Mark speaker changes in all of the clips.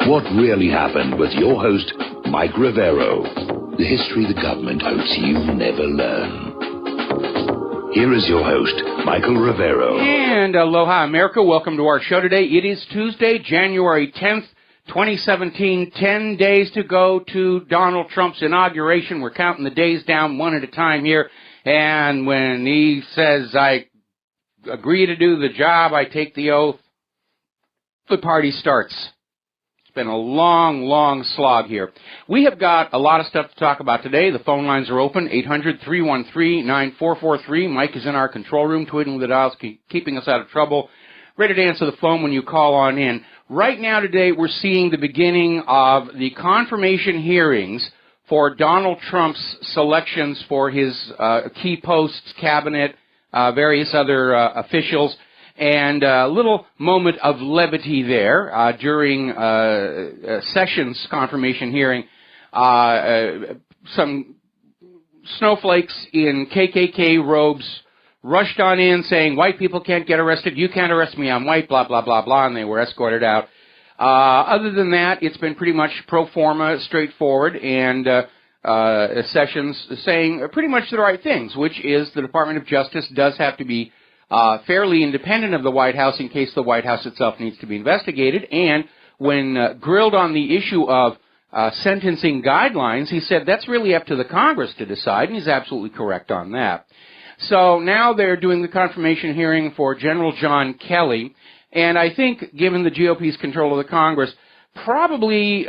Speaker 1: What Really Happened with your host, Mike Rivero. The history the government hopes you never learn. Here is your host, Michael Rivero.
Speaker 2: And aloha, America. Welcome to our show today. It is Tuesday, January 10th, 2017. 10 days to go to Donald Trump's inauguration. We're counting the days down one at a time here. And when he says, I agree to do the job, I take the oath, the party starts. Been a long slog here. We have got a lot of stuff to talk about today. The phone lines are open, 800-313-9443. Mike is in our control room, twiddling the dials, keeping us out of trouble. Ready to answer the phone when you call on in. Right now today, we're seeing the beginning of the confirmation hearings for Donald Trump's selections for his key posts, cabinet, various other officials. And a little moment of levity there during Sessions' confirmation hearing. Some snowflakes in KKK robes rushed on in saying, white people can't get arrested, you can't arrest me, I'm white, blah, blah, blah, blah, and they were escorted out. Other than that, it's been pretty much pro forma, straightforward, and Sessions saying pretty much the right things, which is the Department of Justice does have to be fairly independent of the White House in case the White House itself needs to be investigated. And when grilled on the issue of sentencing guidelines, he said that's really up to the Congress to decide, and he's absolutely correct on that. So now they're doing the confirmation hearing for General John Kelly, and I think, given the GOP's control of the Congress, probably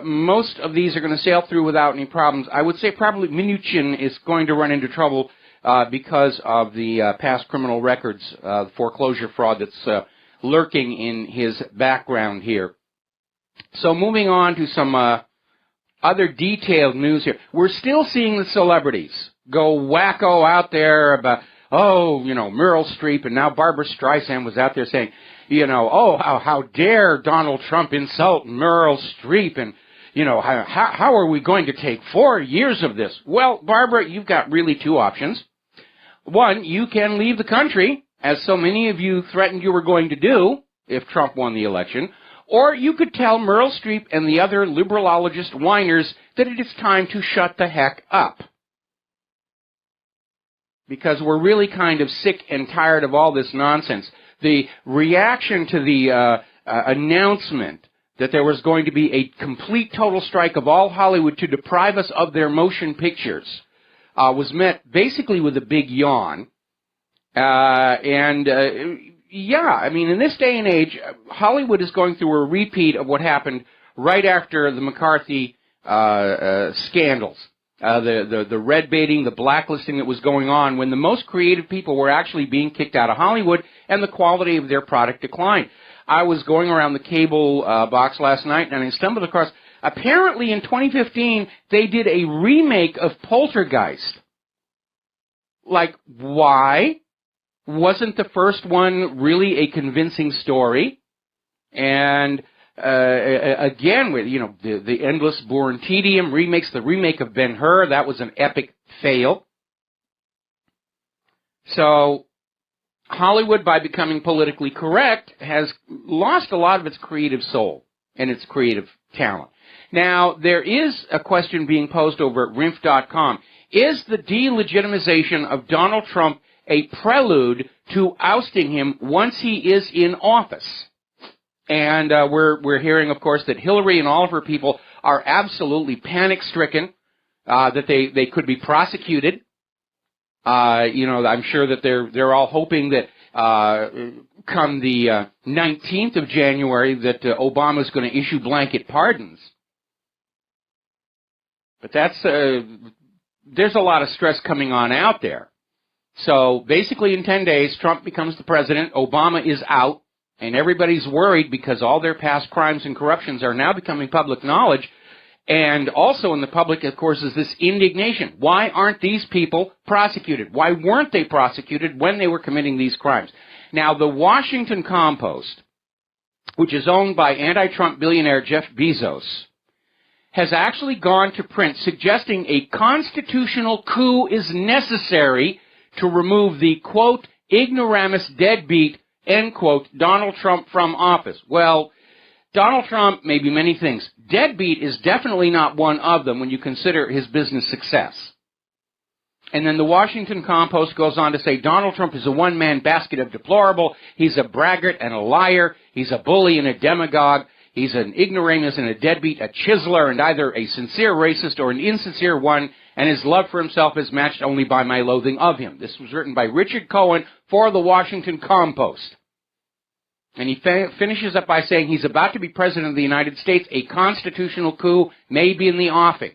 Speaker 2: most of these are going to sail through without any problems. I would say probably Mnuchin is going to run into trouble because of the past criminal records, foreclosure fraud that's lurking in his background here. So moving on to some other detailed news here. We're still seeing the celebrities go wacko out there about, Meryl Streep, and now Barbara Streisand was out there saying, how dare Donald Trump insult Meryl Streep, and how are we going to take 4 years of this? Well, Barbara, you've got really two options. One, you can leave the country, as so many of you threatened you were going to do if Trump won the election, or you could tell Meryl Streep and the other liberalologist whiners that it is time to shut the heck up. Because we're really kind of sick and tired of all this nonsense. The reaction to the announcement that there was going to be a complete total strike of all Hollywood to deprive us of their motion pictures was met basically with a big yawn. In this day and age, Hollywood is going through a repeat of what happened right after the McCarthy scandals. The red baiting, the blacklisting that was going on when the most creative people were actually being kicked out of Hollywood and the quality of their product declined. I was going around the cable box last night and I stumbled across, apparently in 2015, they did a remake of Poltergeist. Like, why? Wasn't the first one really a convincing story? And again, with the endless bourne tedium remakes, the remake of Ben-Hur, that was an epic fail. So Hollywood, by becoming politically correct, has lost a lot of its creative soul and its creative talent. Now, there is a question being posed over at RINF.com. Is the delegitimization of Donald Trump a prelude to ousting him once he is in office? And we're hearing, of course, that Hillary and all of her people are absolutely panic-stricken, that they could be prosecuted. I'm sure that they're all hoping that come the 19th of January that Obama's going to issue blanket pardons. But there's a lot of stress coming on out there. So basically in 10 days, Trump becomes the president, Obama is out, and everybody's worried because all their past crimes and corruptions are now becoming public knowledge. And also in the public, of course, is this indignation. Why aren't these people prosecuted? Why weren't they prosecuted when they were committing these crimes? Now, the Washington Compost, which is owned by anti-Trump billionaire Jeff Bezos, has actually gone to print suggesting a constitutional coup is necessary to remove the, quote, ignoramus deadbeat, end quote, Donald Trump from office. Well, Donald Trump may be many things. Deadbeat is definitely not one of them when you consider his business success. And then the Washington Compost goes on to say Donald Trump is a one-man basket of deplorable. He's a braggart and a liar. He's a bully and a demagogue. He's an ignoramus and a deadbeat, a chiseler, and either a sincere racist or an insincere one, and his love for himself is matched only by my loathing of him. This was written by Richard Cohen for the Washington Compost. And he finishes up by saying he's about to be president of the United States. A constitutional coup may be in the offing.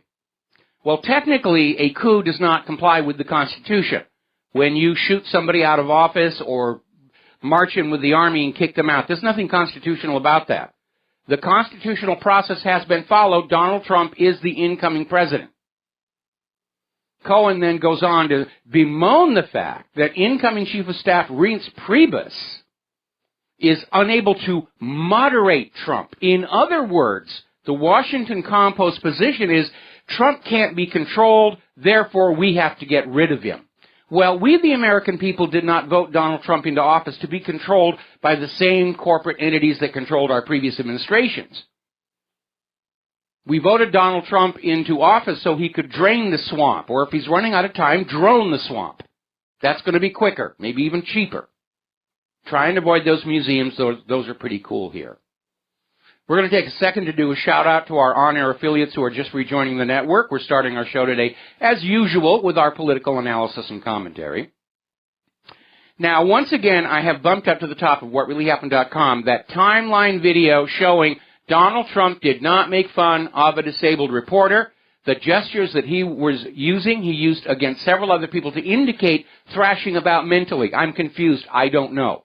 Speaker 2: Well, technically, a coup does not comply with the Constitution. When you shoot somebody out of office or march in with the army and kick them out, there's nothing constitutional about that. The constitutional process has been followed. Donald Trump is the incoming president. Cohen then goes on to bemoan the fact that incoming Chief of Staff Reince Priebus is unable to moderate Trump. In other words, the Washington Compost position is Trump can't be controlled, therefore we have to get rid of him. Well, we the American people did not vote Donald Trump into office to be controlled by the same corporate entities that controlled our previous administrations. We voted Donald Trump into office so he could drain the swamp, or if he's running out of time, drone the swamp. That's going to be quicker, maybe even cheaper. Try and avoid those museums. Those are pretty cool here. We're going to take a second to do a shout-out to our on-air affiliates who are just rejoining the network. We're starting our show today, as usual, with our political analysis and commentary. Now, once again, I have bumped up to the top of WhatReallyHappened.com that timeline video showing Donald Trump did not make fun of a disabled reporter. The gestures that he was using, he used against several other people to indicate thrashing about mentally. I'm confused. I don't know.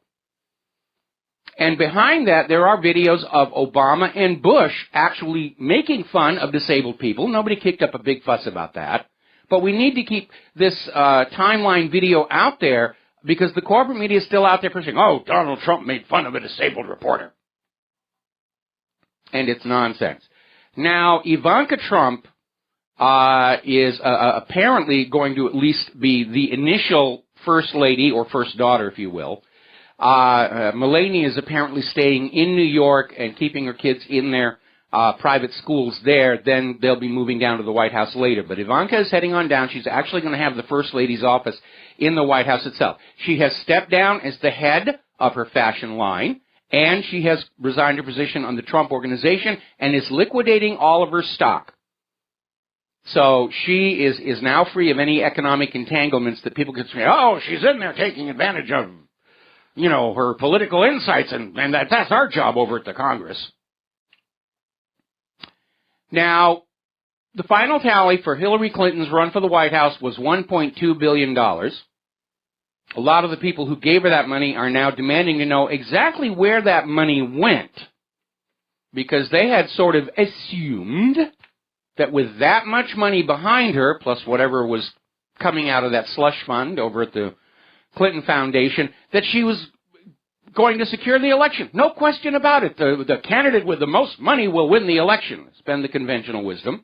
Speaker 2: And behind that, there are videos of Obama and Bush actually making fun of disabled people. Nobody kicked up a big fuss about that. But we need to keep this timeline video out there because the corporate media is still out there pushing, oh, Donald Trump made fun of a disabled reporter. And it's nonsense. Now, Ivanka Trump is apparently going to at least be the initial first lady, or first daughter, if you will. Melania is apparently staying in New York and keeping her kids in their private schools there. Then they'll be moving down to the White House later. But Ivanka is heading on down. She's actually going to have the First Lady's office in the White House itself. She has stepped down as the head of her fashion line, and she has resigned her position on the Trump Organization and is liquidating all of her stock. So she is now free of any economic entanglements that people could say, oh, she's in there taking advantage of, you know, her political insights, and that's our job over at the Congress. Now, the final tally for Hillary Clinton's run for the White House was $1.2 billion. A lot of the people who gave her that money are now demanding to know exactly where that money went, because they had sort of assumed that with that much money behind her, plus whatever was coming out of that slush fund over at the Clinton Foundation, that she was going to secure the election. No question about it. The candidate with the most money will win the election. It's been the conventional wisdom.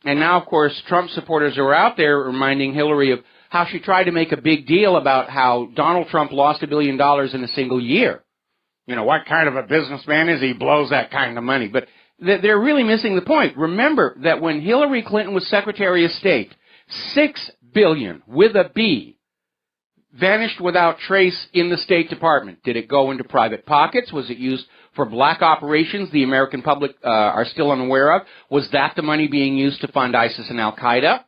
Speaker 2: And now, of course, Trump supporters are out there reminding Hillary of how she tried to make a big deal about how Donald Trump lost $1 billion in a single year. You know, what kind of a businessman is he? Blows that kind of money. But they're really missing the point. Remember that when Hillary Clinton was Secretary of State, $6 billion with a B vanished without trace in the State Department. Did it go into private pockets? Was it used for black operations the American public are still unaware of? Was that the money being used to fund ISIS and Al-Qaeda?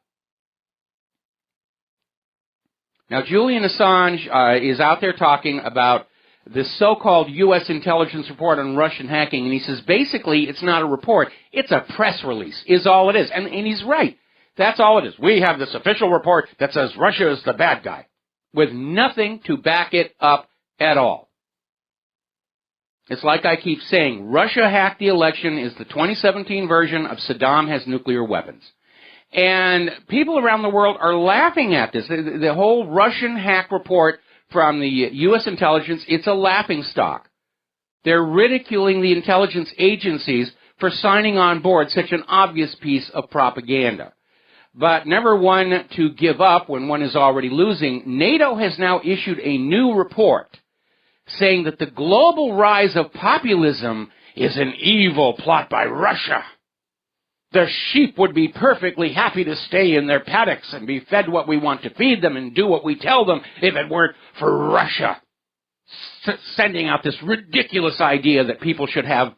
Speaker 2: Now, Julian Assange is out there talking about this so-called U.S. intelligence report on Russian hacking, and he says basically it's not a report, it's a press release, is all it is. And he's right. That's all it is. We have this official report that says Russia is the bad guy, with nothing to back it up at all. It's like I keep saying, Russia hacked the election is the 2017 version of Saddam has nuclear weapons. And people around the world are laughing at this. The whole Russian hack report from the U.S. intelligence, it's a laughingstock. They're ridiculing the intelligence agencies for signing on board such an obvious piece of propaganda. But never one to give up when one is already losing. NATO has now issued a new report saying that the global rise of populism is an evil plot by Russia. The sheep would be perfectly happy to stay in their paddocks and be fed what we want to feed them and do what we tell them if it weren't for Russia sending out this ridiculous idea that people should have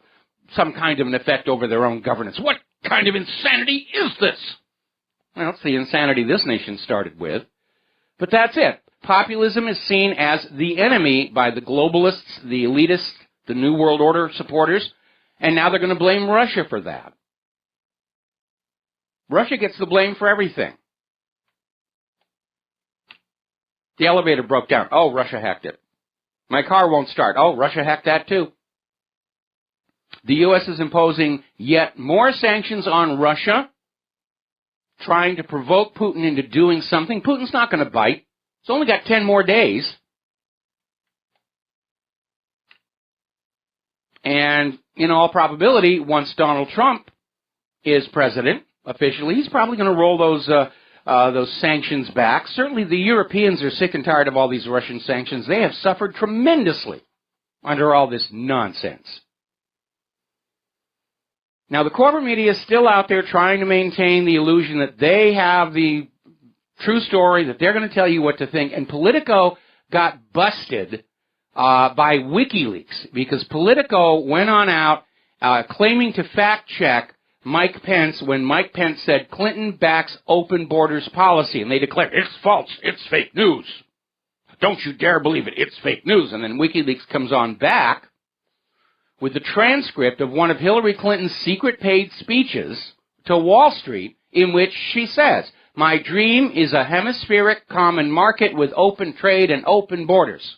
Speaker 2: some kind of an effect over their own governance. What kind of insanity is this? Well, it's the insanity this nation started with. But that's it. Populism is seen as the enemy by the globalists, the elitists, the New World Order supporters, and now they're going to blame Russia for that. Russia gets the blame for everything. The elevator broke down. Oh, Russia hacked it. My car won't start. Oh, Russia hacked that too. The U.S. is imposing yet more sanctions on Russia, trying to provoke Putin into doing something. Putin's not going to bite. He's only got 10 more days. And in all probability, once Donald Trump is president, officially, he's probably going to roll those sanctions back. Certainly the Europeans are sick and tired of all these Russian sanctions. They have suffered tremendously under all this nonsense. Now, the corporate media is still out there trying to maintain the illusion that they have the true story, that they're going to tell you what to think. And Politico got busted by WikiLeaks because Politico went on out claiming to fact-check Mike Pence when Mike Pence said Clinton backs open borders policy. And they declared, it's false, it's fake news. Don't you dare believe it, it's fake news. And then WikiLeaks comes on back with the transcript of one of Hillary Clinton's secret paid speeches to Wall Street, in which she says, my dream is a hemispheric common market with open trade and open borders.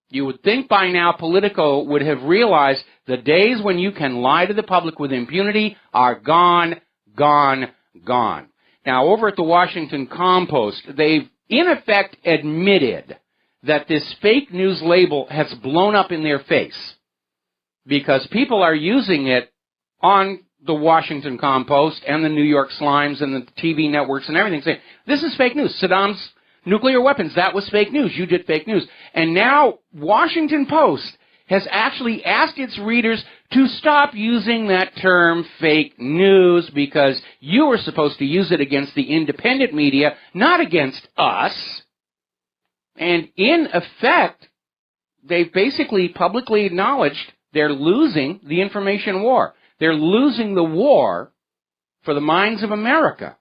Speaker 2: You would think by now Politico would have realized the days when you can lie to the public with impunity are gone, gone, gone. Now, over at the Washington Compost, they've in effect admitted that this fake news label has blown up in their face, because people are using it on the Washington Compost and the New York Slimes and the TV networks and everything, saying, this is fake news. Saddam's nuclear weapons, that was fake news. You did fake news. And now Washington Post has actually asked its readers to stop using that term fake news, because you were supposed to use it against the independent media, not against us. And in effect, they've basically publicly acknowledged they're losing the information war. They're losing the war for the minds of America.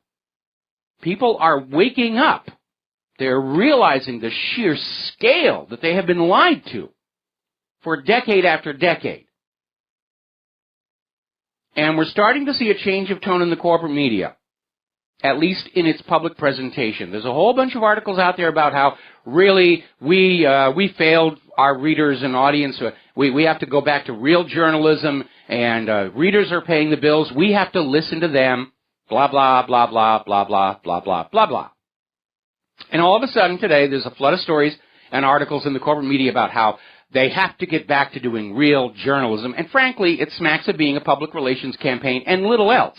Speaker 2: People are waking up. They're realizing the sheer scale that they have been lied to for decade after decade. And we're starting to see a change of tone in the corporate media, at least in its public presentation. There's a whole bunch of articles out there about how really we failed our readers and audience. We have to go back to real journalism, and readers are paying the bills. We have to listen to them, blah, blah, blah, blah, blah, blah, blah, blah, blah, blah. And all of a sudden today there's a flood of stories and articles in the corporate media about how they have to get back to doing real journalism. And frankly, it smacks of being a public relations campaign and little else.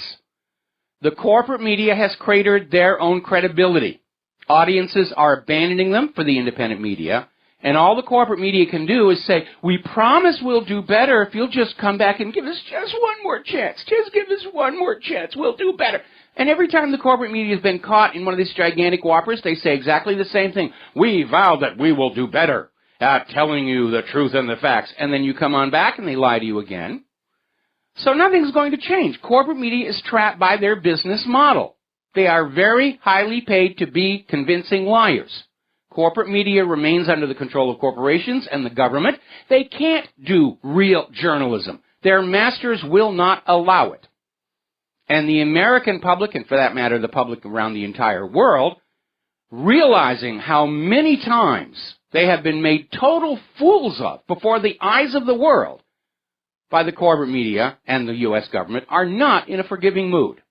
Speaker 2: The corporate media has cratered their own credibility. Audiences are abandoning them for the independent media. And all the corporate media can do is say, we promise we'll do better if you'll just come back and give us just one more chance. Just give us one more chance. We'll do better. And every time the corporate media has been caught in one of these gigantic whoppers, they say exactly the same thing. We vow that we will do better at telling you the truth and the facts. And then you come on back and they lie to you again. So nothing's going to change. Corporate media is trapped by their business model. They are very highly paid to be convincing liars. Corporate media remains under the control of corporations and the government. They can't do real journalism. Their masters will not allow it. And the American public, and for that matter, the public around the entire world, realizing how many times they have been made total fools of before the eyes of the world by the corporate media and the U.S. government, are not in a forgiving mood.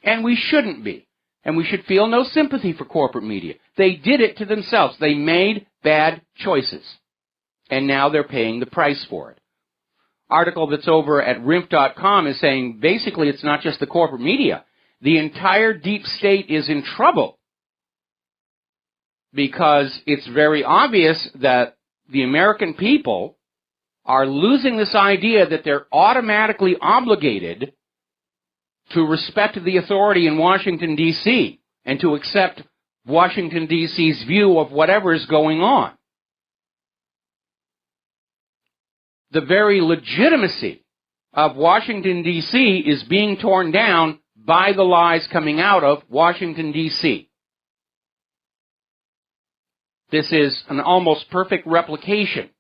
Speaker 2: And we shouldn't be. And we should feel no sympathy for corporate media. They did it to themselves. They made bad choices. And now they're paying the price for it. Article that's over at RIMP.com is saying basically it's not just the corporate media. The entire deep state is in trouble, because it's very obvious that the American people are losing this idea that they're automatically obligated to respect the authority in Washington, D.C., and to accept Washington, D.C.'s view of whatever is going on. The very legitimacy of Washington, D.C. is being torn down by the lies coming out of Washington, D.C. This is an almost perfect replication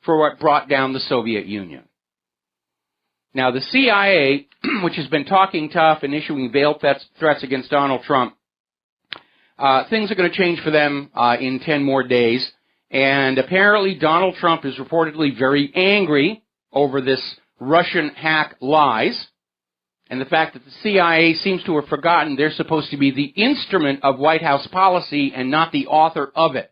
Speaker 2: for what brought down the Soviet Union. Now, the CIA, which has been talking tough and issuing veiled threats against Donald Trump, things are going to change for them in 10 more days. And apparently Donald Trump is reportedly very angry over this Russian hack lies and the fact that the CIA seems to have forgotten they're supposed to be the instrument of White House policy and not the author of it.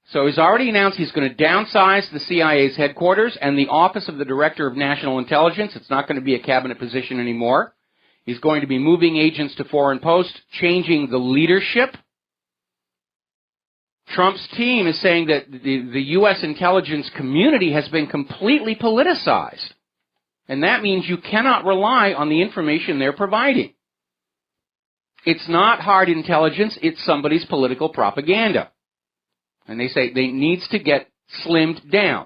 Speaker 2: So he's already announced he's going to downsize the CIA's headquarters and the Office of the Director of National Intelligence. It's not going to be a cabinet position anymore. He's going to be moving agents to foreign posts, changing the leadership. Trump's team is saying that the U.S. intelligence community has been completely politicized. And that means you cannot rely on the information they're providing. It's not hard intelligence, it's somebody's political propaganda. And they say they needs to get slimmed down.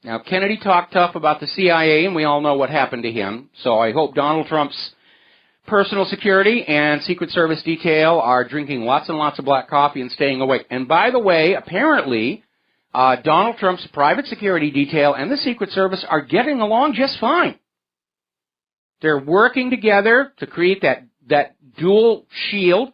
Speaker 2: Now, Kennedy talked tough about the CIA, and we all know what happened to him. So I hope Donald Trump's personal security and Secret Service detail are drinking lots and lots of black coffee and staying awake. And by the way, apparently, Donald Trump's private security detail and the Secret Service are getting along just fine. They're working together to create that dual shield.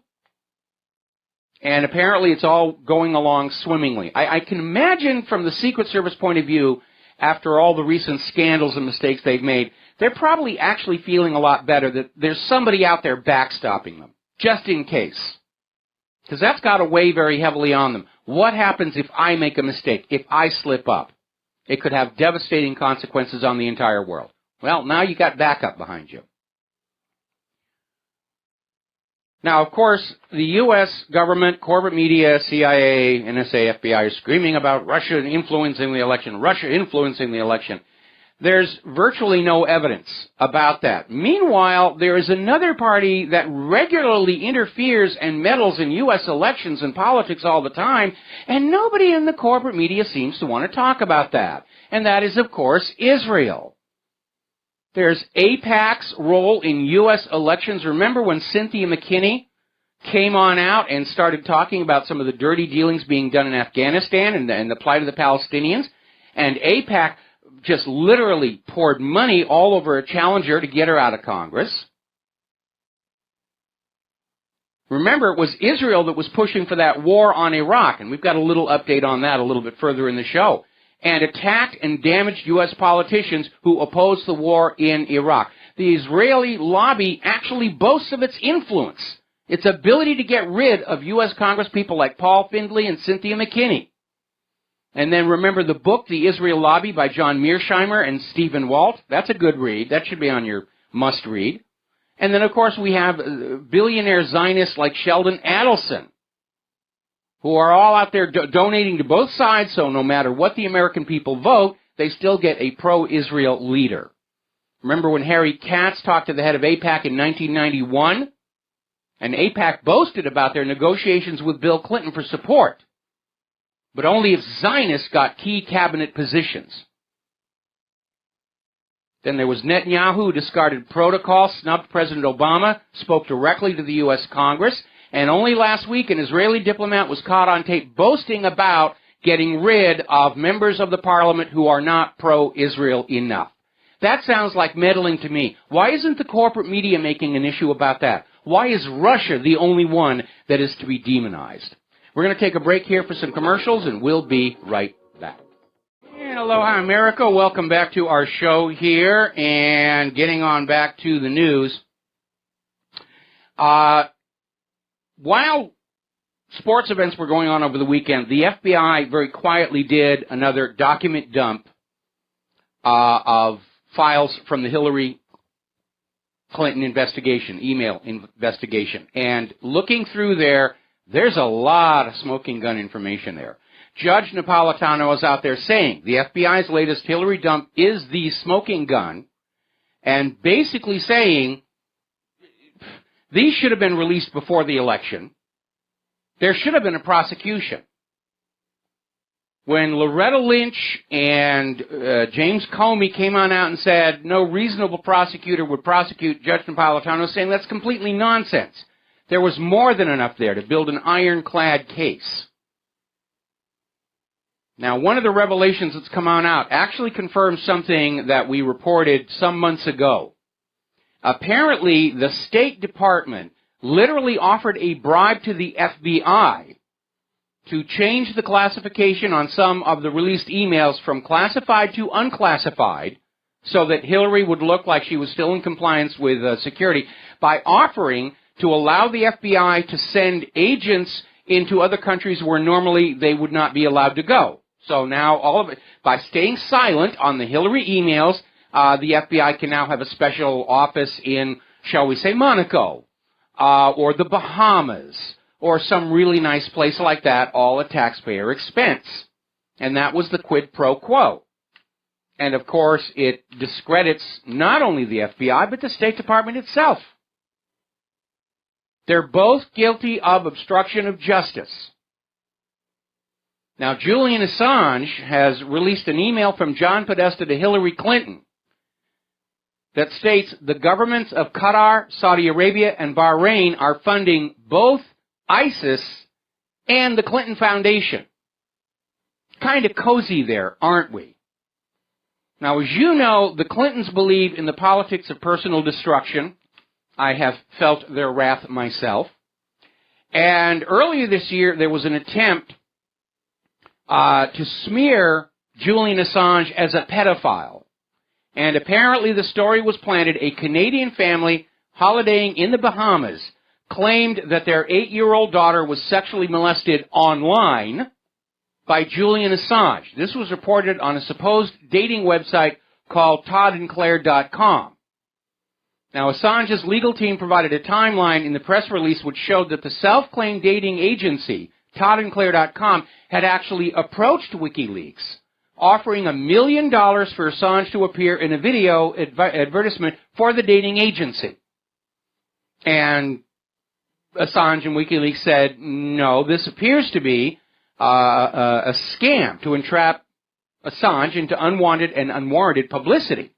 Speaker 2: And apparently it's all going along swimmingly. I can imagine from the Secret Service point of view, after all the recent scandals and mistakes they've made, they're probably actually feeling a lot better that there's somebody out there backstopping them, just in case. Because that's got to weigh very heavily on them. What happens if I make a mistake, if I slip up? It could have devastating consequences on the entire world. Well, now you got backup behind you. Now, of course, the U.S. government, corporate media, CIA, NSA, FBI are screaming about Russia influencing the election, Russia influencing the election. There's virtually no evidence about that. Meanwhile, there is another party that regularly interferes and meddles in U.S. elections and politics all the time, and nobody in the corporate media seems to want to talk about that. And that is, of course, Israel. There's AIPAC's role in U.S. elections. Remember when Cynthia McKinney came on out and started talking about some of the dirty dealings being done in Afghanistan and the plight of the Palestinians? And AIPAC just literally poured money all over a challenger to get her out of Congress. Remember, it was Israel that was pushing for that war on Iraq, and we've got a little update on that a little bit further in the show, and attacked and damaged U.S. politicians who opposed the war in Iraq. The Israeli lobby actually boasts of its influence, its ability to get rid of U.S. congresspeople like Paul Findley and Cynthia McKinney. And then remember the book, The Israel Lobby, by John Mearsheimer and Stephen Walt. That's a good read. That should be on your must-read. And then, of course, we have billionaire Zionists like Sheldon Adelson, who are all out there donating to both sides, so no matter what the American people vote, they still get a pro-Israel leader. Remember when Harry Katz talked to the head of AIPAC in 1991? And AIPAC boasted about their negotiations with Bill Clinton for support, but only if Zionists got key cabinet positions. Then there was Netanyahu, who discarded protocol, snubbed President Obama, spoke directly to the U.S. Congress, and only last week an Israeli diplomat was caught on tape boasting about getting rid of members of the parliament who are not pro-Israel enough. That sounds like meddling to me. Why isn't the corporate media making an issue about that? Why is Russia the only one that is to be demonized? We're going to take a break here for some commercials, and we'll be right back. And aloha, America. Welcome back to our show here, and getting on back to the news. While sports events were going on over the weekend, the FBI very quietly did another document dump of files from the Hillary Clinton investigation, email investigation. And looking through there, there's a lot of smoking gun information there. Judge Napolitano is out there saying the FBI's latest Hillary dump is the smoking gun, and basically saying these should have been released before the election. There should have been a prosecution. When Loretta Lynch and James Comey came on out and said no reasonable prosecutor would prosecute Judge Napolitano, saying that's completely nonsense. There was more than enough there to build an ironclad case. Now, one of the revelations that's come on out actually confirms something that we reported some months ago. Apparently, the State Department literally offered a bribe to the FBI to change the classification on some of the released emails from classified to unclassified so that Hillary would look like she was still in compliance with security by offering to allow the FBI to send agents into other countries where normally they would not be allowed to go. So now all of it, by staying silent on the Hillary emails, the FBI can now have a special office in, shall we say, Monaco, or the Bahamas, or some really nice place like that, all at taxpayer expense. And that was the quid pro quo. And, of course, it discredits not only the FBI, but the State Department itself. They're both guilty of obstruction of justice. Now, Julian Assange has released an email from John Podesta to Hillary Clinton that states the governments of Qatar, Saudi Arabia, and Bahrain are funding both ISIS and the Clinton Foundation. Kind of cozy there, aren't we? Now, as you know, the Clintons believe in the politics of personal destruction. I have felt their wrath myself. And earlier this year, there was an attempt to smear Julian Assange as a pedophile. And apparently the story was planted. A Canadian family holidaying in the Bahamas claimed that their 8-year-old daughter was sexually molested online by Julian Assange. This was reported on a supposed dating website called toddandclaire.com. Now, Assange's legal team provided a timeline in the press release which showed that the self-claimed dating agency, toddandclaire.com, had actually approached WikiLeaks, offering $1 million for Assange to appear in a video advertisement for the dating agency. And Assange and WikiLeaks said, no, this appears to be a scam to entrap Assange into unwanted and unwarranted publicity.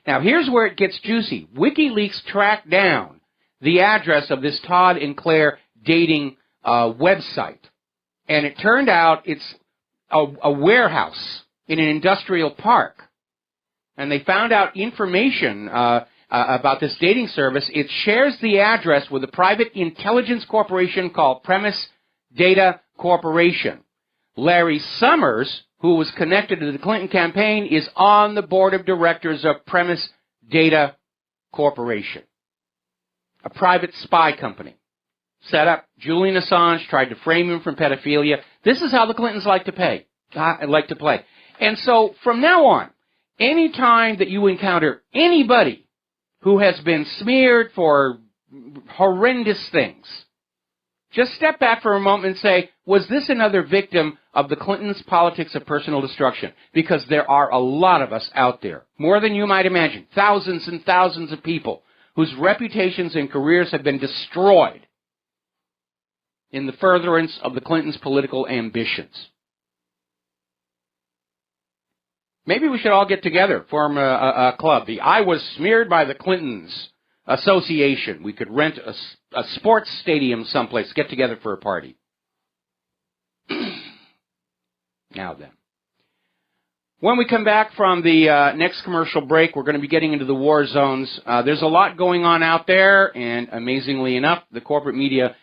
Speaker 2: Now, here's where it gets juicy. WikiLeaks tracked down the address of this Todd and Claire dating website. And it turned out it's a warehouse in an industrial park. And they found out information about this dating service. It shares the address with a private intelligence corporation called Premise Data Corporation. Larry Summers, who was connected to the Clinton campaign, is on the board of directors of Premise Data Corporation, a private spy company. Set up, Julian Assange tried to frame him for pedophilia. This is how the Clintons like to play. And so, from now on, any time that you encounter anybody who has been smeared for horrendous things, just step back for a moment and say, was this another victim of the Clintons' politics of personal destruction? Because there are a lot of us out there, more than you might imagine, thousands and thousands of people whose reputations and careers have been destroyed in the furtherance of the Clintons' political ambitions. Maybe we should all get together, form a club. The I Was Smeared by the Clintons Association. We could rent a sports stadium someplace, get together for a party. Now then. When we come back from the next commercial break, we're going to be getting into the war zones. There's a lot going on out there, and amazingly enough, the corporate media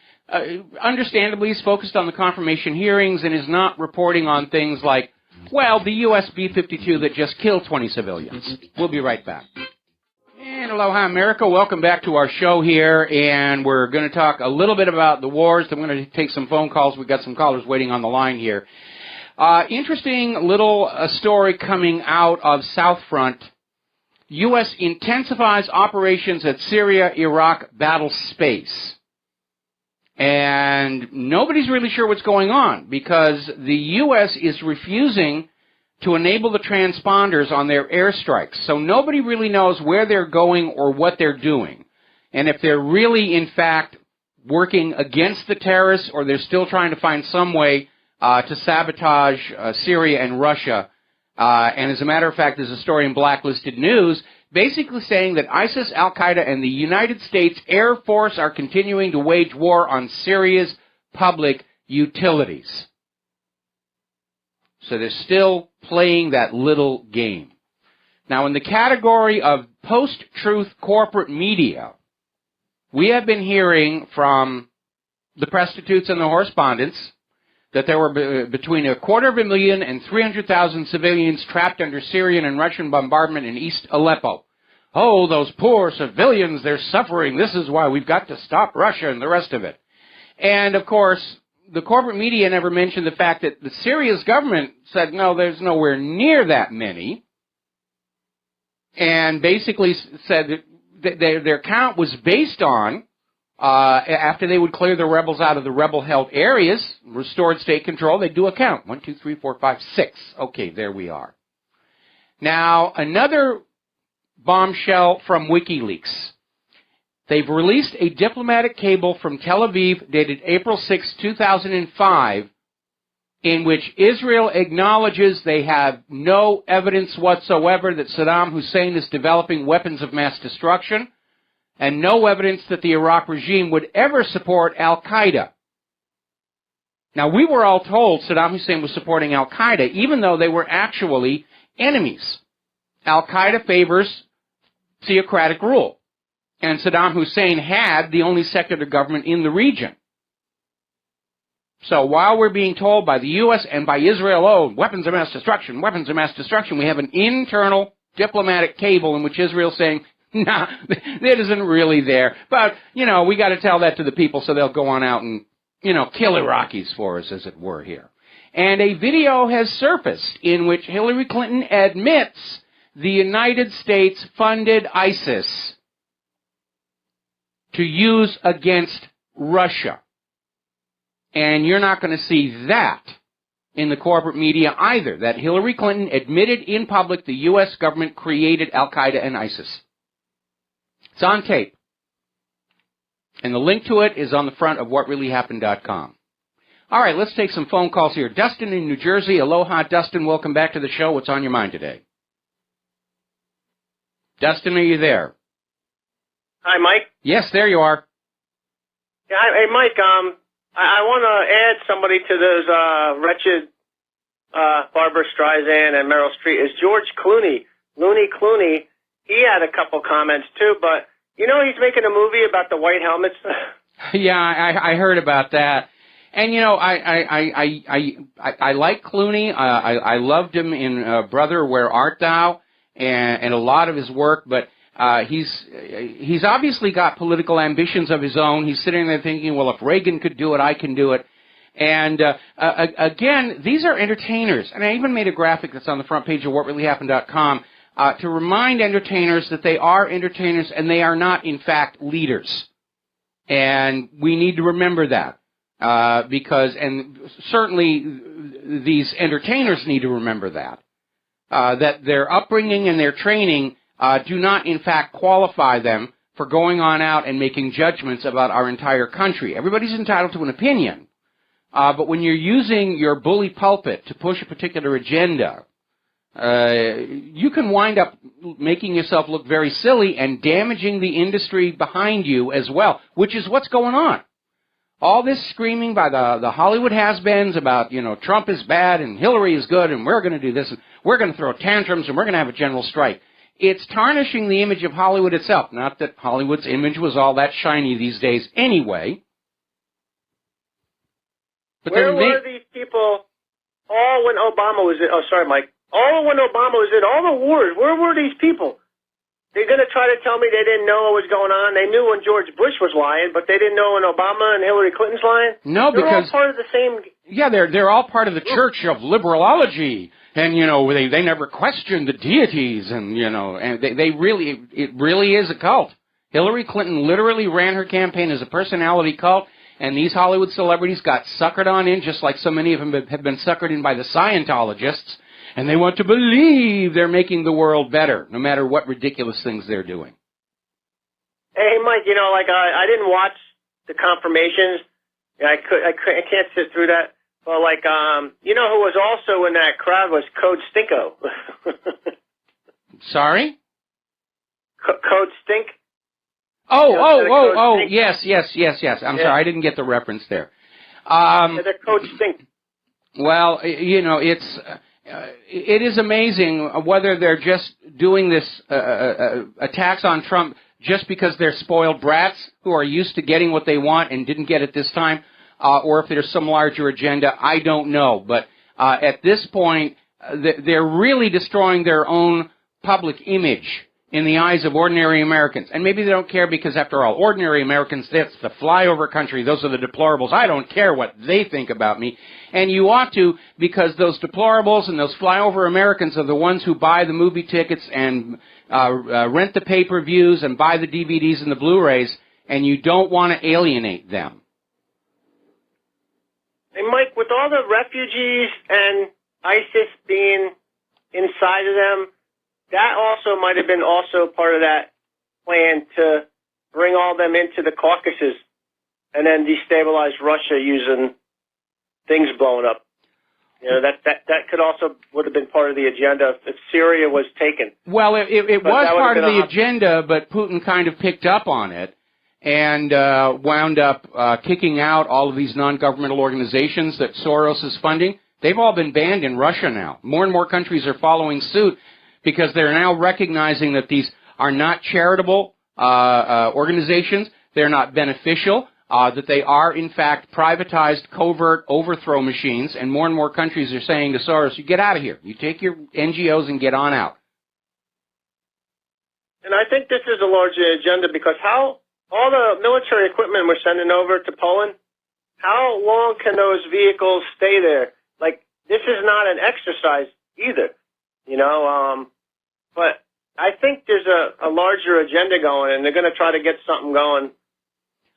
Speaker 2: understandably is focused on the confirmation hearings and is not reporting on things like, well, the U.S. B-52 that just killed 20 civilians. We'll be right back. And aloha, America. Welcome back to our show here, and we're going to talk a little bit about the wars. I'm going to take some phone calls. We've got some callers waiting on the line here. Interesting little story coming out of South Front. U.S. intensifies operations at Syria-Iraq battle space. And nobody's really sure what's going on because the U.S. is refusing to enable the transponders on their airstrikes. So nobody really knows where they're going or what they're doing. And if they're really, in fact, working against the terrorists or they're still trying to find some way to sabotage Syria and Russia. And as a matter of fact, there's a story in Blacklisted News basically saying that ISIS, Al-Qaeda, and the United States Air Force are continuing to wage war on Syria's public utilities. So they're still playing that little game. Now, in the category of post-truth corporate media, we have been hearing from the prostitutes and the correspondents that there were between 250,000 and 300,000 civilians trapped under Syrian and Russian bombardment in East Aleppo. Oh, those poor civilians, they're suffering. This is why we've got to stop Russia and the rest of it. And, of course, the corporate media never mentioned the fact that the Syria's government said, no, there's nowhere near that many, and basically said that their count was based on after they would clear the rebels out of the rebel-held areas, restored state control, they'd do a count. 1, 2, 3, 4, 5, 6. Okay, there we are. Now, another bombshell from WikiLeaks. They've released a diplomatic cable from Tel Aviv dated April 6, 2005, in which Israel acknowledges they have no evidence whatsoever that Saddam Hussein is developing weapons of mass destruction, and no evidence that the Iraq regime would ever support Al-Qaeda. Now, we were all told Saddam Hussein was supporting Al-Qaeda, even though they were actually enemies. Al-Qaeda favors theocratic rule, and Saddam Hussein had the only secular government in the region. So while we're being told by the U.S. and by Israel, oh, weapons of mass destruction, we have an internal diplomatic cable in which Israel's saying, nah, that isn't really there. But, we got to tell that to the people so they'll go on out and, kill Iraqis for us, as it were, here. And a video has surfaced in which Hillary Clinton admits the United States funded ISIS to use against Russia. And you're not going to see that in the corporate media either, that Hillary Clinton admitted in public the U.S. government created Al-Qaeda and ISIS. It's on tape. And the link to it is on the front of WhatReallyHappened.com. All right, let's take some phone calls here. Dustin in New Jersey. Aloha, Dustin. Welcome back to the show. What's on your mind today? Dustin, are you there?
Speaker 3: Hi, Mike.
Speaker 2: Yes, there you are.
Speaker 3: Yeah, hey, Mike, I want to add somebody to those wretched Barbara Streisand and Meryl Streep. Is George Clooney, Looney Clooney. He had a couple comments, too, but, he's making a movie about the white helmets.
Speaker 2: Yeah, I heard about that. And, I like Clooney. I loved him in Brother, Where Art Thou? And a lot of his work, but he's obviously got political ambitions of his own. He's sitting there thinking, well, if Reagan could do it, I can do it. And again, these are entertainers. And I even made a graphic that's on the front page of WhatReallyHappened.com to remind entertainers that they are entertainers and they are not, in fact, leaders. And we need to remember that. And certainly these entertainers need to remember that. That their upbringing and their training do not, in fact, qualify them for going on out and making judgments about our entire country. Everybody's entitled to an opinion, but when you're using your bully pulpit to push a particular agenda, you can wind up making yourself look very silly and damaging the industry behind you as well, which is what's going on. All this screaming by the Hollywood has-beens about, Trump is bad and Hillary is good and we're going to do this and we're going to throw tantrums and we're going to have a general strike. It's tarnishing the image of Hollywood itself. Not that Hollywood's image was all that shiny these days anyway. But
Speaker 3: where were these people all when Obama was in? Oh, sorry, Mike. All when Obama was in all the wars. Where were these people? They're going to try to tell me they didn't know what was going on. They knew when George Bush was lying, but they didn't know when Obama and Hillary Clinton's lying?
Speaker 2: No,
Speaker 3: they're
Speaker 2: because...
Speaker 3: all part of the same...
Speaker 2: Yeah, they're all part of the Church of Liberalology. And, they never questioned the deities. And, and it really is a cult. Hillary Clinton literally ran her campaign as a personality cult. and these Hollywood celebrities got suckered on in, just like so many of them have been suckered in by the Scientologists, and they want to believe they're making the world better, no matter what ridiculous things they're doing.
Speaker 3: Hey, Mike, I didn't watch the confirmations. I can't sit through that. But, who was also in that crowd was Code Stinko.
Speaker 2: Sorry?
Speaker 3: Code Stink?
Speaker 2: Oh, yes. I'm sorry, I didn't get the reference there.
Speaker 3: They're Code Stink.
Speaker 2: Well, it is amazing whether they're just doing this attacks on Trump just because they're spoiled brats who are used to getting what they want and didn't get it this time, or if there's some larger agenda. I don't know. But at this point, they're really destroying their own public image in the eyes of ordinary Americans. And maybe they don't care because, after all, ordinary Americans, that's the flyover country. Those are the deplorables. I don't care what they think about me. And you ought to, because those deplorables and those flyover Americans are the ones who buy the movie tickets and rent the pay-per-views and buy the DVDs and the Blu-rays, and you don't want to alienate them.
Speaker 3: Hey, Mike, with all the refugees and ISIS being inside of them, that also might have been also part of that plan to bring all them into the Caucasus and then destabilize Russia using things blowing up. That could also would have been part of the agenda if Syria was taken.
Speaker 2: Well, it was part of the agenda, but Putin kind of picked up on it and wound up kicking out all of these non-governmental organizations that Soros is funding. They've all been banned in Russia now. More and more countries are following suit, because they're now recognizing that these are not charitable organizations, they're not beneficial, that they are, in fact, privatized, covert overthrow machines, and more countries are saying to Soros, you get out of here. You take your NGOs and get on out.
Speaker 3: And I think this is a larger agenda, because how all the military equipment we're sending over to Poland, how long can those vehicles stay there? This is not an exercise either, but I think there's a larger agenda going, and they're going to try to get something going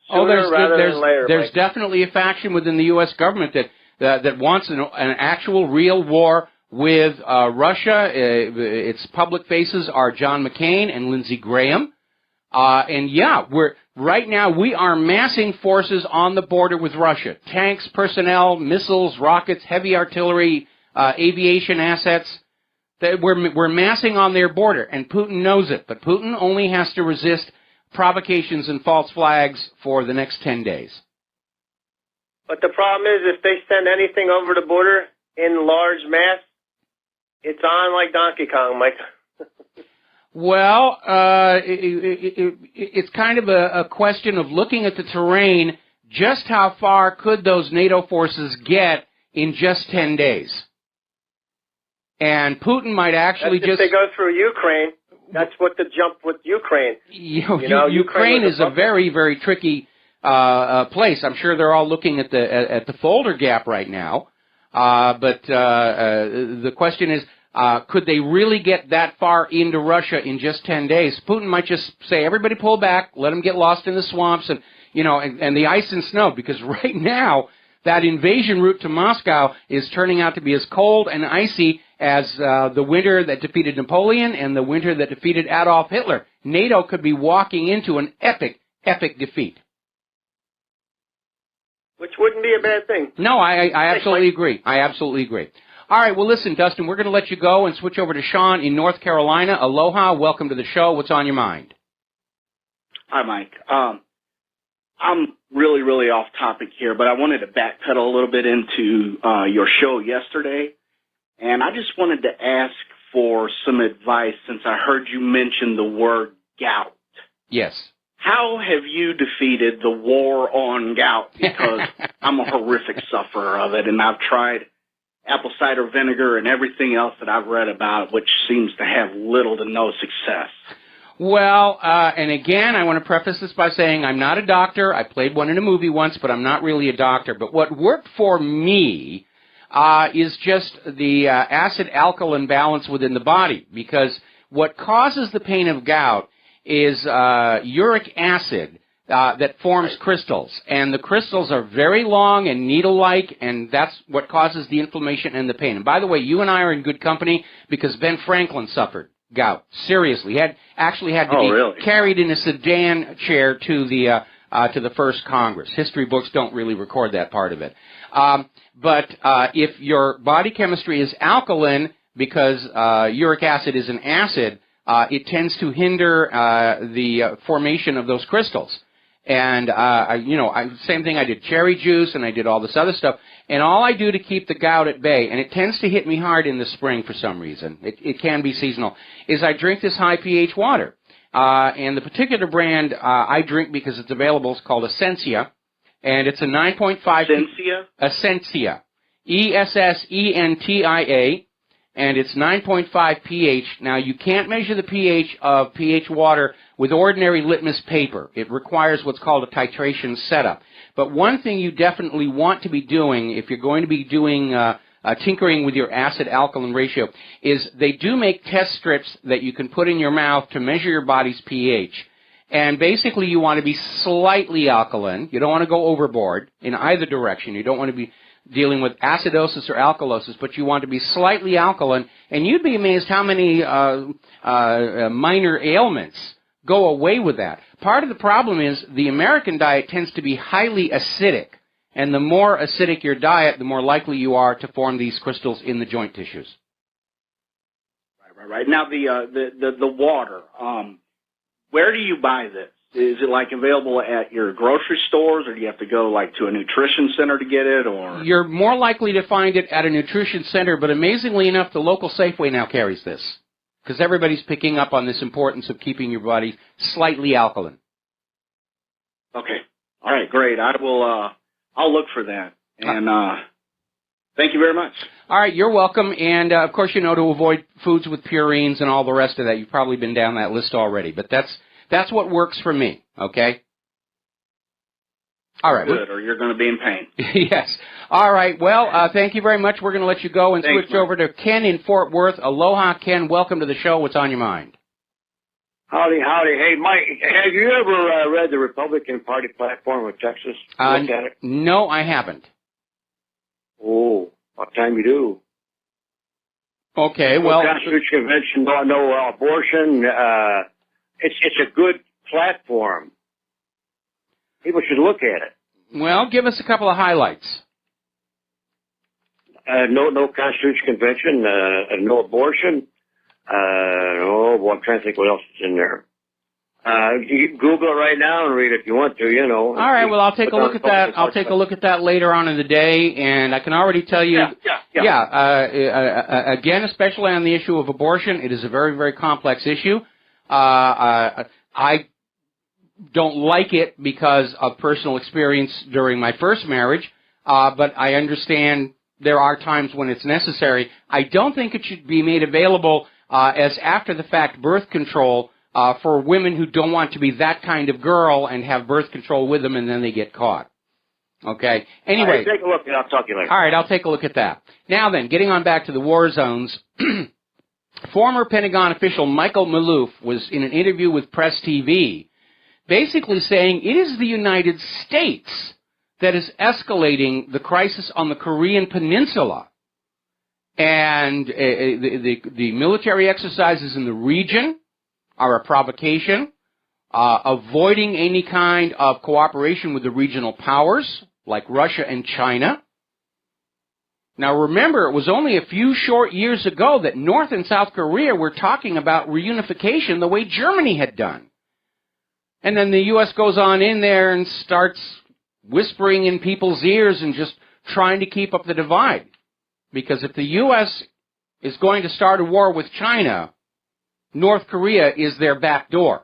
Speaker 3: sooner rather than later.
Speaker 2: There's definitely a faction within the U.S. government that wants an actual real war with Russia. Its public faces are John McCain and Lindsey Graham. Right now we are massing forces on the border with Russia. Tanks, personnel, missiles, rockets, heavy artillery, aviation assets. We're massing on their border, and Putin knows it. But Putin only has to resist provocations and false flags for the next 10 days.
Speaker 3: But the problem is, if they send anything over the border in large mass, it's on like Donkey Kong, Mike.
Speaker 2: Well, it's kind of a question of looking at the terrain. Just how far could those NATO forces get in just 10 days? And Putin might actually
Speaker 3: if they go through Ukraine. That's what the jump with Ukraine.
Speaker 2: Ukraine is a very, very tricky place. I'm sure they're all looking at the folder gap right now. But the question is, could they really get that far into Russia in just 10 days? Putin might just say, everybody pull back, let them get lost in the swamps and the ice and snow, because right now that invasion route to Moscow is turning out to be as cold and icy as the winter that defeated Napoleon and the winter that defeated Adolf Hitler. NATO could be walking into an epic, epic defeat.
Speaker 3: Which wouldn't be a bad thing.
Speaker 2: No, I absolutely agree. I absolutely agree. All right, well, listen, Dustin, we're going to let you go and switch over to Sean in North Carolina. Aloha, welcome to the show. What's on your mind?
Speaker 4: Hi, Mike. I'm really, really off topic here, but I wanted to backpedal a little bit into your show yesterday. And I just wanted to ask for some advice, since I heard you mention the word gout.
Speaker 2: Yes.
Speaker 4: How have you defeated the war on gout? Because I'm a horrific sufferer of it, and I've tried apple cider vinegar and everything else that I've read about, which seems to have little to no success.
Speaker 2: Well, and again, I want to preface this by saying I'm not a doctor. I played one in a movie once, but I'm not really a doctor. But what worked for me is just the acid-alkaline balance within the body, because what causes the pain of gout is uric acid that forms crystals. And the crystals are very long and needle-like, and that's what causes the inflammation and the pain. And by the way, you and I are in good company because Ben Franklin suffered gout. Seriously. He actually had to be carried in a sedan chair to the first Congress. History books don't really record that part of it. But if your body chemistry is alkaline, because uric acid is an acid, it tends to hinder the formation of those crystals. And same thing. I did cherry juice and I did all this other stuff. And all I do to keep the gout at bay, and it tends to hit me hard in the spring for some reason. It can be seasonal. Is I drink this high pH water. And the particular brand I drink because it's available is called Essentia, and it's a 9.5. Essentia. Essentia, and it's 9.5 pH. Now, you can't measure the pH of pH water with ordinary litmus paper. It requires what's called a titration setup. But one thing you definitely want to be doing if you're going to be doing tinkering with your acid-alkaline ratio is they do make test strips that you can put in your mouth to measure your body's pH. And basically you want to be slightly alkaline. You don't want to go overboard in either direction. You don't want to be dealing with acidosis or alkalosis, but you want to be slightly alkaline. And you'd be amazed how many minor ailments go away with that. Part of the problem is the American diet tends to be highly acidic. And the more acidic your diet, the more likely you are to form these crystals in the joint tissues.
Speaker 4: Right. Now, the water, where do you buy this? Is it, like, available at your grocery stores, or do you have to go, like, to a nutrition center to get it? Or
Speaker 2: you're more likely to find it at a nutrition center, but amazingly enough, the local Safeway now carries this, because everybody's picking up on this importance of keeping your body slightly alkaline.
Speaker 4: Okay. All right, great. I'll look for that. And thank you very much.
Speaker 2: All right, you're welcome. And, of course, to avoid foods with purines and all the rest of that. You've probably been down that list already. But that's what works for me, okay? All right.
Speaker 4: Good, or you're going to be in pain.
Speaker 2: Yes. All right. Well, thank you very much. We're going to let you go and switch over to Ken in Fort Worth. Aloha, Ken. Welcome to the show. What's on your mind?
Speaker 5: Howdy, howdy. Hey, Mike, have you ever read the Republican Party platform of Texas? Looked at it?
Speaker 2: No, I haven't.
Speaker 5: Oh, what time you do?
Speaker 2: Okay, well...
Speaker 5: Constitution Convention, no abortion. It's a good platform. People should look at it.
Speaker 2: Well, give us a couple of highlights.
Speaker 5: No Constitution Convention, no abortion. I'm trying to think what else is in there. You can Google it right now and read it if you want to, All
Speaker 2: right, well, I'll take a look at that. I'll take a look at that later on in the day, and I can already tell you, again, especially on the issue of abortion, it is a very, very complex issue. I don't like it because of personal experience during my first marriage, but I understand there are times when it's necessary. I don't think it should be made available as after-the-fact birth control for women who don't want to be that kind of girl and have birth control with them and then they get caught. Okay? Anyway.
Speaker 5: All right, take a look and I'll talk to you later.
Speaker 2: All right, I'll take a look at that. Now then, getting on back to the war zones, former Pentagon official Michael Maloof was in an interview with Press TV basically saying it is the United States that is escalating the crisis on the Korean Peninsula. And the military exercises in the region are a provocation, avoiding any kind of cooperation with the regional powers, like Russia and China. Now remember, it was only a few short years ago that North and South Korea were talking about reunification the way Germany had done. And then the U.S. goes on in there and starts whispering in people's ears and just trying to keep up the divide. Because if the U.S. is going to start a war with China, North Korea is their back door.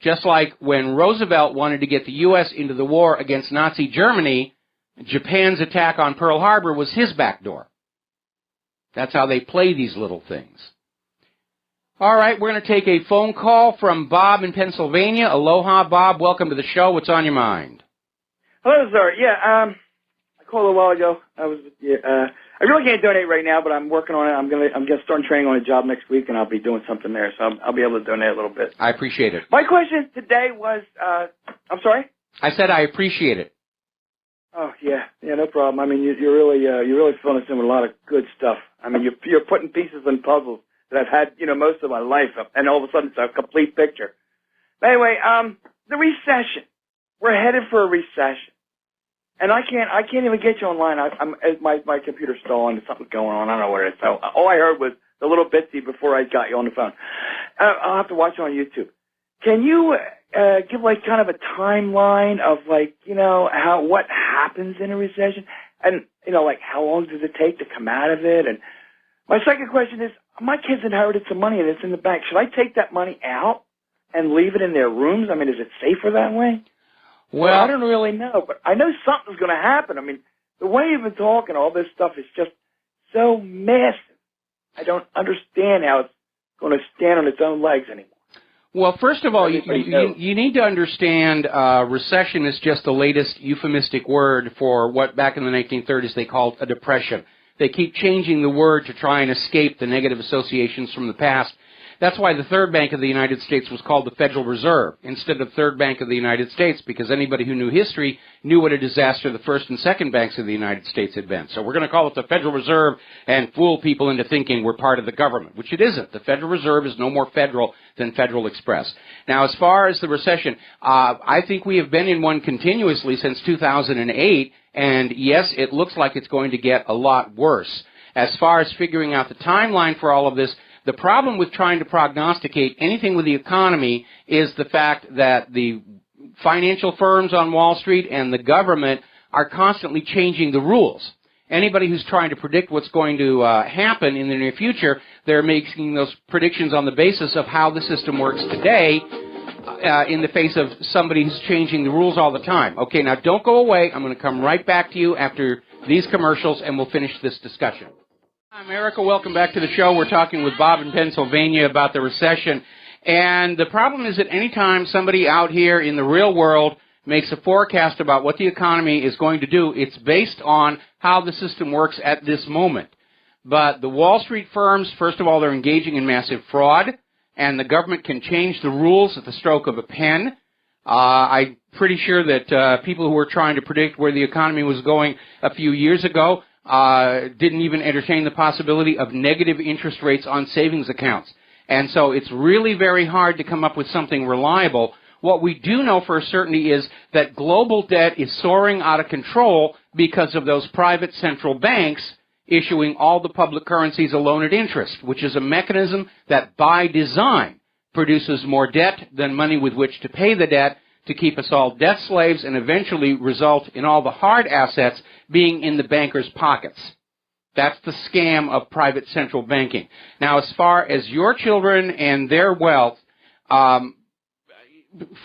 Speaker 2: Just like when Roosevelt wanted to get the U.S. into the war against Nazi Germany, Japan's attack on Pearl Harbor was his back door. That's how they play these little things. All right, we're going to take a phone call from Bob in Pennsylvania. Aloha, Bob. Welcome to the show. What's on your mind?
Speaker 6: Hello, sir. Yeah, I called a while ago. I really can't donate right now, but I'm working on it. I'm gonna start training on a job next week, and I'll be doing something there, so I'll be able to donate a little bit.
Speaker 2: I appreciate it.
Speaker 6: My question today was, I'm sorry?
Speaker 2: I said I appreciate it.
Speaker 6: Oh, yeah, no problem. I mean, you're really filling us in with a lot of good stuff. I mean, you're putting pieces and puzzles that I've had, most of my life, and all of a sudden it's a complete picture. But anyway, the recession. We're headed for a recession, and I can't even get you online. My computer's stalling. Something's going on. I don't know what it is. So all I heard was the little bitsy before I got you on the phone. I'll have to watch it on YouTube. Can you give like kind of a timeline of like, what happens in a recession, and like how long does it take to come out of it? And my second question is, my kids inherited some money and it's in the bank. Should I take that money out and leave it in their rooms? I mean, is it safer that way? Well, I don't really know, but I know something's going to happen. I mean, the way you've been talking, all this stuff is just so massive. I don't understand how it's going to stand on its own legs anymore.
Speaker 2: Well, first of all, you need to understand recession is just the latest euphemistic word for what back in the 1930s they called a depression. They keep changing the word to try and escape the negative associations from the past. That's why the Third Bank of the United States was called the Federal Reserve instead of Third Bank of the United States, because anybody who knew history knew what a disaster the First and Second Banks of the United States had been. So we're going to call it the Federal Reserve and fool people into thinking we're part of the government, which it isn't. The Federal Reserve is no more federal than Federal Express. Now, as far as the recession, I think we have been in one continuously since 2008, and yes, it looks like it's going to get a lot worse. As far as figuring out the timeline for all of this, the problem with trying to prognosticate anything with the economy is the fact that the financial firms on Wall Street and the government are constantly changing the rules. Anybody who's trying to predict what's going to happen in the near future, they're making those predictions on the basis of how the system works today in the face of somebody who's changing the rules all the time. Okay, now don't go away. I'm going to come right back to you after these commercials, and we'll finish this discussion. I'm Erica. Welcome back to the show. We're talking with Bob in Pennsylvania about the recession. And the problem is that anytime somebody out here in the real world makes a forecast about what the economy is going to do, it's based on how the system works at this moment. But the Wall Street firms, first of all, they're engaging in massive fraud, and the government can change the rules at the stroke of a pen. I'm pretty sure that people who were trying to predict where the economy was going a few years ago didn't even entertain the possibility of negative interest rates on savings accounts. And so it's really very hard to come up with something reliable. What we do know for a certainty is that global debt is soaring out of control because of those private central banks issuing all the public currencies alone at interest, which is a mechanism that by design produces more debt than money with which to pay the debt, to keep us all debt slaves and eventually result in all the hard assets being in the bankers' pockets. That's the scam of private central banking. Now, as far as your children and their wealth,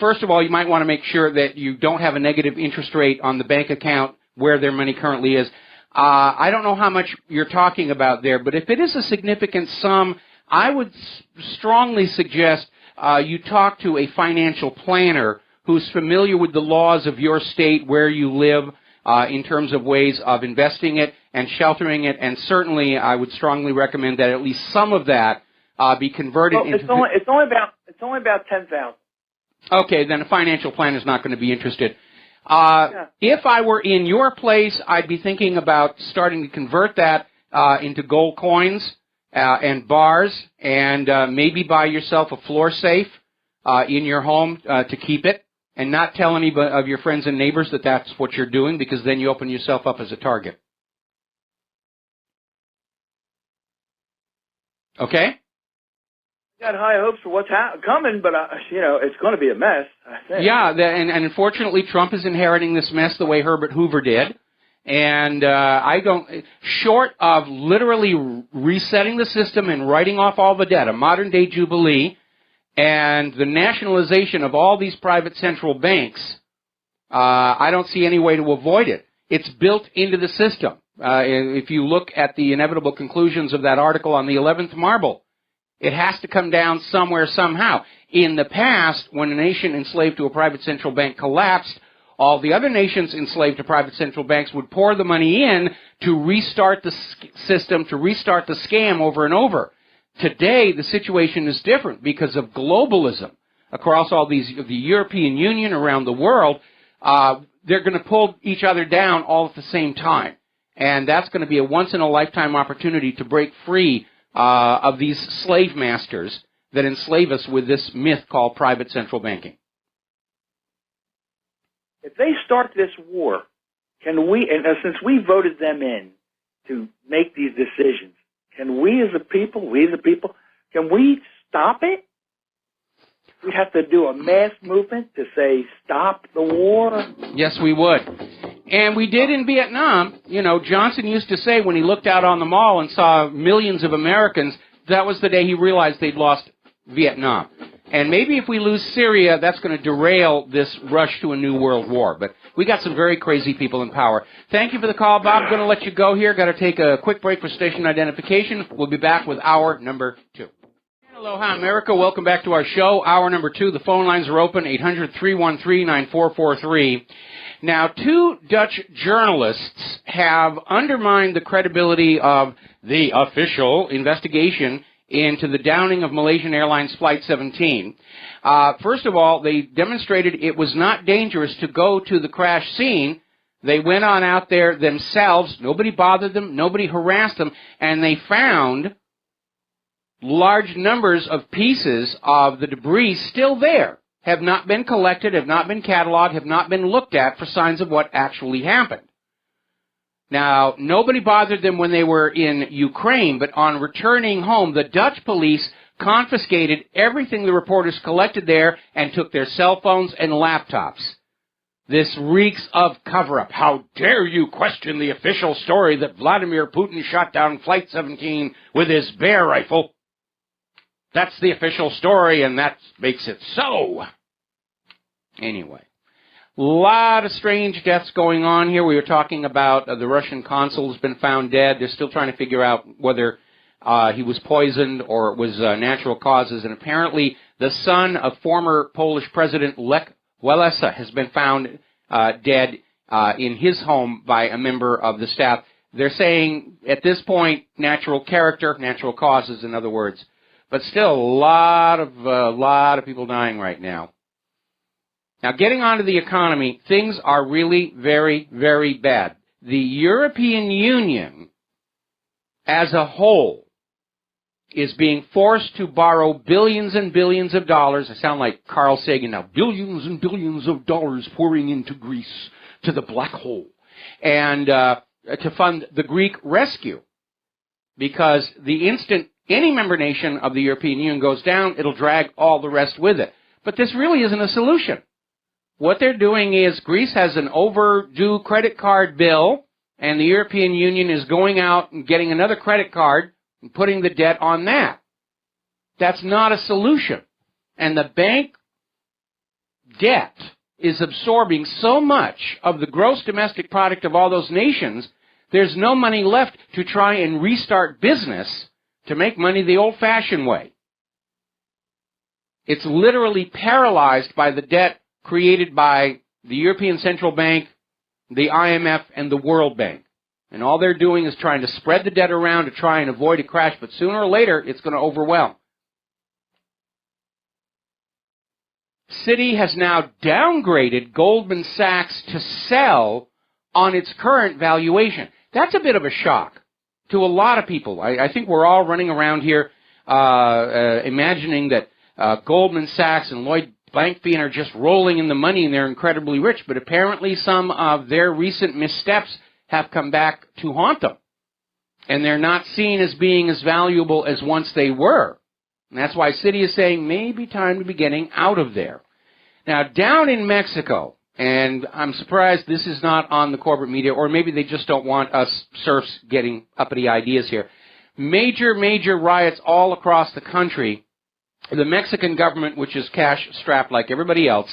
Speaker 2: first of all, you might want to make sure that you don't have a negative interest rate on the bank account where their money currently is. I don't know how much you're talking about there, but if it is a significant sum, I would strongly suggest you talk to a financial planner who's familiar with the laws of your state where you live in terms of ways of investing it and sheltering it, and certainly I would strongly recommend that at least some of that be converted into...
Speaker 6: It's only about $10,000.
Speaker 2: Okay, then a financial planner is not going to be interested. If I were in your place, I'd be thinking about starting to convert that into gold coins and bars, and maybe buy yourself a floor safe in your home to keep it. And not tell any of your friends and neighbors that that's what you're doing, because then you open yourself up as a target. Okay?
Speaker 6: Got high hopes for what's coming, but it's going to be a mess, I think.
Speaker 2: Yeah, and unfortunately, Trump is inheriting this mess the way Herbert Hoover did. And I don't, short of literally resetting the system and writing off all the debt, a modern-day jubilee, and the nationalization of all these private central banks, I don't see any way to avoid it. It's built into the system. If you look at the inevitable conclusions of that article on the 11th marble, it has to come down somewhere, somehow. In the past, when a nation enslaved to a private central bank collapsed, all the other nations enslaved to private central banks would pour the money in to restart the system, to restart the scam over and over. Today, the situation is different because of globalism. Across all the European Union, around the world, they're going to pull each other down all at the same time. And that's going to be a once-in-a-lifetime opportunity to break free of these slave masters that enslave us with this myth called private central banking.
Speaker 6: If they start this war, can we, and since we voted them in to make these decisions, can we as a people, can we stop it? We have to do a mass movement to say, stop the war?
Speaker 2: Yes, we would. And we did in Vietnam. You know, Johnson used to say when he looked out on the mall and saw millions of Americans, that was the day he realized they'd lost Vietnam. And maybe if we lose Syria, that's going to derail this rush to a new world war. But we got some very crazy people in power. Thank you for the call, Bob. I'm going to let you go here. Got to take a quick break for station identification. We'll be back with hour number 2. Aloha, America. Welcome back to our show. Hour number 2. The phone lines are open, 800-313-9443. Now, 2 Dutch journalists have undermined the credibility of the official investigation into the downing of Malaysian Airlines Flight 17. First of all, they demonstrated it was not dangerous to go to the crash scene. They went on out there themselves. Nobody bothered them. Nobody harassed them. And they found large numbers of pieces of the debris still there, have not been collected, have not been cataloged, have not been looked at for signs of what actually happened. Now, nobody bothered them when they were in Ukraine, but on returning home, the Dutch police confiscated everything the reporters collected there and took their cell phones and laptops. This reeks of cover-up. How dare you question the official story that Vladimir Putin shot down Flight 17 with his bear rifle? That's the official story, and that makes it so. Anyway, a lot of strange deaths going on here. We were talking about the Russian consul has been found dead. They're still trying to figure out whether he was poisoned or it was natural causes. And apparently the son of former Polish President Lech Walesa has been found dead in his home by a member of the staff. They're saying at this point natural character, natural causes, in other words. But still, a lot of people dying right now. Now, getting on to the economy, things are really very, very bad. The European Union, as a whole, is being forced to borrow billions and billions of dollars. I sound like Carl Sagan now. Billions and billions of dollars pouring into Greece, to the black hole, and to fund the Greek rescue. Because the instant any member nation of the European Union goes down, it'll drag all the rest with it. But this really isn't a solution. What they're doing is Greece has an overdue credit card bill, and the European Union is going out and getting another credit card and putting the debt on that. That's not a solution. And the bank debt is absorbing so much of the gross domestic product of all those nations, there's no money left to try and restart business to make money the old-fashioned way. It's literally paralyzed by the debt created by the European Central Bank, the IMF, and the World Bank. And all they're doing is trying to spread the debt around to try and avoid a crash, but sooner or later, it's going to overwhelm. Citi has now downgraded Goldman Sachs to sell on its current valuation. That's a bit of a shock to a lot of people. I think we're all running around here imagining that Goldman Sachs and Lloyd Blankfein are just rolling in the money and they're incredibly rich, but apparently some of their recent missteps have come back to haunt them. And they're not seen as being as valuable as once they were. And that's why Citi is saying maybe time to be getting out of there. Now, down in Mexico, and I'm surprised this is not on the corporate media, or maybe they just don't want us serfs getting uppity ideas here. Major riots all across the country. The Mexican government, which is cash-strapped like everybody else,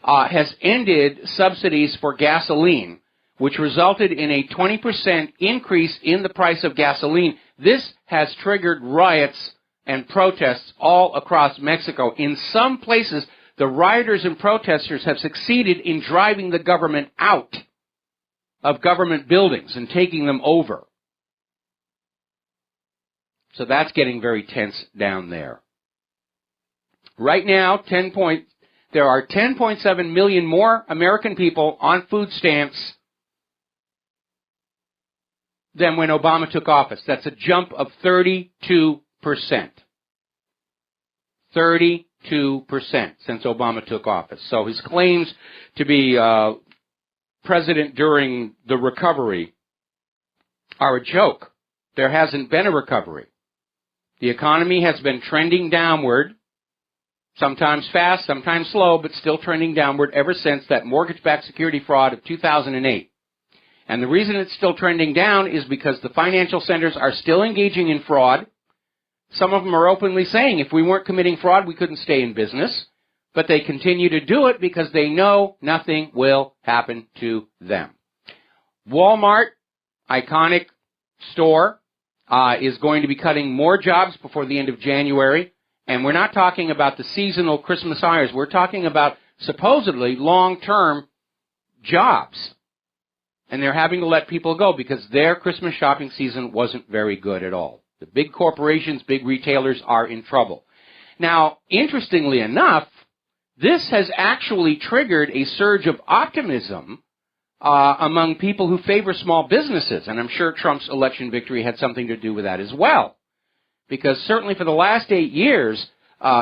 Speaker 2: has ended subsidies for gasoline, which resulted in a 20% increase in the price of gasoline. This has triggered riots and protests all across Mexico. In some places, The rioters and protesters have succeeded in driving the government out of government buildings and taking them over. So that's getting very tense down there. Right now, there are 10.7 million more American people on food stamps than when Obama took office. That's a jump of 32%. 32% since Obama took office. So his claims to be president during the recovery are a joke. There hasn't been a recovery. The economy has been trending downward, sometimes fast, sometimes slow, but still trending downward ever since that mortgage-backed security fraud of 2008. And the reason it's still trending down is because the financial centers are still engaging in fraud. Some of them are openly saying if we weren't committing fraud, we couldn't stay in business. But they continue to do it because they know nothing will happen to them. Walmart, iconic store, is going to be cutting more jobs before the end of January. And we're not talking about the seasonal Christmas hires. We're talking about supposedly long-term jobs. And they're having to let people go because their Christmas shopping season wasn't very good at all. The big corporations, big retailers are in trouble. Now, interestingly enough, this has actually triggered a surge of optimism among people who favor small businesses. And I'm sure Trump's election victory had something to do with that as well. Because certainly for the last 8 years,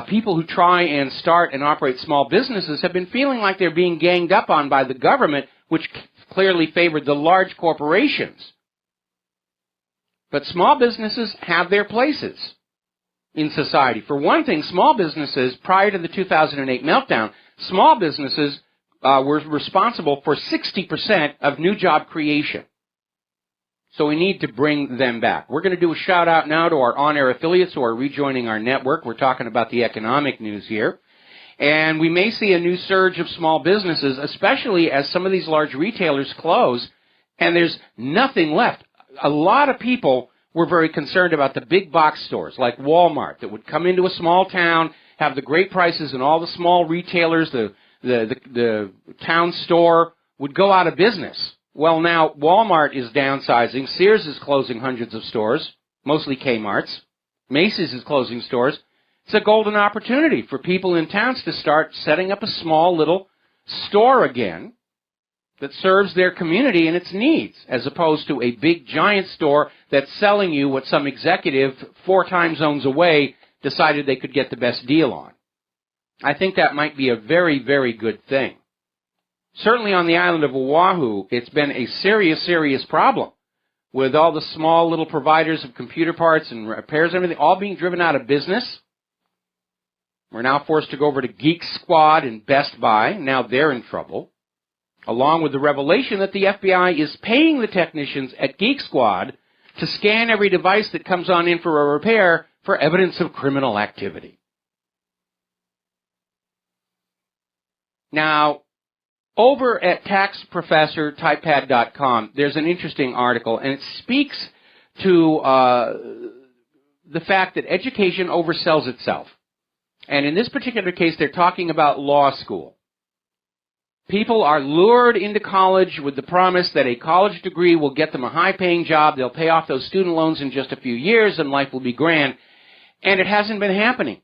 Speaker 2: people who try and start and operate small businesses have been feeling like they're being ganged up on by the government, which clearly favored the large corporations. But small businesses have their places in society. For one thing, small businesses, prior to the 2008 meltdown, small businesses were responsible for 60% of new job creation. So we need to bring them back. We're going to do a shout-out now to our on-air affiliates who are rejoining our network. We're talking about the economic news here. And we may see a new surge of small businesses, especially as some of these large retailers close, and there's nothing left. A lot of people were very concerned about the big box stores like Walmart that would come into a small town, have the great prices, and all the small retailers, the town store, would go out of business. Well, now Walmart is downsizing. Sears is closing hundreds of stores, mostly Kmart's. Macy's is closing stores. It's a golden opportunity for people in towns to start setting up a small little store again that serves their community and its needs, as opposed to a big giant store that's selling you what some executive 4 time zones away decided they could get the best deal on. I think that might be a very, very good thing. Certainly on the island of Oahu, it's been a serious, serious problem with all the small little providers of computer parts and repairs and everything all being driven out of business. We're now forced to go over to Geek Squad and Best Buy. Now they're in trouble, along with the revelation that the FBI is paying the technicians at Geek Squad to scan every device that comes on in for a repair for evidence of criminal activity. Now, over at taxprofessortypepad.com, there's an interesting article, and it speaks to the fact that education oversells itself. And in this particular case, they're talking about law school. People are lured into college with the promise that a college degree will get them a high-paying job, they'll pay off those student loans in just a few years, and life will be grand. And it hasn't been happening.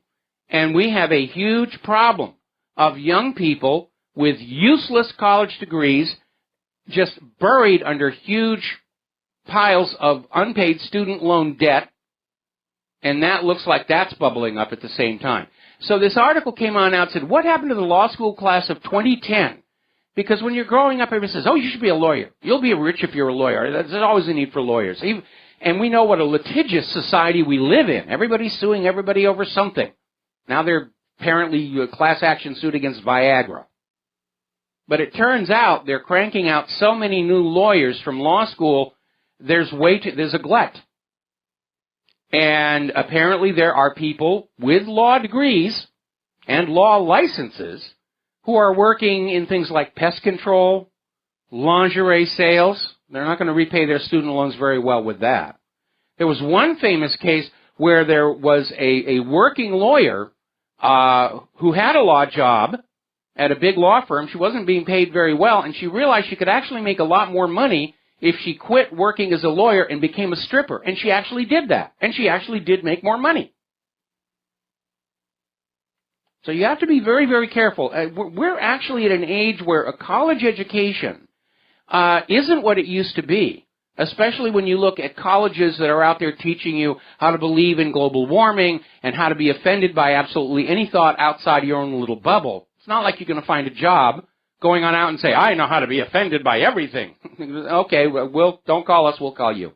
Speaker 2: And we have a huge problem of young people with useless college degrees just buried under huge piles of unpaid student loan debt, and that looks like that's bubbling up at the same time. So this article came on out and said, what happened to the law school class of 2010? Because when you're growing up, everyone says, oh, you should be a lawyer. You'll be rich if you're a lawyer. There's always a need for lawyers. And we know what a litigious society we live in. Everybody's suing everybody over something. Now they're apparently a class action suit against Viagra. But it turns out they're cranking out so many new lawyers from law school, there's a glut. And apparently there are people with law degrees and law licenses who are working in things like pest control, lingerie sales. They're not going to repay their student loans very well with that. There was one famous case where there was a working lawyer who had a law job at a big law firm. She wasn't being paid very well, and she realized she could actually make a lot more money if she quit working as a lawyer and became a stripper. And she actually did that. And she actually did make more money. So you have to be very, very careful. We're actually at an age where a college education isn't what it used to be, especially when you look at colleges that are out there teaching you how to believe in global warming and how to be offended by absolutely any thought outside your own little bubble. It's not like you're going to find a job going on out and say, I know how to be offended by everything. Okay, don't call us, we'll call you.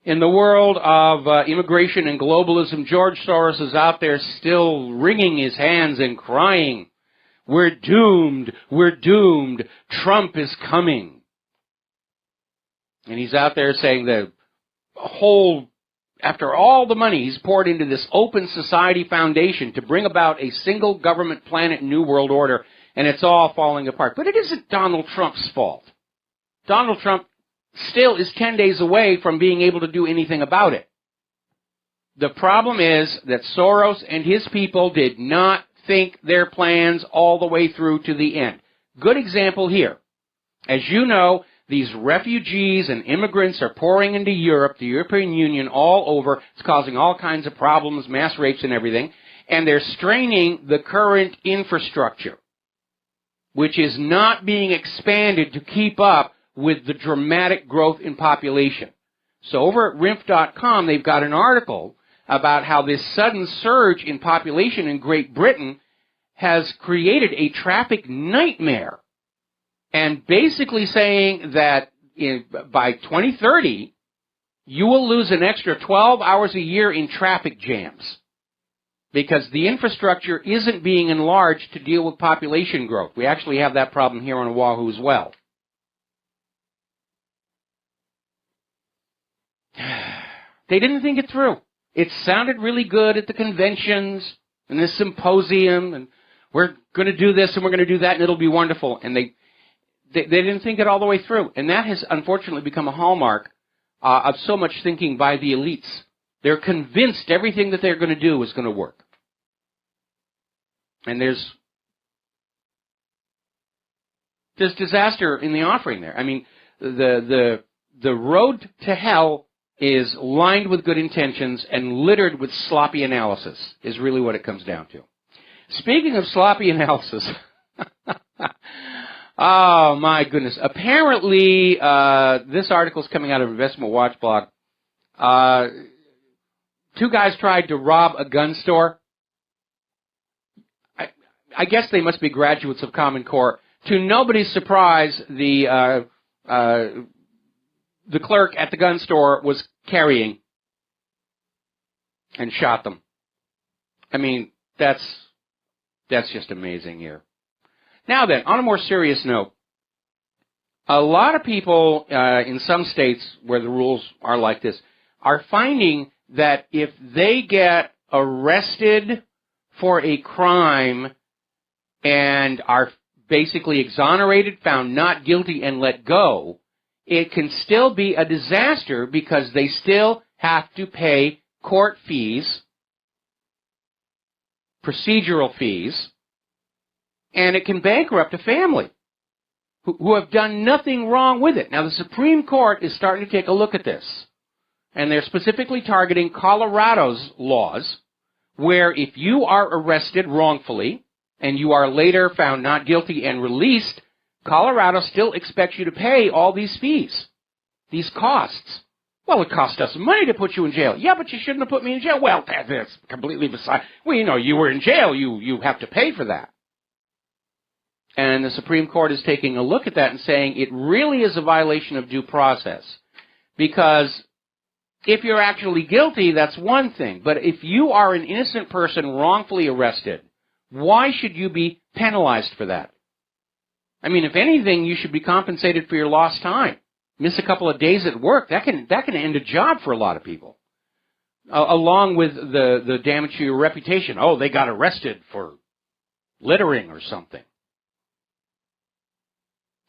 Speaker 2: In the world of immigration and globalism, George Soros is out there still wringing his hands and crying, we're doomed, Trump is coming. And he's out there saying the whole, after all the money he's poured into this open society foundation to bring about a single government planet new world order, and it's all falling apart. But it isn't Donald Trump's fault. Donald Trump still is 10 days away from being able to do anything about it. The problem is that Soros and his people did not think their plans all the way through to the end. Good example here. As you know, these refugees and immigrants are pouring into Europe, the European Union, all over. It's causing all kinds of problems, mass rapes and everything. And they're straining the current infrastructure, which is not being expanded to keep up with the dramatic growth in population. So over at RINF.com, they've got an article about how this sudden surge in population in Great Britain has created a traffic nightmare. And basically saying that by 2030, you will lose an extra 12 hours a year in traffic jams because the infrastructure isn't being enlarged to deal with population growth. We actually have that problem here on Oahu as well. They didn't think it through. It sounded really good at the conventions and this symposium, and we're going to do this and we're going to do that, and it'll be wonderful. And they didn't think it all the way through. And that has unfortunately become a hallmark of so much thinking by the elites. They're convinced everything that they're going to do is going to work. And there's disaster in the offering there. I mean, the road to hell is lined with good intentions and littered with sloppy analysis, is really what it comes down to. Speaking of sloppy analysis, oh my goodness. Apparently, this article is coming out of Investment Watch blog. 2 guys tried to rob a gun store. I guess they must be graduates of Common Core. To nobody's surprise, the clerk at the gun store was carrying and shot them. I mean, that's just amazing here. Now then, on a more serious note, a lot of people in some states where the rules are like this are finding that if they get arrested for a crime and are basically exonerated, found not guilty, and let go, it can still be a disaster because they still have to pay court fees, procedural fees, and it can bankrupt a family who have done nothing wrong with it. Now, the Supreme Court is starting to take a look at this, and they're specifically targeting Colorado's laws, where if you are arrested wrongfully and you are later found not guilty and released, Colorado still expects you to pay all these fees, these costs. Well, it cost us money to put you in jail. Yeah, but you shouldn't have put me in jail. Well, that's completely beside. Well, you know, you were in jail. You have to pay for that. And the Supreme Court is taking a look at that and saying it really is a violation of due process. Because if you're actually guilty, that's one thing. But if you are an innocent person wrongfully arrested, why should you be penalized for that? I mean, if anything, you should be compensated for your lost time. Miss a couple of days at work, that can end a job for a lot of people. Along with the damage to your reputation. Oh, they got arrested for littering or something.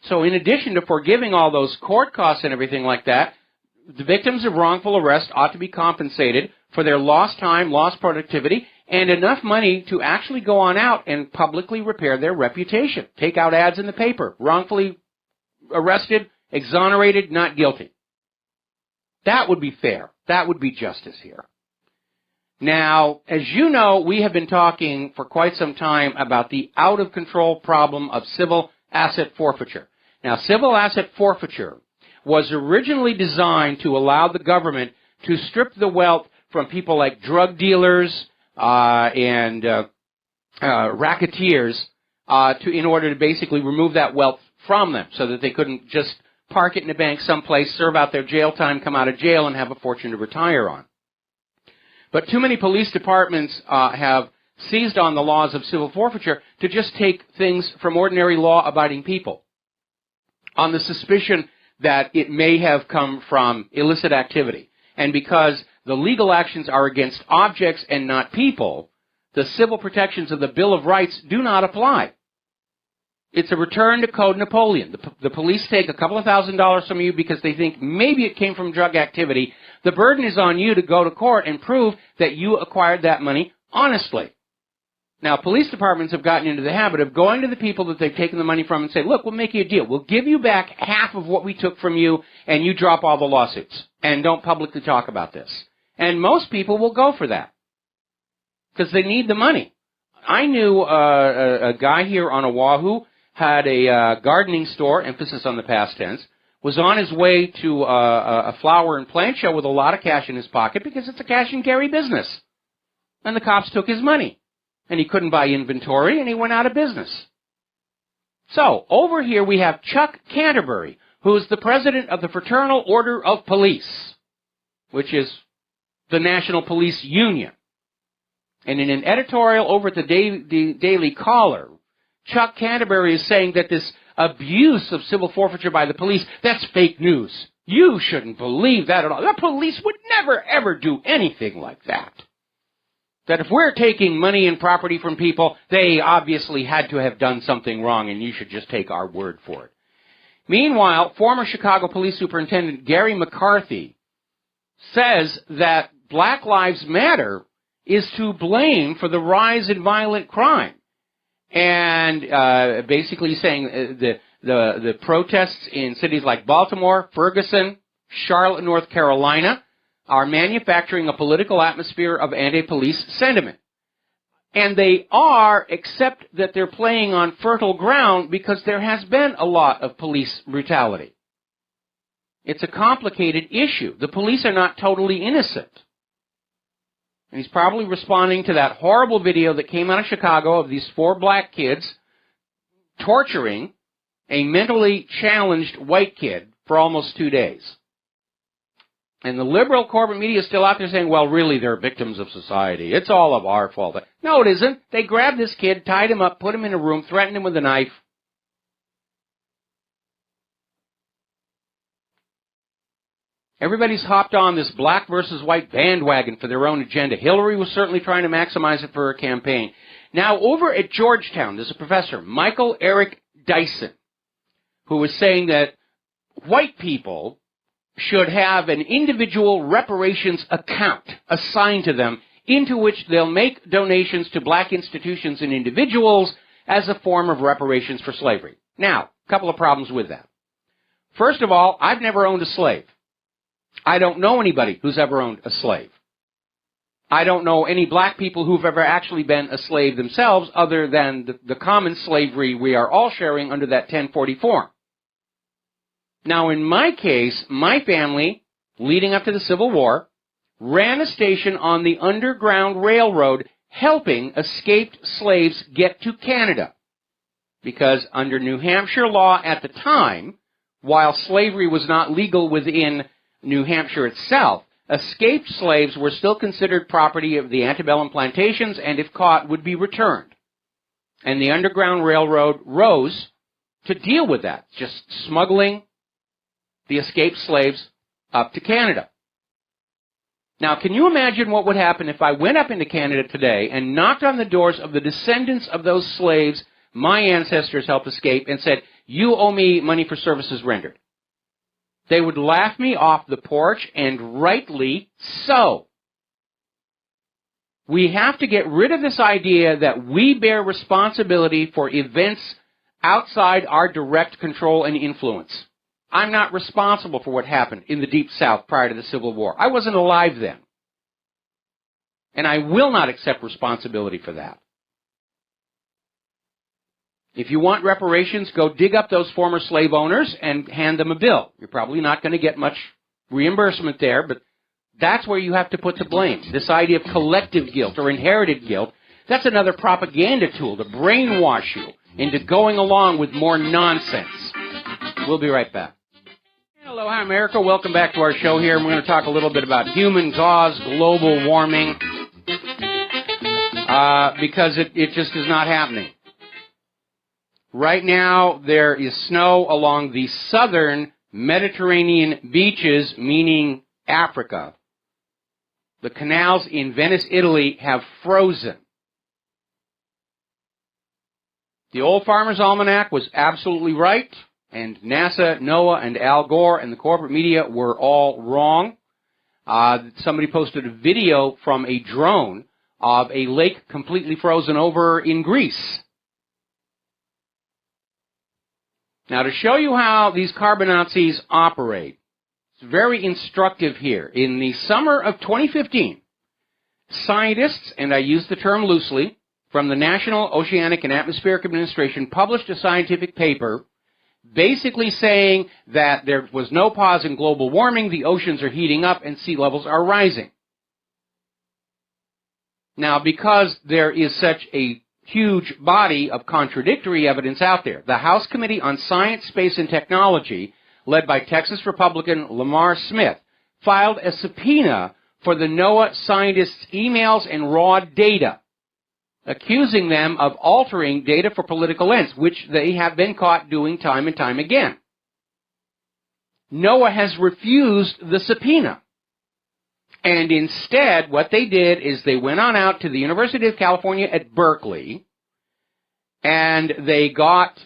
Speaker 2: So in addition to forgiving all those court costs and everything like that, the victims of wrongful arrest ought to be compensated for their lost time, lost productivity, and enough money to actually go on out and publicly repair their reputation. Take out ads in the paper, wrongfully arrested, exonerated, not guilty. That would be fair. That would be justice here. Now, as you know, we have been talking for quite some time about the out-of-control problem of civil asset forfeiture. Now, civil asset forfeiture was originally designed to allow the government to strip the wealth from people like drug dealers and racketeers in order to basically remove that wealth from them so that they couldn't just park it in a bank someplace, serve out their jail time, come out of jail, and have a fortune to retire on. But too many police departments have seized on the laws of civil forfeiture to just take things from ordinary law-abiding people on the suspicion that it may have come from illicit activity. And because the legal actions are against objects and not people, the civil protections of the Bill of Rights do not apply. It's a return to Code Napoleon. The police take a couple of $1,000s from you because they think maybe it came from drug activity. The burden is on you to go to court and prove that you acquired that money honestly. Now, police departments have gotten into the habit of going to the people that they've taken the money from and say, look, we'll make you a deal. We'll give you back half of what we took from you, and you drop all the lawsuits. And don't publicly talk about this. And most people will go for that because they need the money. I knew a guy here on Oahu had a gardening store, emphasis on the past tense, was on his way to a flower and plant show with a lot of cash in his pocket because it's a cash and carry business. And the cops took his money. And he couldn't buy inventory, and he went out of business. So, over here we have Chuck Canterbury, who is the president of the Fraternal Order of Police, which is the National Police Union. And in an editorial over at the Daily Caller, Chuck Canterbury is saying that this abuse of civil forfeiture by the police, that's fake news. You shouldn't believe that at all. The police would never, ever do anything like that. That if we're taking money and property from people, they obviously had to have done something wrong, and you should just take our word for it. Meanwhile, former Chicago Police Superintendent Gary McCarthy says that Black Lives Matter is to blame for the rise in violent crime. And basically saying the protests in cities like Baltimore, Ferguson, Charlotte, North Carolina, are manufacturing a political atmosphere of anti-police sentiment. And they are, except that they're playing on fertile ground because there has been a lot of police brutality. It's a complicated issue. The police are not totally innocent. And he's probably responding to that horrible video that came out of Chicago of these 4 black kids torturing a mentally challenged white kid for almost 2 days. And the liberal corporate media is still out there saying, well, really, they're victims of society. It's all of our fault. No, it isn't. They grabbed this kid, tied him up, put him in a room, threatened him with a knife. Everybody's hopped on this black versus white bandwagon for their own agenda. Hillary was certainly trying to maximize it for her campaign. Now, over at Georgetown, there's a professor, Michael Eric Dyson, who was saying that white people should have an individual reparations account assigned to them into which they'll make donations to black institutions and individuals as a form of reparations for slavery. Now, a couple of problems with that. First of all, I've never owned a slave. I don't know anybody who's ever owned a slave. I don't know any black people who've ever actually been a slave themselves other than the common slavery we are all sharing under that 1040 form. Now, in my case, my family, leading up to the Civil War, ran a station on the Underground Railroad helping escaped slaves get to Canada. Because under New Hampshire law at the time, while slavery was not legal within New Hampshire itself, escaped slaves were still considered property of the antebellum plantations and, if caught, would be returned. And the Underground Railroad rose to deal with that, just smuggling the escaped slaves up to Canada. Now, can you imagine what would happen if I went up into Canada today and knocked on the doors of the descendants of those slaves my ancestors helped escape and said, you owe me money for services rendered? They would laugh me off the porch, and rightly so. We have to get rid of this idea that we bear responsibility for events outside our direct control and influence. I'm not responsible for what happened in the Deep South prior to the Civil War. I wasn't alive then. And I will not accept responsibility for that. If you want reparations, go dig up those former slave owners and hand them a bill. You're probably not going to get much reimbursement there, but that's where you have to put the blame. This idea of collective guilt or inherited guilt, that's another propaganda tool to brainwash you into going along with more nonsense. We'll be right back. Aloha, America. Welcome back to our show here. We're going to talk a little bit about human-caused global warming because it just is not happening. Right now, there is snow along the southern Mediterranean beaches, meaning Africa. The canals in Venice, Italy have frozen. The Old Farmer's Almanac was absolutely right, and NASA, NOAA, and Al Gore and the corporate media were all wrong. Somebody posted a video from a drone of a lake completely frozen over in Greece. Now, to show you how these carbon Nazis operate, it's very instructive here. In the summer of 2015, scientists, and I use the term loosely, from the National Oceanic and Atmospheric Administration published a scientific paper basically saying that there was no pause in global warming, the oceans are heating up, and sea levels are rising. Now, because there is such a huge body of contradictory evidence out there, the House Committee on Science, Space, and Technology, led by Texas Republican Lamar Smith, filed a subpoena for the NOAA scientists' emails and raw data, accusing them of altering data for political ends, which they have been caught doing time and time again. NOAA has refused the subpoena. And instead, what they did is they went on out to the University of California at Berkeley, and they got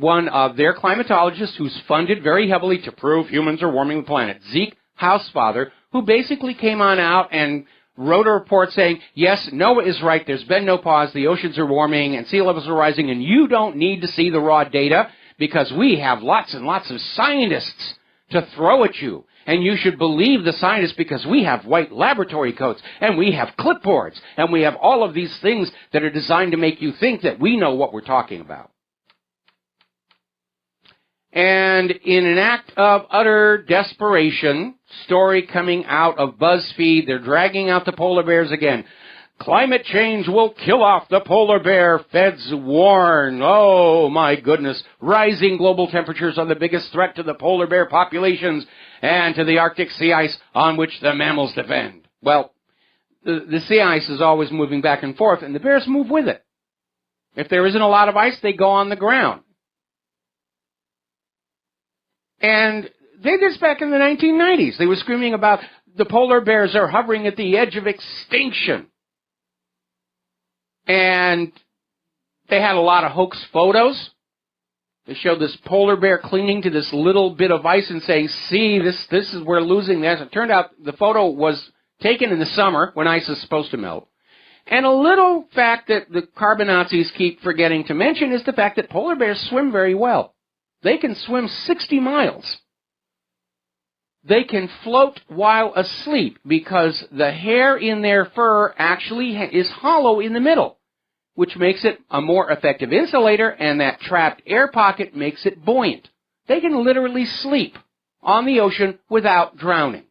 Speaker 2: one of their climatologists who's funded very heavily to prove humans are warming the planet, Zeke Housefather, who basically came on out and wrote a report saying, yes, NOAA is right, there's been no pause, the oceans are warming and sea levels are rising, and you don't need to see the raw data because we have lots and lots of scientists to throw at you. And you should believe the scientists because we have white laboratory coats, and we have clipboards, and we have all of these things that are designed to make you think that we know what we're talking about. And in an act of utter desperation, story coming out of BuzzFeed, they're dragging out the polar bears again. Climate change will kill off the polar bear, feds warn. Oh, my goodness. Rising global temperatures are the biggest threat to the polar bear populations and to the Arctic sea ice on which the mammals depend. Well, the sea ice is always moving back and forth, and the bears move with it. If there isn't a lot of ice, they go on the ground. And they did this back in the 1990s. They were screaming about the polar bears are hovering at the edge of extinction. And they had a lot of hoax photos. They showed this polar bear clinging to this little bit of ice and saying, see, this is, we're losing this. It turned out the photo was taken in the summer when ice is supposed to melt. And a little fact that the carbon Nazis keep forgetting to mention is the fact that polar bears swim very well. They can swim 60 miles. They can float while asleep because the hair in their fur actually is hollow in the middle, which makes it a more effective insulator, and that trapped air pocket makes it buoyant. They can literally sleep on the ocean without drowning.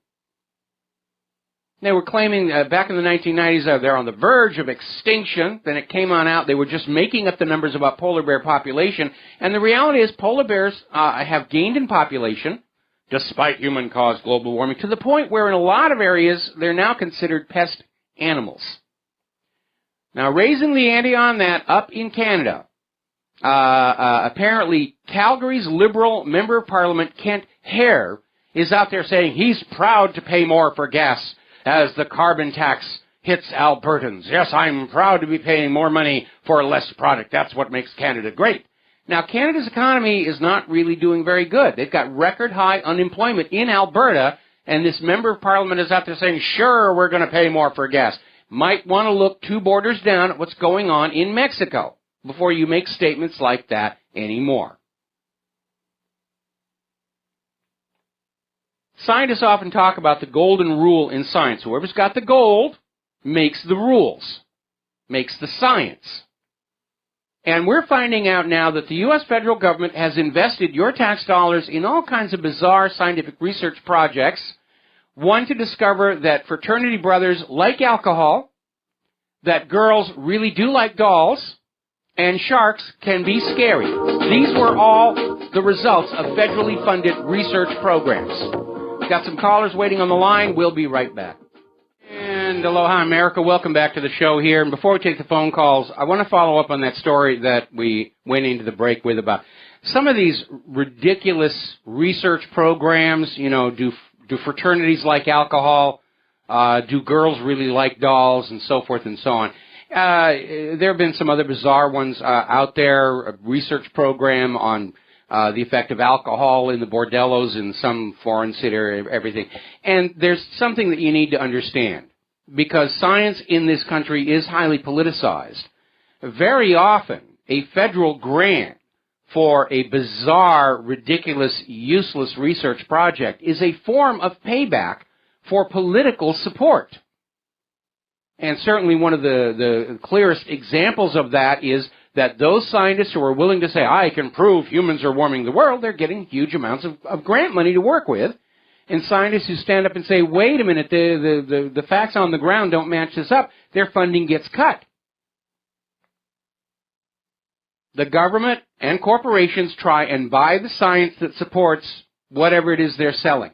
Speaker 2: They were claiming back in the 1990s they're on the verge of extinction. Then it came on out. They were just making up the numbers about polar bear population. And the reality is polar bears have gained in population despite human-caused global warming, to the point where in a lot of areas they're now considered pest animals. Now, raising the ante on that, up in Canada, apparently Calgary's Liberal Member of Parliament, Kent Hare, is out there saying he's proud to pay more for gas as the carbon tax hits Albertans. Yes, I'm proud to be paying more money for less product. That's what makes Canada great. Now, Canada's economy is not really doing very good. They've got record high unemployment in Alberta, and this Member of Parliament is out there saying, sure, we're going to pay more for gas. might want to look 2 borders down at what's going on in Mexico before you make statements like that anymore. Scientists often talk about the golden rule in science. Whoever's got the gold makes the rules, makes the science. And we're finding out now that the U.S. federal government has invested your tax dollars in all kinds of bizarre scientific research projects. One, to discover that fraternity brothers like alcohol, that girls really do like dolls, and sharks can be scary. These were all the results of federally funded research programs. Got some callers waiting on the line. We'll be right back. And aloha, America. Welcome back to the show here. And before we take the phone calls, I want to follow up on that story that we went into the break with about some of these ridiculous research programs. You know, do fraternities like alcohol? Do girls really like dolls? And so forth and so on. There have been some other bizarre ones out there, a research program on the effect of alcohol in the bordellos in some foreign city or everything. And there's something that you need to understand, because science in this country is highly politicized. Very often, a federal grant for a bizarre, ridiculous, useless research project is a form of payback for political support. And certainly one of the clearest examples of that is that those scientists who are willing to say, I can prove humans are warming the world, they're getting huge amounts of grant money to work with. And scientists who stand up and say, wait a minute, the facts on the ground don't match this up, their funding gets cut. The government and corporations try and buy the science that supports whatever it is they're selling.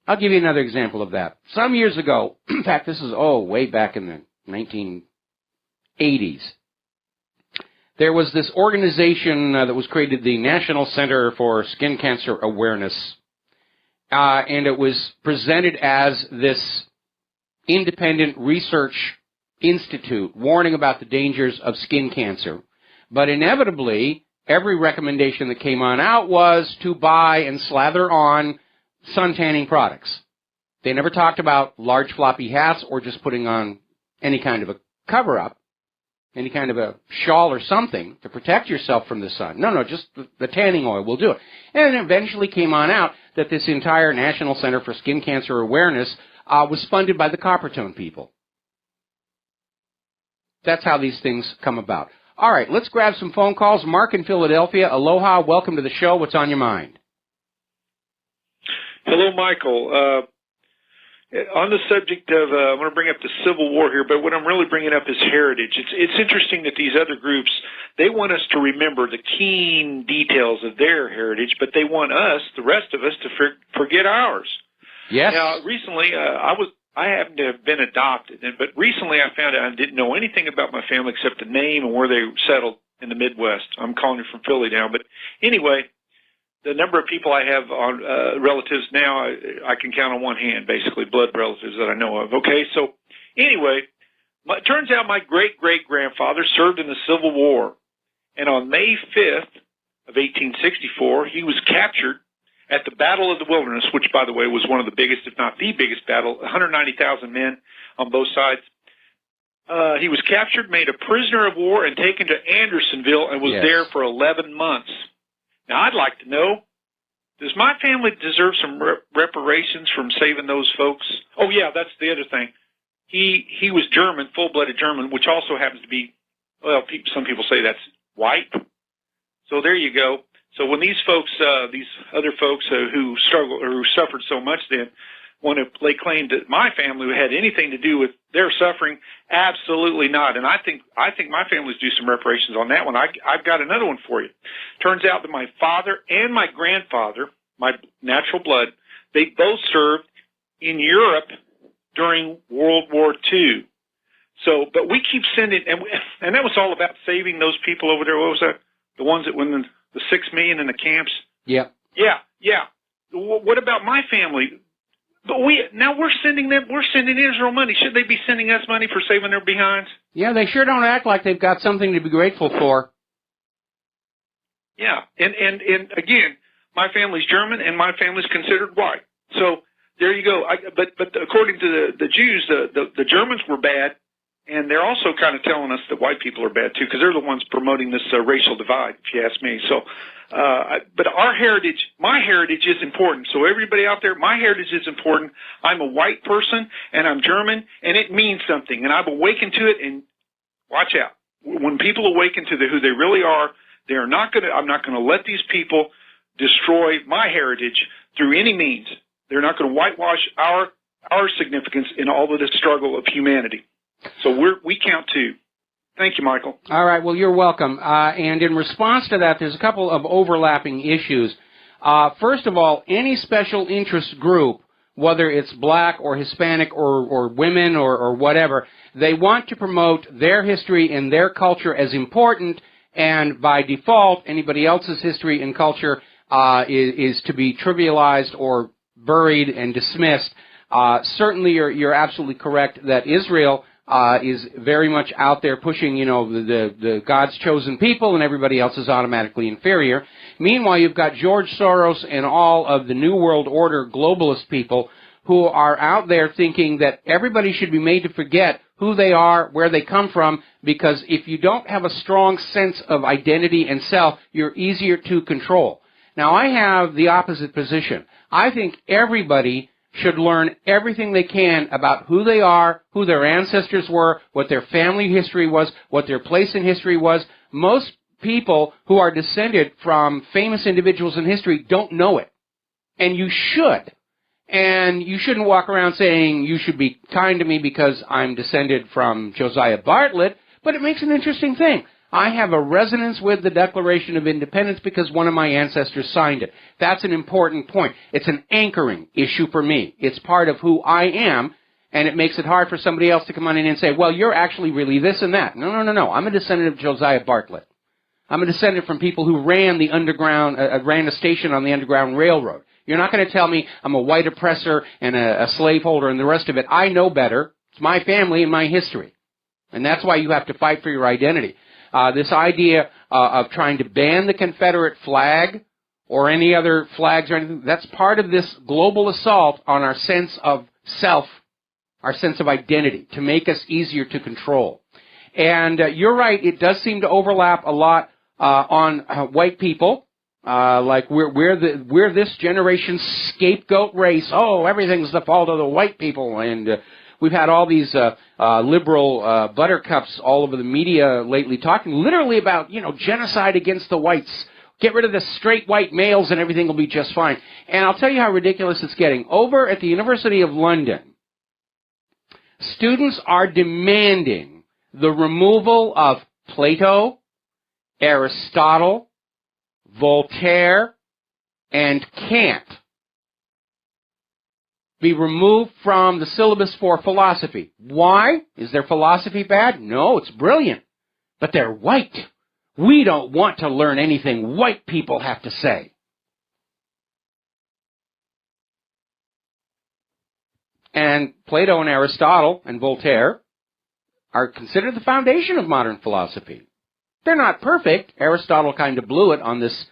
Speaker 2: I'll give you another example of that. Some years ago, in fact, this is, way back in the 1980s, there was this organization that was created, the National Center for Skin Cancer Awareness, and it was presented as this independent research institute warning about the dangers of skin cancer. But inevitably, every recommendation that came on out was to buy and slather on sun-tanning products. They never talked about large floppy hats or just putting on any kind of a cover-up, any kind of a shawl or something to protect yourself from the sun. No, just the tanning oil will do it. And it eventually came on out that this entire National Center for Skin Cancer Awareness was funded by the Coppertone people. That's how these things come about. All right, let's grab some phone calls. Mark in Philadelphia, aloha, welcome to the show. What's on your mind?
Speaker 7: Hello, Michael. On the subject of, I'm going to bring up the Civil War here, but what I'm really bringing up is heritage. It's interesting that these other groups, they want us to remember the keen details of their heritage, but they want us, the rest of us, to forget ours.
Speaker 2: Yes.
Speaker 7: Now, recently, I happen to have been adopted, but recently I found out I didn't know anything about my family except the name and where they settled in the Midwest. I'm calling you from Philly now, but anyway, the number of people I have on relatives now, I can count on one hand, basically, blood relatives that I know of. Okay, so anyway, it turns out my great-great-grandfather served in the Civil War, and on May 5th of 1864, he was captured at the Battle of the Wilderness, which, by the way, was one of the biggest, if not the biggest battle, 190,000 men on both sides. He was captured, made a prisoner of war, and taken to Andersonville and was there for 11 months. Now, I'd like to know, does my family deserve some reparations from saving those folks? Oh, yeah, that's the other thing. He was German, full-blooded German, which also happens to be, well, some people say that's white. So there you go. So when these folks, these other folks who struggled or who suffered so much then, want to lay claim that my family had anything to do with their suffering, absolutely not. And I think my family's due some reparations on that one. I've got another one for you. Turns out that my father and my grandfather, my natural blood, they both served in Europe during World War II. So, but we keep sending, and that was all about saving those people over there. What was that? The ones that went in the 6 million in the camps?
Speaker 2: Yeah.
Speaker 7: Yeah. What about my family? But we're sending Israel money. Should they be sending us money for saving their behinds?
Speaker 2: Yeah, they sure don't act like they've got something to be grateful for.
Speaker 7: Yeah, and again, my family's German and my family's considered white. So there you go. But according to the Jews, the Germans were bad, and they're also kind of telling us that white people are bad too, because they're the ones promoting this racial divide, if you ask me. So, but our heritage, my heritage is important. So everybody out there, my heritage is important. I'm a white person, and I'm German, and it means something, and I've awakened to it. And watch out, when people awaken to who they really are, they are not going to. I'm not going to let these people destroy my heritage through any means. They're not going to whitewash our significance in all of this struggle of humanity. So we count too. Thank you, Michael.
Speaker 2: All right. Well, you're welcome. And in response to that, there's a couple of overlapping issues. First of all, any special interest group, whether it's black or Hispanic or women or whatever, they want to promote their history and their culture as important, and by default, anybody else's history and culture is to be trivialized or buried and dismissed. Certainly, you're absolutely correct that Israel is very much out there pushing, the God's chosen people, and everybody else is automatically inferior. Meanwhile, you've got George Soros and all of the New World Order globalist people who are out there thinking that everybody should be made to forget who they are, where they come from, because if you don't have a strong sense of identity and self, you're easier to control. Now, I have the opposite position. I think everybody should learn everything they can about who they are, who their ancestors were, what their family history was, what their place in history was. Most people who are descended from famous individuals in history don't know it. And you should. And you shouldn't walk around saying you should be kind to me because I'm descended from Josiah Bartlett, but it makes an interesting thing. I have a resonance with the Declaration of Independence because one of my ancestors signed it. That's an important point. It's an anchoring issue for me. It's part of who I am, and it makes it hard for somebody else to come on in and say, well, you're actually really this and that. No. I'm a descendant of Josiah Bartlett. I'm a descendant from people who ran the underground, ran a station on the Underground Railroad. You're not going to tell me I'm a white oppressor and a slaveholder and the rest of it. I know better. It's my family and my history. And that's why you have to fight for your identity. This idea of trying to ban the Confederate flag or any other flags or anything, that's part of this global assault on our sense of self, our sense of identity, to make us easier to control. And you're right, it does seem to overlap a lot on white people. Like we're this generation's scapegoat race. Oh, everything's the fault of the white people, and we've had all these liberal buttercups all over the media lately talking literally about genocide against the whites. Get rid of the straight white males, and everything will be just fine. And I'll tell you how ridiculous it's getting. Over at the University of London, students are demanding the removal of Plato, Aristotle, Voltaire, and Kant be removed from the syllabus for philosophy. Why? Is their philosophy bad? No, it's brilliant. But they're white. We don't want to learn anything white people have to say. And Plato and Aristotle and Voltaire are considered the foundation of modern philosophy. They're not perfect. Aristotle kind of blew it on this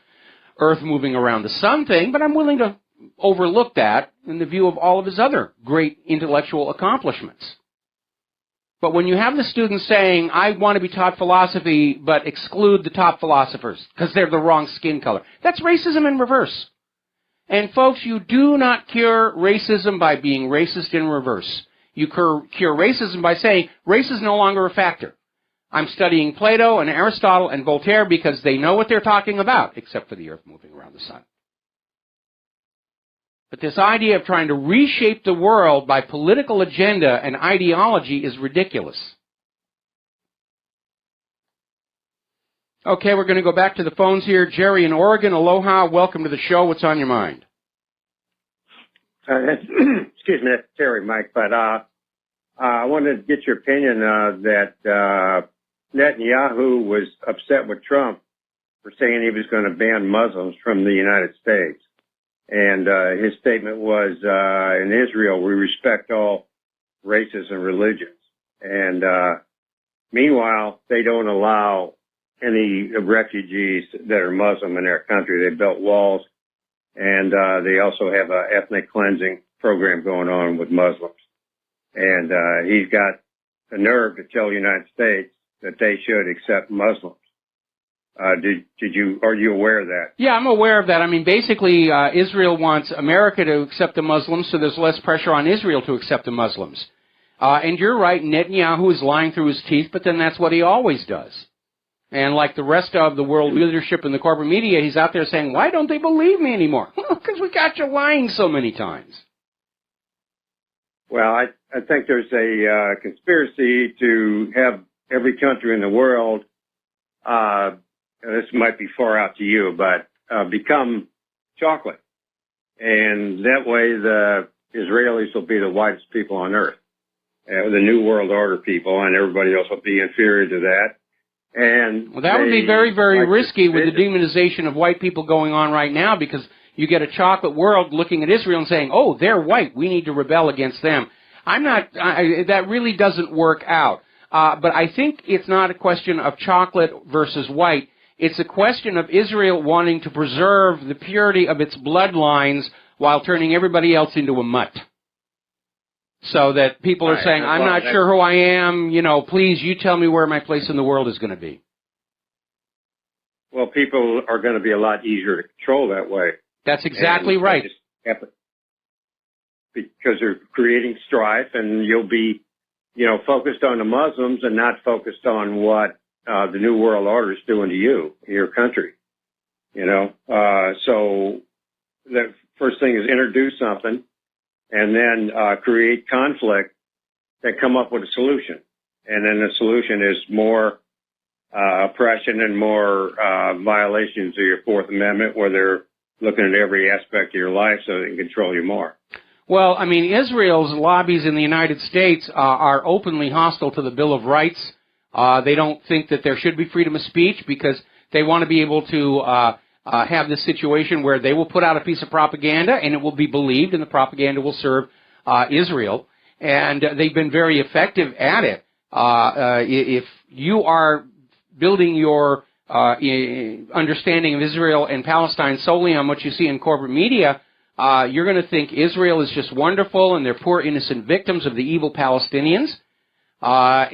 Speaker 2: Earth moving around the sun thing, but I'm willing to overlook that in the view of all of his other great intellectual accomplishments. But when you have the students saying, I want to be taught philosophy, but exclude the top philosophers because they're the wrong skin color, that's racism in reverse. And folks, you do not cure racism by being racist in reverse. You cure racism by saying, race is no longer a factor. I'm studying Plato and Aristotle and Voltaire because they know what they're talking about, except for the Earth moving around the sun. But this idea of trying to reshape the world by political agenda and ideology is ridiculous. Okay, we're going to go back to the phones here. Jerry in Oregon, aloha, welcome to the show. What's on your mind?
Speaker 5: Excuse me, that's Terry, Mike, but I wanted to get your opinion that Netanyahu was upset with Trump for saying he was going to ban Muslims from the United States. And his statement was, in Israel, we respect all races and religions. And meanwhile, they don't allow any refugees that are Muslim in their country. They built walls, and they also have ethnic cleansing program going on with Muslims. And he's got the nerve to tell the United States that they should accept Muslims. Are you aware of that?
Speaker 2: Yeah, I'm aware of that. I mean, basically, Israel wants America to accept the Muslims, so there's less pressure on Israel to accept the Muslims. And you're right, Netanyahu is lying through his teeth, but then that's what he always does. And like the rest of the world leadership and the corporate media, he's out there saying, why don't they believe me anymore? Because we got you lying so many times.
Speaker 5: Well, I think there's a conspiracy to have every country in the world, this might be far out to you, but become chocolate. And that way the Israelis will be the whitest people on earth, the New World Order people, and everybody else will be inferior to that. And
Speaker 2: well, that would be very, very risky with the demonization of white people going on right now, because you get a chocolate world looking at Israel and saying, oh, they're white, we need to rebel against them. That really doesn't work out. But I think it's not a question of chocolate versus white. It's a question of Israel wanting to preserve the purity of its bloodlines while turning everybody else into a mutt. So that people are saying, I'm not sure who I am, please, you tell me where my place in the world is going to be.
Speaker 5: Well, people are going to be a lot easier to control that way.
Speaker 2: That's exactly right.
Speaker 5: Because they're creating strife, and you'll be, focused on the Muslims and not focused on what the New World Order is doing to you, your country. So the first thing is introduce something, and then create conflict, then come up with a solution. And then the solution is more oppression and more violations of your Fourth Amendment, where they're looking at every aspect of your life so they can control you more.
Speaker 2: Well, I mean, Israel's lobbies in the United States are openly hostile to the Bill of Rights. They don't think that there should be freedom of speech because they want to be able to have this situation where they will put out a piece of propaganda and it will be believed and the propaganda will serve Israel. And they've been very effective at it. If you are building your understanding of Israel and Palestine solely on what you see in corporate media, you're going to think Israel is just wonderful and they're poor innocent victims of the evil Palestinians. Over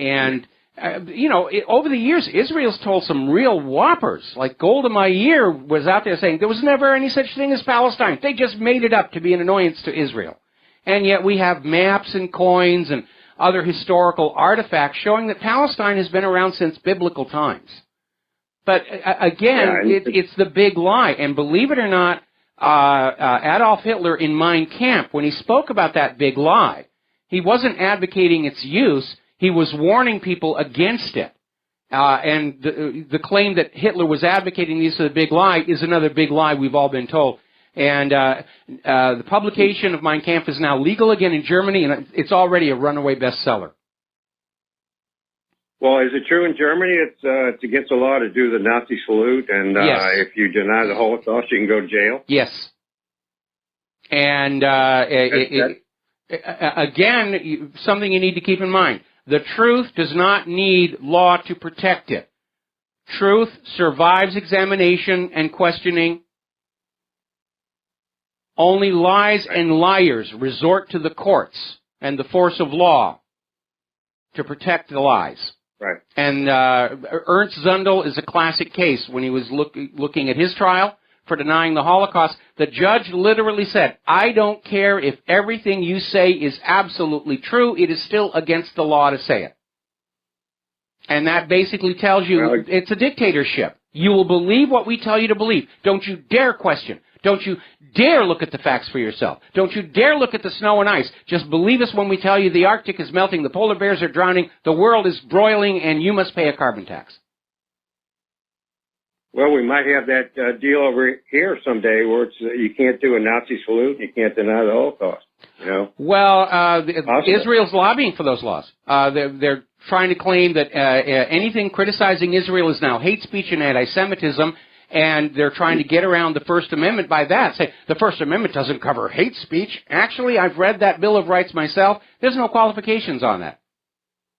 Speaker 2: the years, Israel's told some real whoppers. Like Golda Meir was out there saying there was never any such thing as Palestine. They just made it up to be an annoyance to Israel. And yet we have maps and coins and other historical artifacts showing that Palestine has been around since biblical times. But again, it's the big lie. And believe it or not, Adolf Hitler in Mein Kampf, when he spoke about that big lie, he wasn't advocating its use. He was warning people against it. And the claim that Hitler was advocating the use of the big lie is another big lie we've all been told. And the publication of Mein Kampf is now legal again in Germany, and it's already a runaway bestseller.
Speaker 5: Well, is it true in Germany it's against the law to do the Nazi salute, and
Speaker 2: yes.
Speaker 5: If you deny the Holocaust, you can go to jail?
Speaker 2: Yes. And again, something you need to keep in mind. The truth does not need law to protect it. Truth survives examination and questioning. Only lies and liars resort to the courts and the force of law to protect the lies.
Speaker 5: Right.
Speaker 2: And Ernst Zundel is a classic case. When he was looking at his trial for denying the Holocaust, the judge literally said, I don't care if everything you say is absolutely true, it is still against the law to say it. And that basically tells you it's a dictatorship. You will believe what we tell you to believe. Don't you dare question. Don't you dare look at the facts for yourself. Don't you dare look at the snow and ice. Just believe us when we tell you the Arctic is melting, the polar bears are drowning, the world is broiling, and you must pay a carbon tax.
Speaker 5: Well, we might have that deal over here someday where it's, you can't do a Nazi salute and you can't deny the Holocaust.
Speaker 2: Well, Israel's lobbying for those laws. They're trying to claim that anything criticizing Israel is now hate speech and anti-Semitism, and they're trying to get around the First Amendment by that. Say, the First Amendment doesn't cover hate speech. Actually, I've read that Bill of Rights myself. There's no qualifications on that.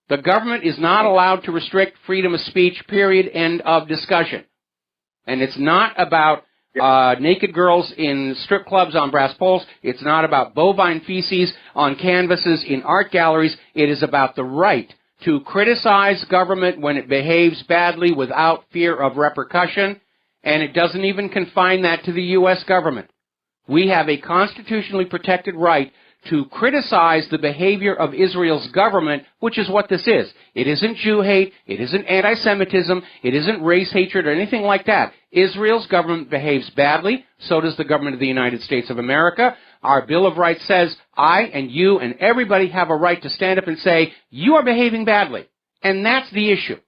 Speaker 2: The government is not allowed to restrict freedom of speech, period, end of discussion. And it's not about naked girls in strip clubs on brass poles. It's not about bovine feces on canvases in art galleries. It is about the right to criticize government when it behaves badly without fear of repercussion, and it doesn't even confine that to the U.S. government. We have a constitutionally protected right to criticize the behavior of Israel's government, which is what this is. It isn't Jew hate, it isn't anti-Semitism, it isn't race hatred or anything like that. Israel's government behaves badly, so does the government of the United States of America. Our Bill of Rights says I and you and everybody have a right to stand up and say, you are behaving badly. And that's the issue.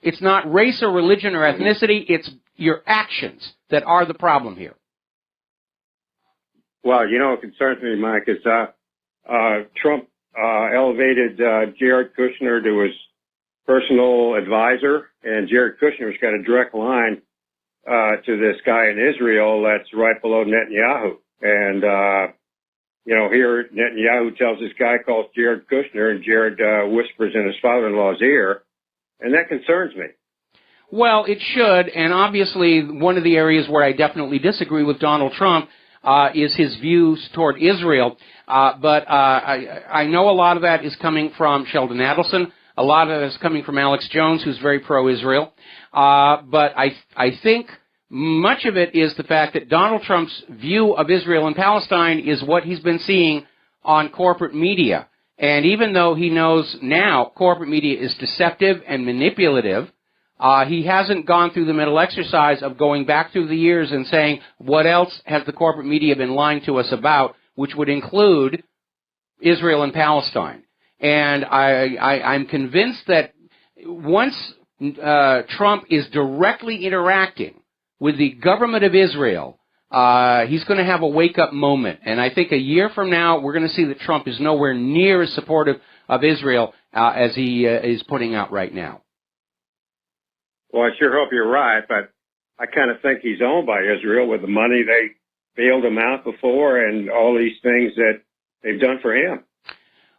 Speaker 2: It's not race or religion or ethnicity, it's your actions that are the problem here.
Speaker 5: Well, what concerns me, Mike, is Trump elevated Jared Kushner to his personal advisor, and Jared Kushner's got a direct line to this guy in Israel that's right below Netanyahu. And, here Netanyahu tells this guy calls Jared Kushner, and Jared whispers in his father-in-law's ear, and that concerns me.
Speaker 2: Well, it should, and obviously one of the areas where I definitely disagree with Donald Trump is his views toward Israel. But I know a lot of that is coming from Sheldon Adelson. A lot of it is coming from Alex Jones, who's very pro-Israel. But I think much of it is the fact that Donald Trump's view of Israel and Palestine is what he's been seeing on corporate media. And even though he knows now corporate media is deceptive and manipulative, he hasn't gone through the mental exercise of going back through the years and saying, what else has the corporate media been lying to us about, which would include Israel and Palestine. And I'm convinced that once Trump is directly interacting with the government of Israel, he's going to have a wake-up moment. And I think a year from now, we're going to see that Trump is nowhere near as supportive of Israel as he is putting out right now.
Speaker 5: Well, I sure hope you're right, but I kind of think he's owned by Israel with the money they bailed him out before and all these things that they've done for him.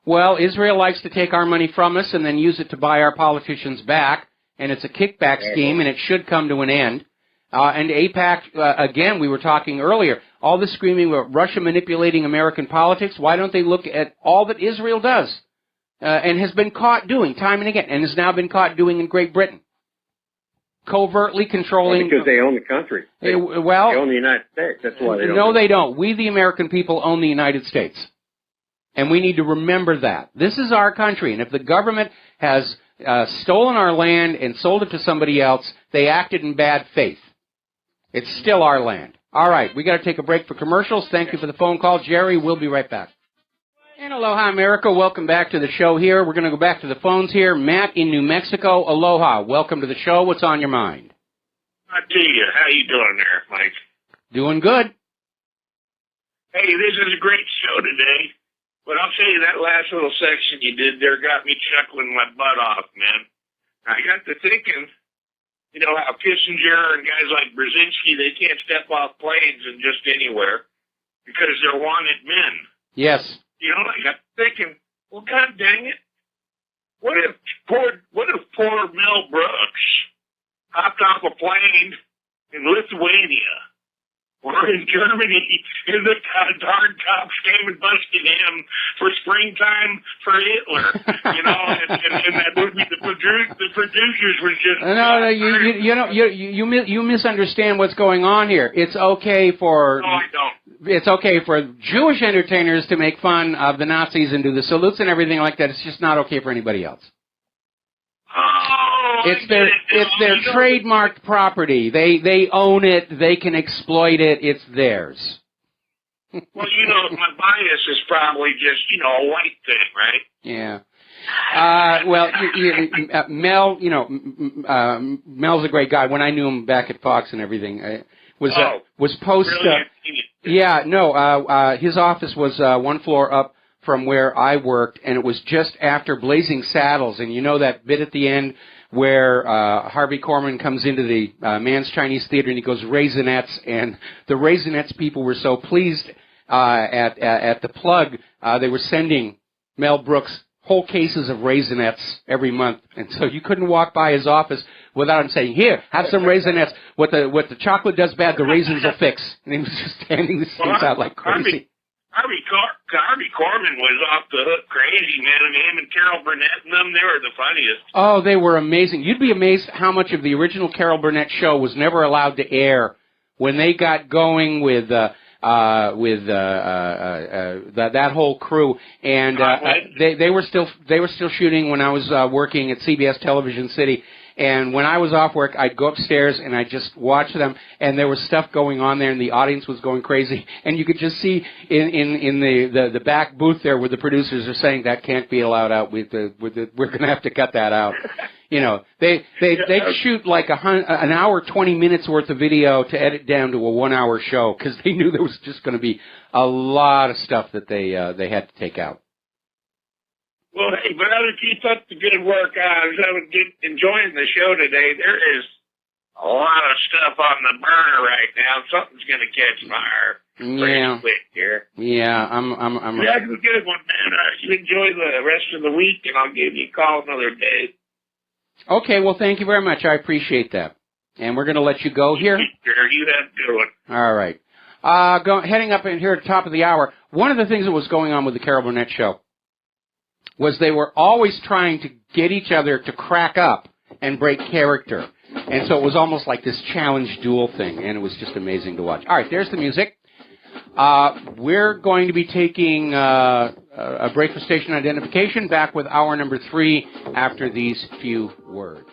Speaker 2: Well, Israel likes to take our money from us and then use it to buy our politicians back, and it's a kickback scheme, and it should come to an end. And AIPAC, again, we were talking earlier, all this screaming about Russia manipulating American politics, why don't they look at all that Israel does and has been caught doing time and again, and has now been caught doing in Great Britain? Covertly controlling...
Speaker 5: Because they own the country. They own the United States. That's why they don't.
Speaker 2: No, they don't. We, the American people, own the United States. And we need to remember that. This is our country, and if the government has stolen our land and sold it to somebody else, they acted in bad faith. It's still our land. All right, we got to take a break for commercials. Thank you for the phone call. Jerry, we'll be right back. And aloha, America. Welcome back to the show here. We're going to go back to the phones here. Matt in New Mexico. Aloha. Welcome to the show. What's on your mind?
Speaker 8: I tell you, how you doing there, Mike?
Speaker 2: Doing good.
Speaker 8: Hey, this is a great show today. But I'll tell you, that last little section you did there got me chuckling my butt off, man. I got to thinking, how Kissinger and guys like Brzezinski, they can't step off planes and just anywhere because they're wanted men.
Speaker 2: Yes.
Speaker 8: I got thinking, well, God dang it. What if poor Mel Brooks hopped off a plane in Lithuania or in Germany and the darn cops came and busted him for Springtime for Hitler, and that movie, the producers was just...
Speaker 2: No, you misunderstand what's going on here. It's okay for...
Speaker 8: No, I don't.
Speaker 2: It's okay for Jewish entertainers to make fun of the Nazis and do the salutes and everything like that. It's just not okay for anybody else.
Speaker 8: Oh,
Speaker 2: it's their trademarked property. They own it. They can exploit it. It's theirs.
Speaker 8: Well, my bias is probably just, a white thing, right?
Speaker 2: Yeah. Mel, Mel's a great guy. When I knew him back at Fox and everything, was post. His office was one floor up from where I worked, and it was just after Blazing Saddles. And that bit at the end where Harvey Korman comes into the Man's Chinese Theater and he goes, Raisinets, and the Raisinets people were so pleased at the plug, they were sending Mel Brooks whole cases of Raisinets every month. And so you couldn't walk by his office without him saying, "Here, have some raisinets. What the chocolate does bad, the raisins will fix." And he was just handing these things out like crazy.
Speaker 8: Harvey Korman was off the hook crazy, man. And him and Carol Burnett and them, they were the funniest.
Speaker 2: Oh, they were amazing. You'd be amazed how much of the original Carol Burnett show was never allowed to air when they got going with that whole crew. And they were still shooting when I was working at CBS Television City. And when I was off work, I'd go upstairs and I'd just watch them, and there was stuff going on there, and the audience was going crazy. And you could just see in the back booth there where the producers are saying that can't be allowed out. We're going to have to cut that out. You know, they'd shoot like an hour, 20 minutes worth of video to edit down to a 1 hour show because they knew there was just going to be a lot of stuff that they had to take out.
Speaker 8: Well, hey, brother, keep up the good work. I was enjoying the show today. There is a lot of stuff on the burner right now. Something's going to catch fire pretty quick here.
Speaker 2: Yeah, I'm.
Speaker 8: That's a good one, man. You enjoy the rest of the week, and I'll give you a call another day.
Speaker 2: Okay, well, thank you very much. I appreciate that. And we're going to let you go here.
Speaker 8: Sure, you have a good one.
Speaker 2: All right. Heading up in here at the top of the hour, one of the things that was going on with the Carol Burnett show was they were always trying to get each other to crack up and break character. And so it was almost like this challenge duel thing, and it was just amazing to watch. All right, there's the music. We're going to be taking a break for station identification, back with hour number 3 after these few words.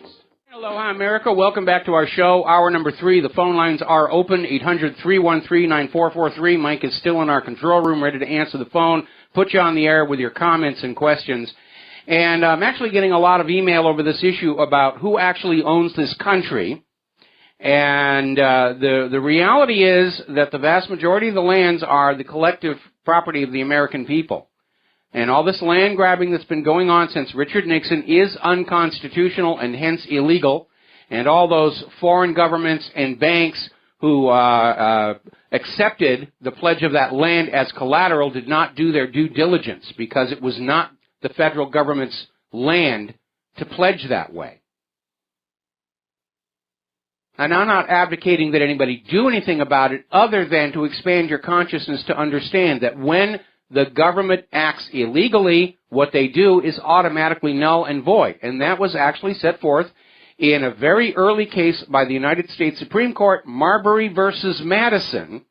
Speaker 2: Aloha, America. Welcome back to our show, hour number 3. The phone lines are open, 800-313-9443. Mike is still in our control room, ready to answer the phone, put you on the air with your comments and questions. And I'm actually getting a lot of email over this issue about who actually owns this country. And the reality is that the vast majority of the lands are the collective property of the American people. And all this land grabbing that's been going on since Richard Nixon is unconstitutional and hence illegal. And all those foreign governments and banks who accepted the pledge of that land as collateral did not do their due diligence because it was not the federal government's land to pledge that way. And I'm not advocating that anybody do anything about it other than to expand your consciousness to understand that when the government acts illegally, what they do is automatically null and void. And that was actually set forth in a very early case by the United States Supreme Court, Marbury versus Madison,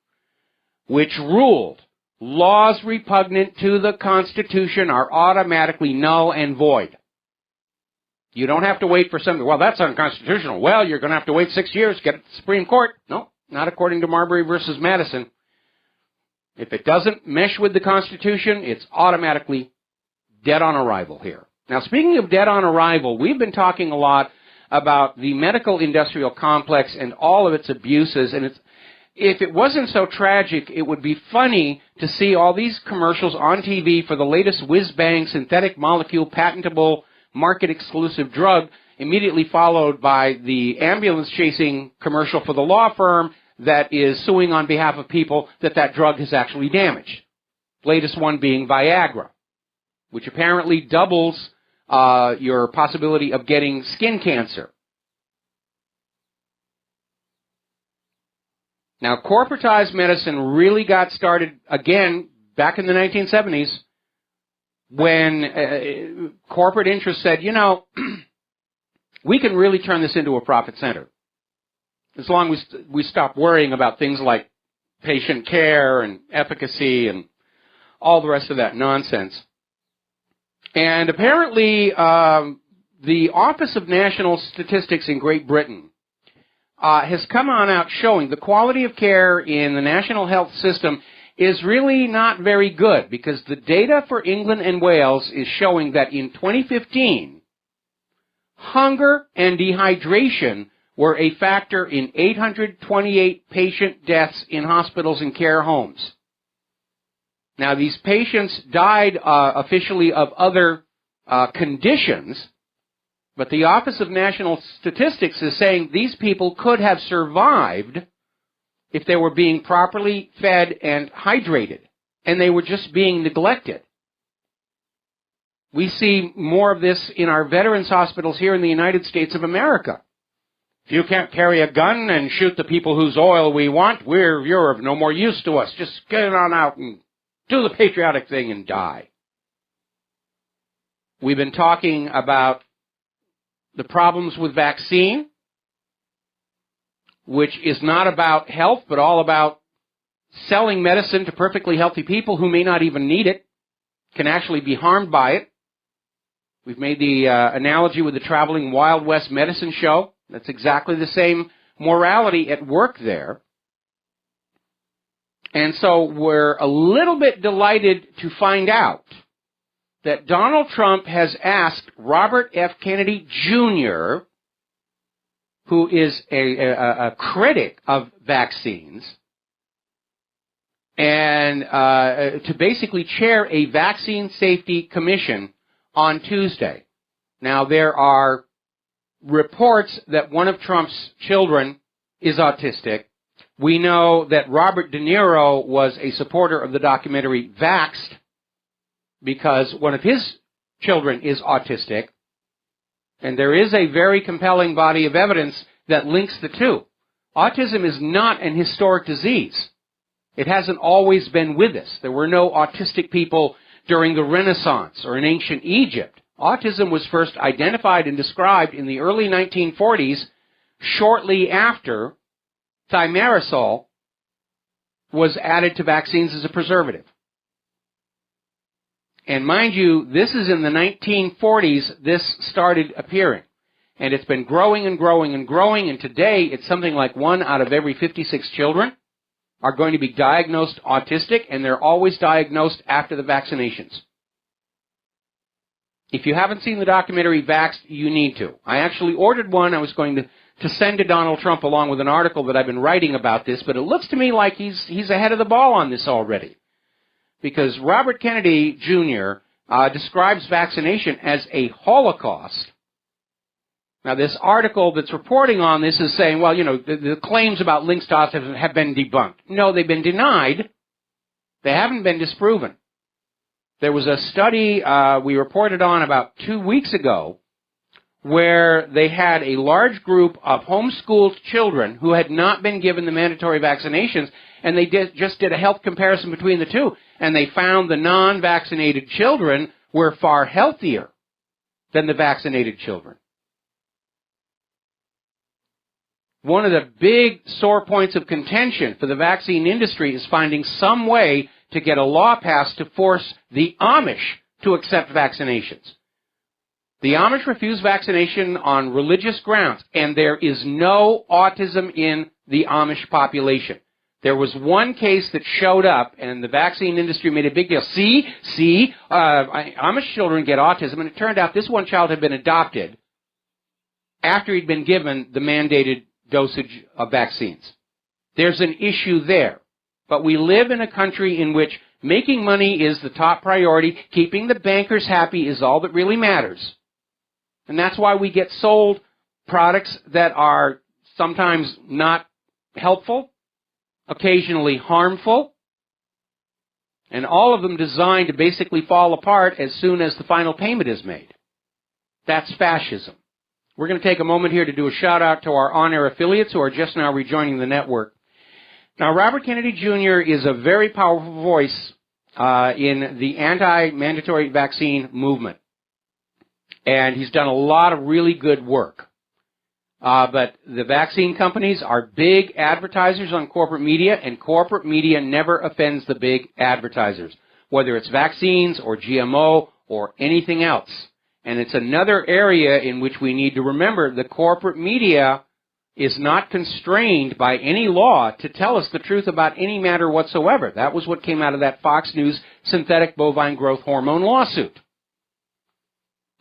Speaker 2: which ruled laws repugnant to the Constitution are automatically null and void. You don't have to wait for something. Well, that's unconstitutional. Well, you're going to have to wait 6 years to get it to the Supreme Court. No, not according to Marbury versus Madison. If it doesn't mesh with the Constitution, it's automatically dead on arrival here. Now, speaking of dead on arrival, we've been talking a lot about the medical industrial complex and all of its abuses. And if it wasn't so tragic, it would be funny to see all these commercials on TV for the latest whiz-bang synthetic molecule patentable market-exclusive drug, immediately followed by the ambulance-chasing commercial for the law firm that is suing on behalf of people that drug has actually damaged. Latest one being Viagra, which apparently doubles your possibility of getting skin cancer. Now, corporatized medicine really got started, again, back in the 1970s, when corporate interests said, you know, we can really turn this into a profit center, as long as we stop worrying about things like patient care and efficacy and all the rest of that nonsense. And apparently, the Office of National Statistics in Great Britain has come on out showing the quality of care in the national health system is really not very good, because the data for England and Wales is showing that in 2015, hunger and dehydration were a factor in 828 patient deaths in hospitals and care homes. Now, these patients died officially of other conditions, but the Office of National Statistics is saying these people could have survived if they were being properly fed and hydrated, and they were just being neglected. We see more of this in our veterans hospitals here in the United States of America. If you can't carry a gun and shoot the people whose oil we want, you're of no more use to us. Just get on out and do the patriotic thing and die. We've been talking about the problems with vaccine, which is not about health, but all about selling medicine to perfectly healthy people who may not even need it, can actually be harmed by it. We've made the analogy with the traveling Wild West medicine show. That's exactly the same morality at work there. And so we're a little bit delighted to find out that Donald Trump has asked Robert F. Kennedy Jr., who is a critic of vaccines, and to basically chair a vaccine safety commission on Tuesday. Now, there are reports that one of Trump's children is autistic. We know that Robert De Niro was a supporter of the documentary Vaxxed because one of his children is autistic. And there is a very compelling body of evidence that links the two. Autism is not an historic disease. It hasn't always been with us. There were no autistic people during the Renaissance or in ancient Egypt. Autism was first identified and described in the early 1940s, shortly after thimerosal was added to vaccines as a preservative. And mind you, this is in the 1940s this started appearing. And it's been growing and growing and growing, and today it's something like 1 out of every 56 children are going to be diagnosed autistic, and they're always diagnosed after the vaccinations. If you haven't seen the documentary Vaxxed, you need to. I actually ordered one. I was going to send to Donald Trump along with an article that I've been writing about this, but it looks to me like he's ahead of the ball on this already. Because Robert Kennedy Jr. Describes vaccination as a holocaust. Now, this article that's reporting on this is saying, well, the claims about links to autism have been debunked. No, they've been denied. They haven't been disproven. There was a study we reported on about 2 weeks ago where they had a large group of homeschooled children who had not been given the mandatory vaccinations, and they just did a health comparison between the two, and they found the non-vaccinated children were far healthier than the vaccinated children. One of the big sore points of contention for the vaccine industry is finding some way to get a law passed to force the Amish to accept vaccinations. The Amish refuse vaccination on religious grounds, and there is no autism in the Amish population. There was one case that showed up, and the vaccine industry made a big deal. Amish children get autism, and it turned out this one child had been adopted after he'd been given the mandated dosage of vaccines. There's an issue there. But we live in a country in which making money is the top priority. Keeping the bankers happy is all that really matters. And that's why we get sold products that are sometimes not helpful, occasionally harmful, and all of them designed to basically fall apart as soon as the final payment is made. That's fascism. We're going to take a moment here to do a shout-out to our on-air affiliates who are just now rejoining the network. Now, Robert Kennedy Jr. is a very powerful voice in the anti-mandatory vaccine movement. And he's done a lot of really good work. But the vaccine companies are big advertisers on corporate media, and corporate media never offends the big advertisers, whether it's vaccines or GMO or anything else. And it's another area in which we need to remember the corporate media is not constrained by any law to tell us the truth about any matter whatsoever. That was what came out of that Fox News synthetic bovine growth hormone lawsuit.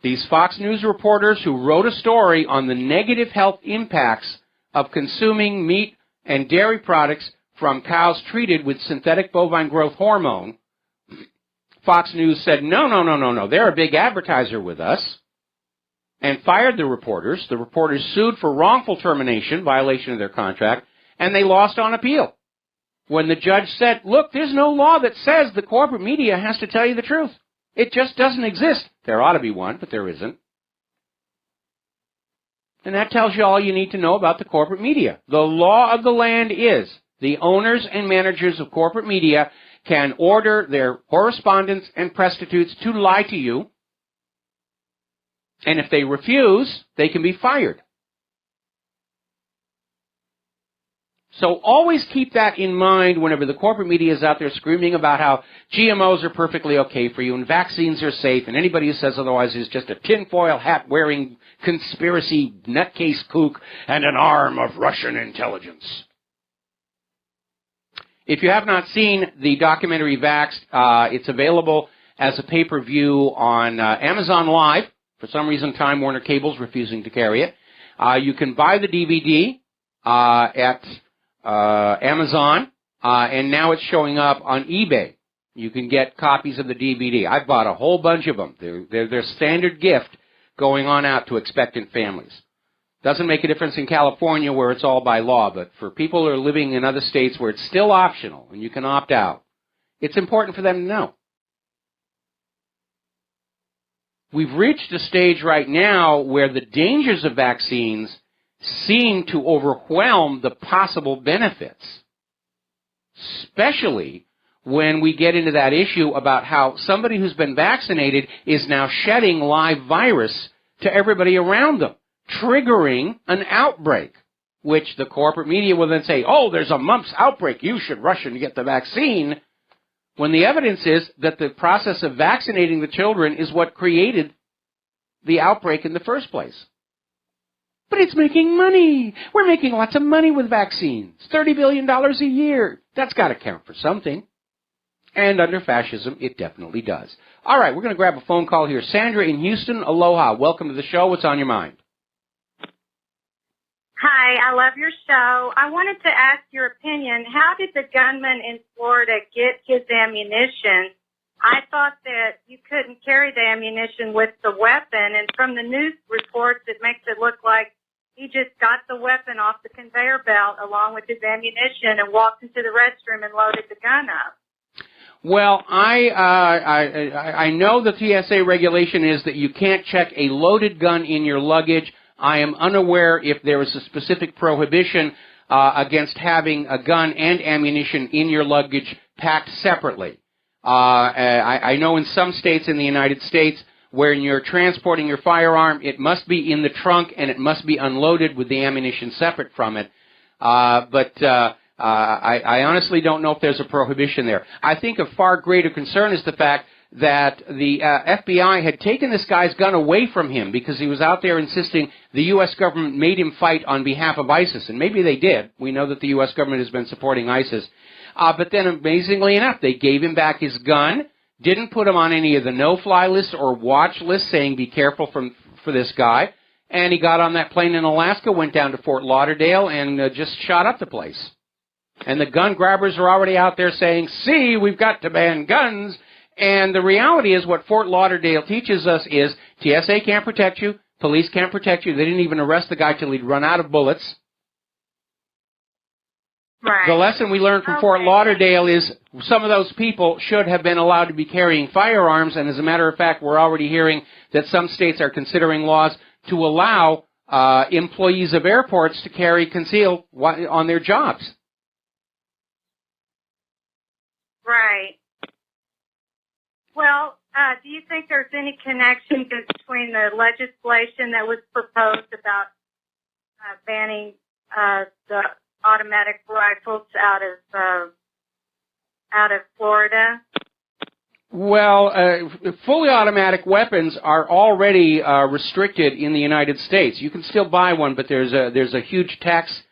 Speaker 2: These Fox News reporters who wrote a story on the negative health impacts of consuming meat and dairy products from cows treated with synthetic bovine growth hormone, Fox News said, no, they're a big advertiser with us, and fired the reporters. The reporters sued for wrongful termination, violation of their contract, and they lost on appeal. When the judge said, look, there's no law that says the corporate media has to tell you the truth. It just doesn't exist. There ought to be one, but there isn't. And that tells you all you need to know about the corporate media. The law of the land is the owners and managers of corporate media can order their correspondents and prostitutes to lie to you. And if they refuse, they can be fired. So always keep that in mind whenever the corporate media is out there screaming about how GMOs are perfectly okay for you and vaccines are safe, and anybody who says otherwise is just a tinfoil hat-wearing conspiracy nutcase kook and an arm of Russian intelligence. If you have not seen the documentary Vaxxed, it's available as a pay-per-view on Amazon Live. For some reason, Time Warner Cable's refusing to carry it. You can buy the DVD at Amazon, and now it's showing up on eBay. You can get copies of the DVD. I've bought a whole bunch of them. They're standard gift going on out to expectant families. Doesn't make a difference in California where it's all by law, but for people who are living in other states where it's still optional and you can opt out, it's important for them to know. We've reached a stage right now where the dangers of vaccines seem to overwhelm the possible benefits, especially when we get into that issue about how somebody who's been vaccinated is now shedding live virus to everybody around them, triggering an outbreak, which the corporate media will then say, oh, there's a mumps outbreak, you should rush and get the vaccine, when the evidence is that the process of vaccinating the children is what created the outbreak in the first place. But it's making money. We're making lots of money with vaccines. $30 billion a year. That's got to count for something. And under fascism, it definitely does. All right, we're going to grab a phone call here. Sandra in Houston, aloha. Welcome to the show. What's on your mind?
Speaker 9: Hi, I love your show. I wanted to ask your opinion. How did the gunman in Florida get his ammunition? I thought that you couldn't carry the ammunition with the weapon, and from the news reports, it makes it look like he just got the weapon off the conveyor belt along with his ammunition and walked into the restroom and loaded the gun up.
Speaker 2: Well, I know the TSA regulation is that you can't check a loaded gun in your luggage. I am unaware if there is a specific prohibition against having a gun and ammunition in your luggage packed separately. I know in some states in the United States, when you're transporting your firearm, it must be in the trunk and it must be unloaded with the ammunition separate from it. I honestly don't know if there's a prohibition there. I think of far greater concern is the fact that the FBI had taken this guy's gun away from him because he was out there insisting the U.S. government made him fight on behalf of ISIS. And maybe they did. We know that the U.S. government has been supporting ISIS. But then, amazingly enough, they gave him back his gun, didn't put him on any of the no-fly lists or watch lists saying be careful for this guy, and he got on that plane in Alaska, went down to Fort Lauderdale, and just shot up the place. And the gun grabbers are already out there saying, see, we've got to ban guns. And the reality is what Fort Lauderdale teaches us is TSA can't protect you, police can't protect you. They didn't even arrest the guy till he'd run out of bullets.
Speaker 9: Right.
Speaker 2: The lesson we learned from Fort Lauderdale is some of those people should have been allowed to be carrying firearms, and as a matter of fact, we're already hearing that some states are considering laws to allow employees of airports to carry concealed on their jobs.
Speaker 9: Right. Well, do you think there's any connection between the legislation that was proposed about banning the automatic rifles out of Florida?
Speaker 2: Well, fully automatic weapons are already restricted in the United States. You can still buy one, but there's a huge tax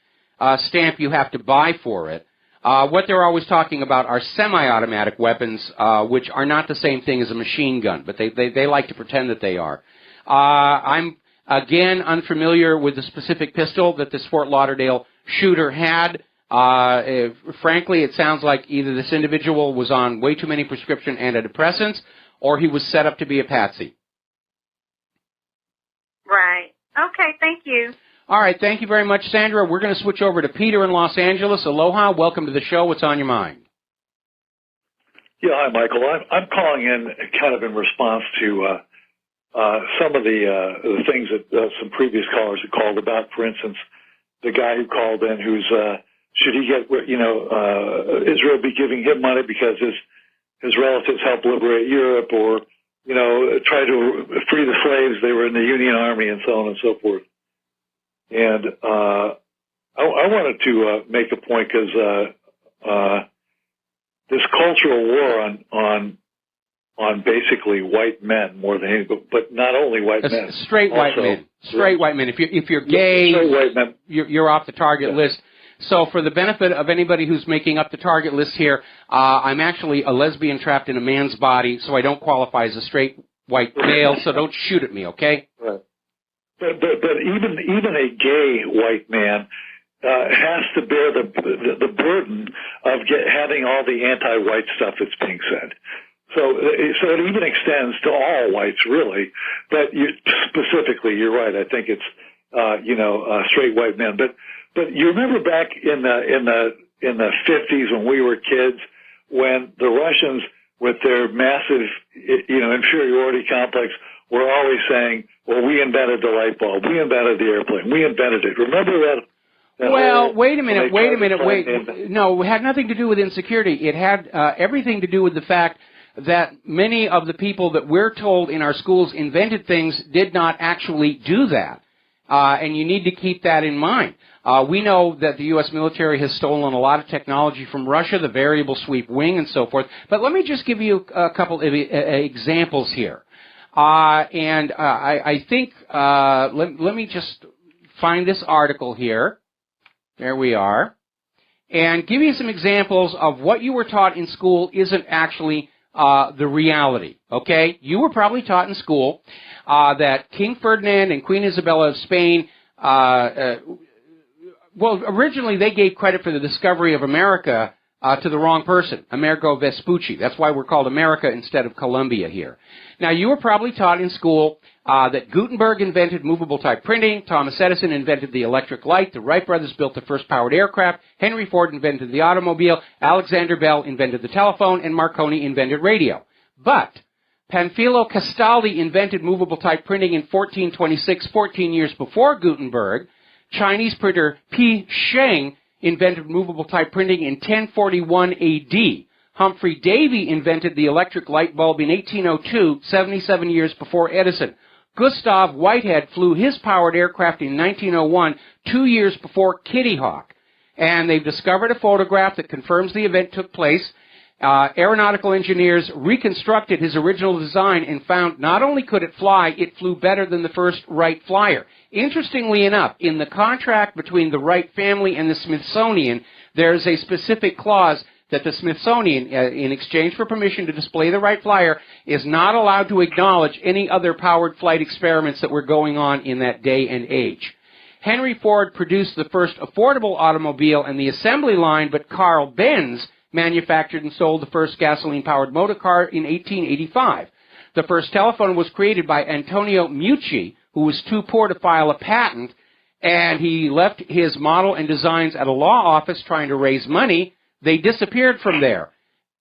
Speaker 2: stamp you have to buy for it. What they're always talking about are semi-automatic weapons, which are not the same thing as a machine gun, but they like to pretend that they are. I'm, again, unfamiliar with the specific pistol that this Fort Lauderdale shooter had. Frankly, it sounds like either this individual was on way too many prescription antidepressants or he was set up to be a patsy.
Speaker 9: Right. Okay, thank you.
Speaker 2: All right, thank you very much, Sandra. We're going to switch over to Peter in Los Angeles. Aloha, welcome to the show. What's on your mind?
Speaker 10: Yeah, hi, Michael. I'm calling in kind of in response to some of the things that some previous callers had called about. For instance, the guy who called in, who's should he get, Israel be giving him money because his relatives helped liberate Europe, or try to free the slaves? They were in the Union Army, and so on and so forth. And I wanted to make a point, because this cultural war on basically white men more than anything, but not only white men,
Speaker 2: straight white men. Straight white men. If you're gay, you're off the target list. So for the benefit of anybody who's making up the target list here, I'm actually a lesbian trapped in a man's body, so I don't qualify as a straight white male. So don't shoot at me, okay?
Speaker 10: Right. But even a gay white man has to bear the burden of having all the anti-white stuff that's being said. So it even extends to all whites, really. But specifically, you're right. I think it's straight white men. But you remember back in the 50s when we were kids, when the Russians, with their massive inferiority complex, were always saying, "Well, we invented the light bulb, we invented the airplane, we invented it." Remember that?
Speaker 2: Well, wait a minute. No, it had nothing to do with insecurity. It had everything to do with the fact that many of the people that we're told in our schools invented things did not actually do that. And you need to keep that in mind. We know that the U.S. military has stolen a lot of technology from Russia, the variable sweep wing and so forth. But let me just give you a couple of examples here. I think, let me just find this article here. There we are. And give you some examples of what you were taught in school isn't actually the reality, okay? You were probably taught in school that King Ferdinand and Queen Isabella of Spain, originally they gave credit for the discovery of America to the wrong person, Amerigo Vespucci. That's why we're called America instead of Columbia here. Now, you were probably taught in school that Gutenberg invented movable type printing, Thomas Edison invented the electric light, the Wright brothers built the first powered aircraft, Henry Ford invented the automobile, Alexander Bell invented the telephone, and Marconi invented radio. But Panfilo Castaldi invented movable type printing in 1426, 14 years before Gutenberg. Chinese printer P. Sheng invented movable type printing in 1041 A.D. Humphrey Davy invented the electric light bulb in 1802, 77 years before Edison. Gustav Whitehead flew his powered aircraft in 1901, 2 years before Kitty Hawk. And they've discovered a photograph that confirms the event took place. Aeronautical engineers reconstructed his original design and found not only could it fly, it flew better than the first Wright Flyer. Interestingly enough, in the contract between the Wright family and the Smithsonian, there's a specific clause that the Smithsonian, in exchange for permission to display the Wright Flyer, is not allowed to acknowledge any other powered flight experiments that were going on in that day and age. Henry Ford produced the first affordable automobile and the assembly line, but Carl Benz manufactured and sold the first gasoline-powered motor car in 1885. The first telephone was created by Antonio Meucci, who was too poor to file a patent, and he left his model and designs at a law office trying to raise money. They disappeared from there.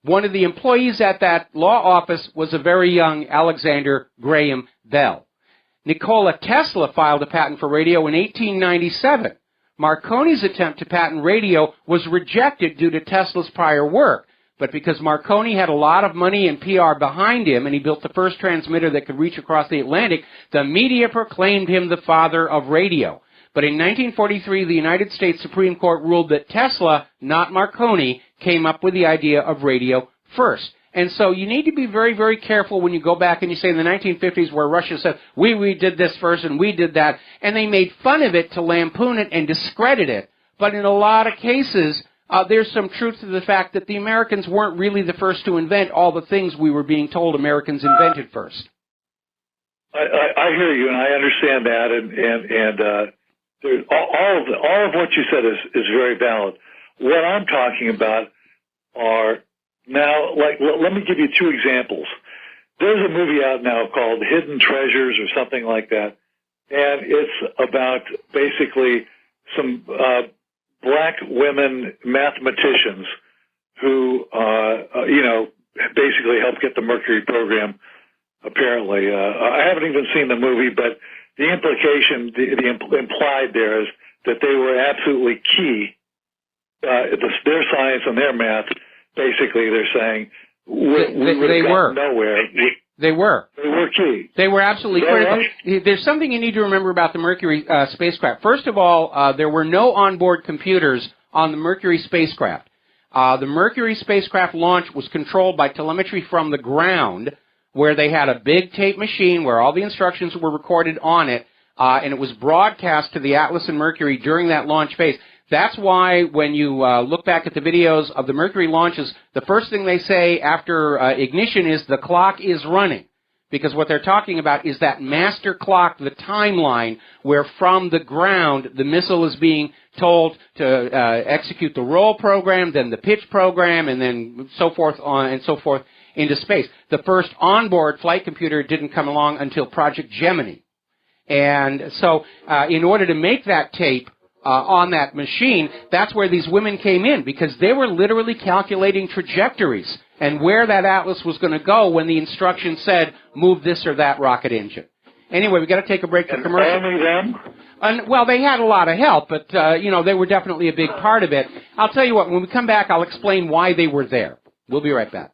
Speaker 2: One of the employees at that law office was a very young Alexander Graham Bell. Nikola Tesla filed a patent for radio in 1897. Marconi's attempt to patent radio was rejected due to Tesla's prior work. But because Marconi had a lot of money and PR behind him, and he built the first transmitter that could reach across the Atlantic, the media proclaimed him the father of radio. But in 1943, the United States Supreme Court ruled that Tesla, not Marconi, came up with the idea of radio first. And so you need to be very, very careful when you go back and you say in the 1950s where Russia said, we did this first and we did that, and they made fun of it to lampoon it and discredit it. But in a lot of cases, there's some truth to the fact that the Americans weren't really the first to invent all the things we were being told Americans invented first.
Speaker 10: I hear you, and I understand that, and all of what you said is very valid. What I'm talking about are now, let me give you two examples. There's a movie out now called Hidden Treasures or something like that, and it's about basically some black women mathematicians who, basically helped get the Mercury program apparently. I haven't even seen the movie, but the implication, the implied there is that they were absolutely key. Their science and their math, basically, they're saying, we would have gotten nowhere.
Speaker 2: They were.
Speaker 10: They were key.
Speaker 2: They were absolutely critical. Right? There's something you need to remember about the Mercury spacecraft. First of all, there were no onboard computers on the Mercury spacecraft. The Mercury spacecraft launch was controlled by telemetry from the ground, where they had a big tape machine where all the instructions were recorded on it, and it was broadcast to the Atlas and Mercury during that launch phase. That's why when you look back at the videos of the Mercury launches, the first thing they say after ignition is the clock is running. Because what they're talking about is that master clock, the timeline, where from the ground the missile is being told to execute the roll program, then the pitch program, and then so forth on and so forth into space. The first onboard flight computer didn't come along until Project Gemini. And so in order to make that tape on that machine, that's where these women came in, because they were literally calculating trajectories and where that Atlas was going to go when the instruction said, move this or that rocket engine. Anyway, we've got to take a break for commercial.
Speaker 10: Only them?
Speaker 2: Well, they had a lot of help, but, they were definitely a big part of it. I'll tell you what, when we come back, I'll explain why they were there. We'll be right back.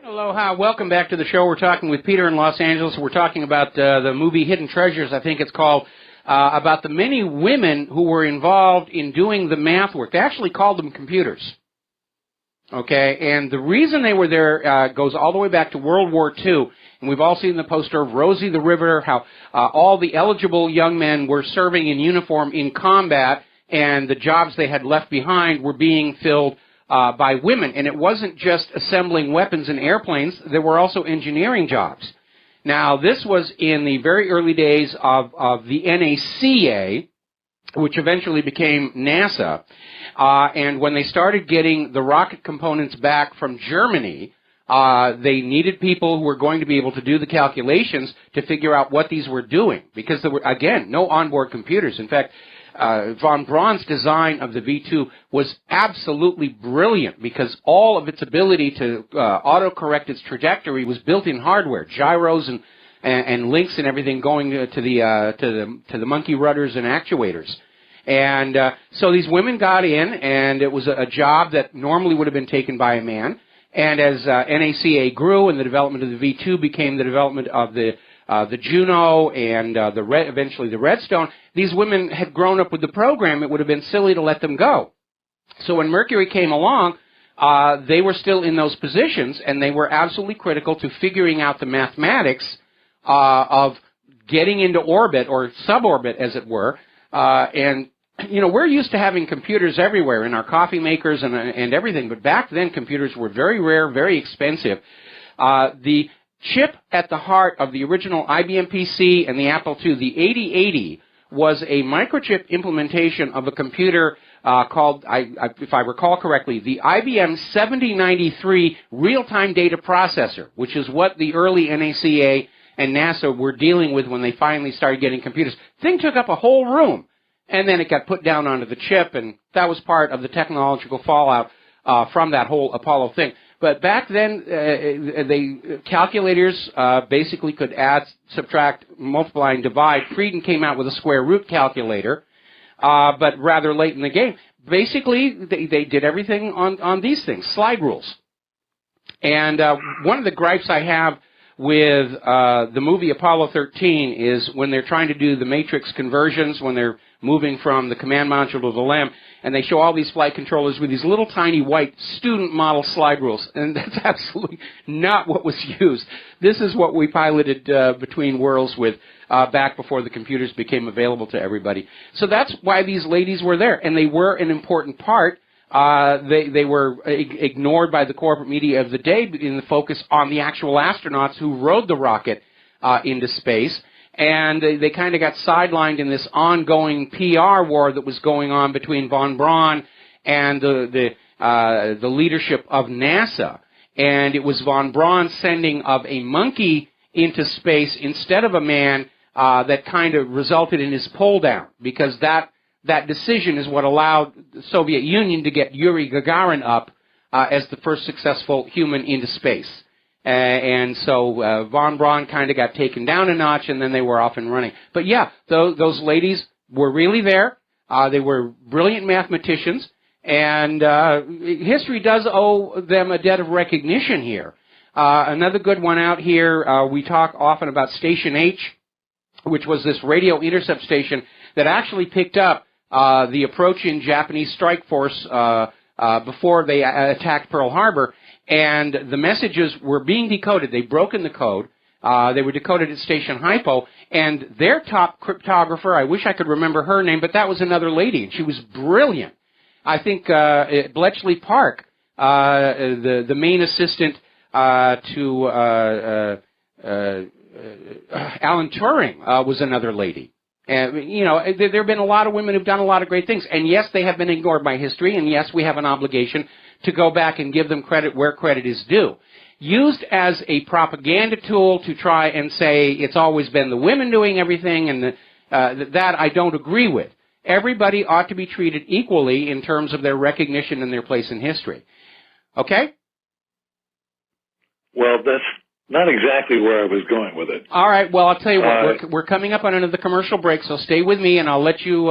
Speaker 2: Aloha, welcome back to the show. We're talking with Peter in Los Angeles. We're talking about the movie Hidden Treasures, I think it's called, about the many women who were involved in doing the math work. They actually called them computers. Okay, and the reason they were there goes all the way back to World War II, and we've all seen the poster of Rosie the Riveter, how all the eligible young men were serving in uniform in combat, and the jobs they had left behind were being filled by women. And it wasn't just assembling weapons and airplanes, there were also engineering jobs. Now, this was in the very early days of the NACA, which eventually became NASA. And when they started getting the rocket components back from Germany, they needed people who were going to be able to do the calculations to figure out what these were doing. Because there were, again, no onboard computers. In fact, von Braun's design of the V2 was absolutely brilliant because all of its ability to autocorrect its trajectory was built in hardware, gyros and links and everything going to the monkey rudders and actuators. And so these women got in, and it was a job that normally would have been taken by a man. And as NACA grew and the development of the V2 became the development of the Juno and eventually the Redstone, these women had grown up with the program. It would have been silly to let them go. So when Mercury came along, they were still in those positions, and they were absolutely critical to figuring out the mathematics of getting into orbit, or suborbit, as it were. And we're used to having computers everywhere in our coffee makers and everything, but back then computers were very rare, very expensive. The chip at the heart of the original IBM PC and the Apple II, the 8080, was a microchip implementation of a computer called, if I recall correctly, the IBM 7093 real-time data processor, which is what the early NACA and NASA were dealing with when they finally started getting computers. The thing took up a whole room, and then it got put down onto the chip, and that was part of the technological fallout from that whole Apollo thing. But back then, calculators basically could add, subtract, multiply, and divide. Frieden came out with a square root calculator, but rather late in the game. Basically, they did everything on these things, slide rules. And one of the gripes I have with the movie Apollo 13 is when they're trying to do the matrix conversions, when they're moving from the command module to the LEM, and they show all these flight controllers with these little tiny white student model slide rules, and that's absolutely not what was used. This is what we piloted between worlds with back before the computers became available to everybody. So that's why these ladies were there, and they were an important part. They were ignored by the corporate media of the day in the focus on the actual astronauts who rode the rocket into space. And they kind of got sidelined in this ongoing PR war that was going on between von Braun and the leadership of NASA. And it was von Braun's sending of a monkey into space instead of a man that kind of resulted in his pull down, because that decision is what allowed the Soviet Union to get Yuri Gagarin up as the first successful human into space. And so Von Braun kind of got taken down a notch, and then they were off and running. But yeah, those ladies were really there. They were brilliant mathematicians, and history does owe them a debt of recognition here. Another good one out here, we talk often about Station H, which was this radio intercept station that actually picked up the approaching Japanese strike force before they attacked Pearl Harbor, and the messages were being decoded. They'd broken the code. They were decoded at Station Hypo, and their top cryptographer, I wish I could remember her name, but that was another lady, and she was brilliant. I think Bletchley Park, the main assistant to Alan Turing, was another lady. And, you know, there have been a lot of women who've done a lot of great things, and yes, they have been ignored by history, and yes, we have an obligation to go back and give them credit where credit is due. Used as a propaganda tool to try and say it's always been the women doing everything, and that I don't agree with. Everybody ought to be treated equally in terms of their recognition and their place in history. Okay?
Speaker 10: Well, that's not exactly where I was going with it.
Speaker 2: All right. Well, I'll tell you what. We're coming up on another commercial break, so stay with me, and I'll let you,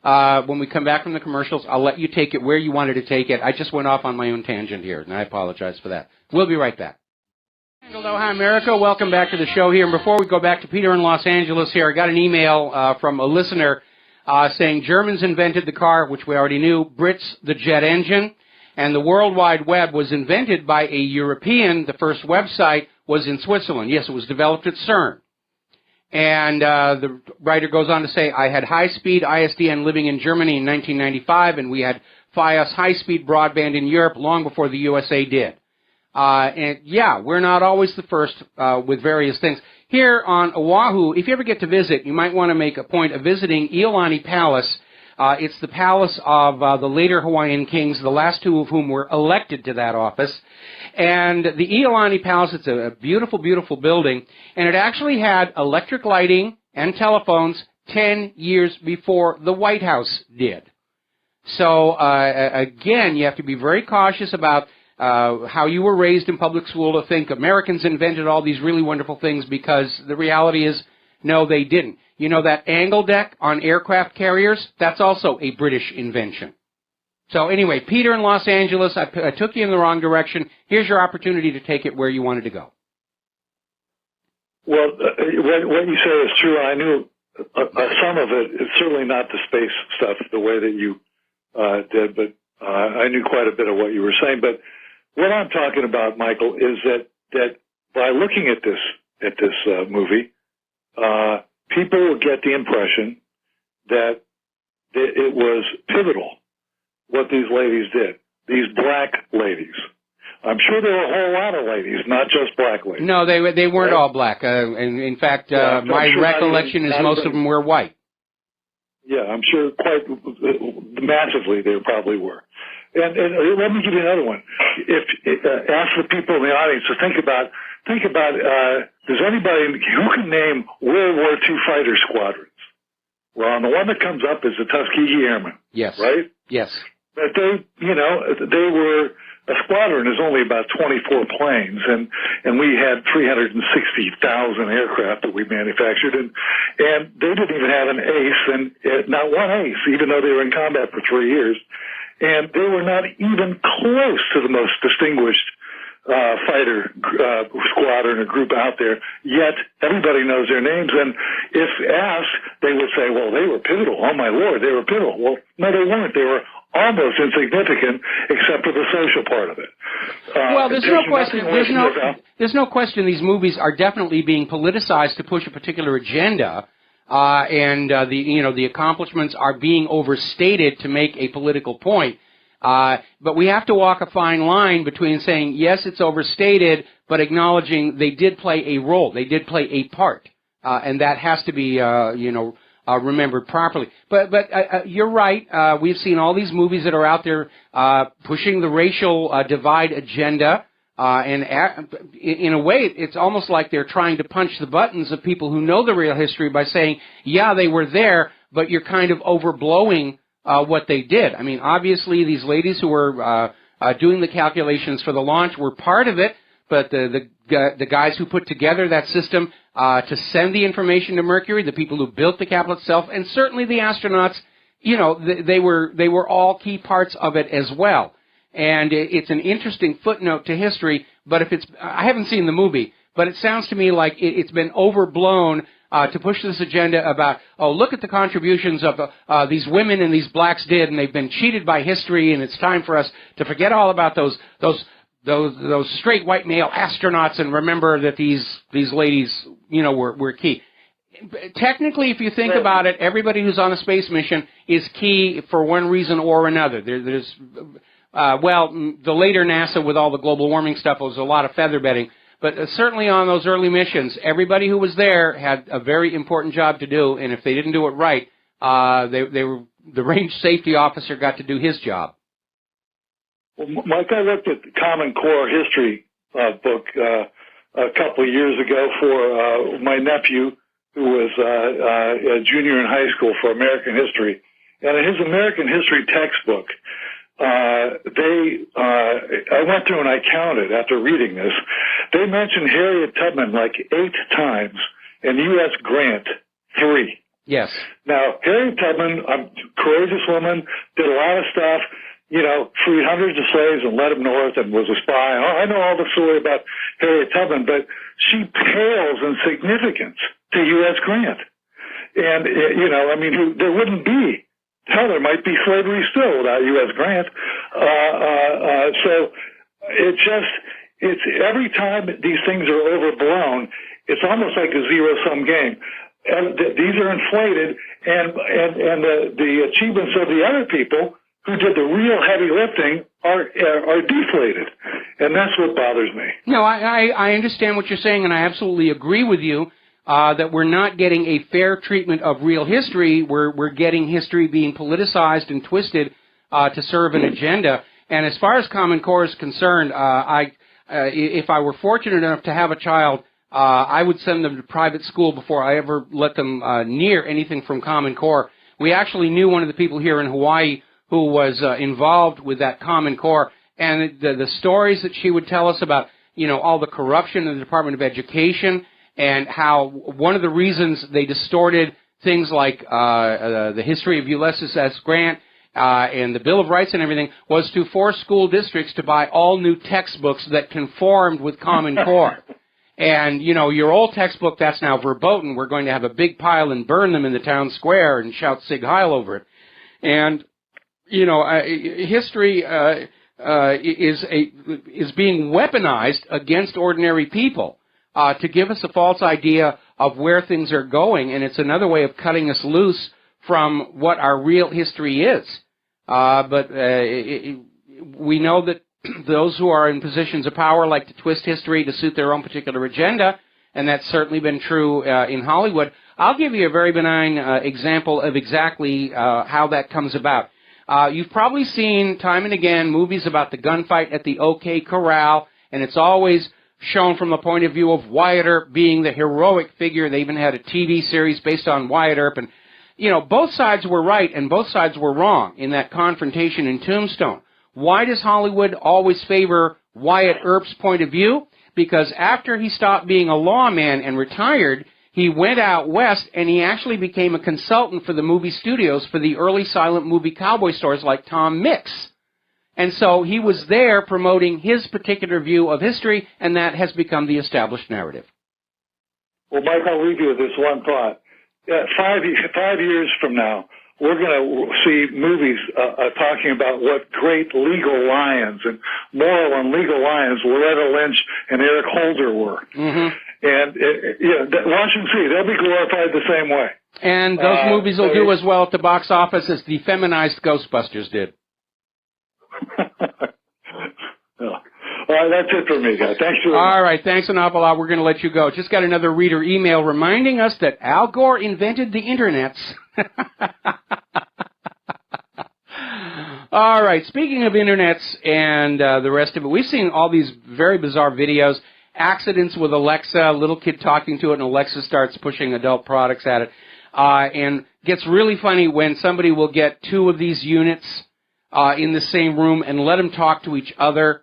Speaker 2: when we come back from the commercials, I'll let you take it where you wanted to take it. I just went off on my own tangent here, and I apologize for that. We'll be right back. Aloha, America. Welcome back to the show here. And before we go back to Peter in Los Angeles here, I got an email from a listener saying Germans invented the car, which we already knew, Brits the jet engine, and the World Wide Web was invented by a European. The first website was in Switzerland. Yes, it was developed at CERN. And the writer goes on to say, I had high-speed ISDN living in Germany in 1995, and we had Fios high-speed broadband in Europe long before the USA did. And yeah, we're not always the first with various things. Here on Oahu, if you ever get to visit, you might want to make a point of visiting Iolani Palace. It's the palace of the later Hawaiian kings, the last two of whom were elected to that office. And the Iolani Palace, it's a beautiful, beautiful building, and it actually had electric lighting and telephones 10 years before the White House did. So, again, you have to be very cautious about how you were raised in public school to think Americans invented all these really wonderful things, because the reality is, no, they didn't. You know that angle deck on aircraft carriers? That's also a British invention. So anyway, Peter in Los Angeles, I took you in the wrong direction. Here's your opportunity to take it where you wanted to go.
Speaker 10: Well, what you say is true. I knew some of it. It's certainly not the space stuff the way that you did, but I knew quite a bit of what you were saying. But what I'm talking about, Michael, is that by looking at this movie, people will get the impression that it was pivotal what these ladies did. These black ladies. I'm sure there were a whole lot of ladies, not just black ladies.
Speaker 2: No, they weren't all black. And in fact, my recollection is most of them were white.
Speaker 10: Yeah, I'm sure quite massively there probably were. And let me give you another one. If ask the people in the audience to think about does anybody who can name World War II fighter squadrons? Well, and the one that comes up is the Tuskegee Airmen.
Speaker 2: Yes.
Speaker 10: Right?
Speaker 2: Yes.
Speaker 10: But they were, a squadron is only about 24 planes, and we had 360,000 aircraft that we manufactured, and they didn't even have an ace, and not one ace, even though they were in combat for 3 years, and they were not even close to the most distinguished fighter squadron or group out there, yet everybody knows their names, and if asked, they would say, well, they were pivotal. Oh, my Lord, they were pivotal. Well, no, they weren't. They were almost insignificant, except for the social part of it.
Speaker 2: Well, there's no question. There's no question. These movies are definitely being politicized to push a particular agenda, and the accomplishments are being overstated to make a political point. But we have to walk a fine line between saying yes, it's overstated, but acknowledging they did play a role, they did play a part, and that has to be remembered properly. But you're right. We've seen all these movies that are out there pushing the racial divide agenda, and in a way, it's almost like they're trying to punch the buttons of people who know the real history by saying, yeah, they were there, but you're kind of overblowing what they did. I mean, obviously, these ladies who were doing the calculations for the launch were part of it, but the guys who put together that system to send the information to Mercury, the people who built the capsule itself, and certainly the astronauts, you know, they were all key parts of it as well. And it's an interesting footnote to history, but I haven't seen the movie, but it sounds to me like it's been overblown to push this agenda about, oh, look at the contributions of these women and these blacks did, and they've been cheated by history, and it's time for us to forget all about those straight white male astronauts and remember that these ladies, you know, were key. Technically, if you think about it, everybody who's on a space mission is key for one reason or another. There's the later NASA with all the global warming stuff was a lot of feather bedding, but certainly on those early missions, everybody who was there had a very important job to do, and if they didn't do it right, the range safety officer got to do his job.
Speaker 10: Well, Mike, I looked at the Common Core history book a couple of years ago for my nephew, who was a junior in high school for American history. And in his American history textbook, I went through and I counted after reading this. They mentioned Harriet Tubman like 8 times and U.S. Grant 3.
Speaker 2: Yes.
Speaker 10: Now, Harriet Tubman, a courageous woman, did a lot of stuff, you know, freed hundreds of slaves and led them north and was a spy. I know all the story about Harriet Tubman, but she pales in significance to U.S. Grant. And, you know, I mean, there wouldn't be. Hell, there might be slavery still without U.S. Grant. So it's every time these things are overblown, it's almost like a zero-sum game. And these are inflated, and the achievements of the other people who did the real heavy lifting are deflated, and that's what bothers me.
Speaker 2: No, I understand what you're saying, and I absolutely agree with you. That we're not getting a fair treatment of real history. We're getting history being politicized and twisted to serve an agenda. And as far as Common Core is concerned, if I were fortunate enough to have a child, I would send them to private school before I ever let them near anything from Common Core. We actually knew one of the people here in Hawaii who was involved with that Common Core, and the stories that she would tell us about, you know, all the corruption in the Department of Education, and how one of the reasons they distorted things like the history of Ulysses S. Grant and the Bill of Rights and everything was to force school districts to buy all new textbooks that conformed with Common Core. And, you know, your old textbook, that's now verboten. We're going to have a big pile and burn them in the town square and shout Sig Heil over it. And, you know, history is being weaponized against ordinary people. To give us a false idea of where things are going, and it's another way of cutting us loose from what our real history is. But we know that those who are in positions of power like to twist history to suit their own particular agenda, and that's certainly been true in Hollywood. I'll give you a very benign example of exactly how that comes about. You've probably seen time and again movies about the gunfight at the OK Corral, and it's always shown from the point of view of Wyatt Earp being the heroic figure. They even had a TV series based on Wyatt Earp. And, you know, both sides were right and both sides were wrong in that confrontation in Tombstone. Why does Hollywood always favor Wyatt Earp's point of view? Because after he stopped being a lawman and retired, he went out west and he actually became a consultant for the movie studios for the early silent movie cowboy stars like Tom Mix. And so he was there promoting his particular view of history, and that has become the established narrative.
Speaker 10: Well, Mike, I'll leave you with this one thought. 5 years from now, we're going to see movies talking about what great legal lions and moral and legal lions Loretta Lynch and Eric Holder were. Mm-hmm. And, watch and see. They'll be glorified the same way.
Speaker 2: And those movies will do as well at the box office as the feminized Ghostbusters did.
Speaker 10: All right, that's it for me, guys. Thanks for
Speaker 2: All right, thanks an awful lot. We're going to let you go. Just got another reader email reminding us that Al Gore invented the internets. All right, speaking of internets and the rest of it, we've seen all these very bizarre videos, accidents with Alexa, a little kid talking to it, and Alexa starts pushing adult products at it. And gets really funny when somebody will get 2 of these units in the same room and let them talk to each other.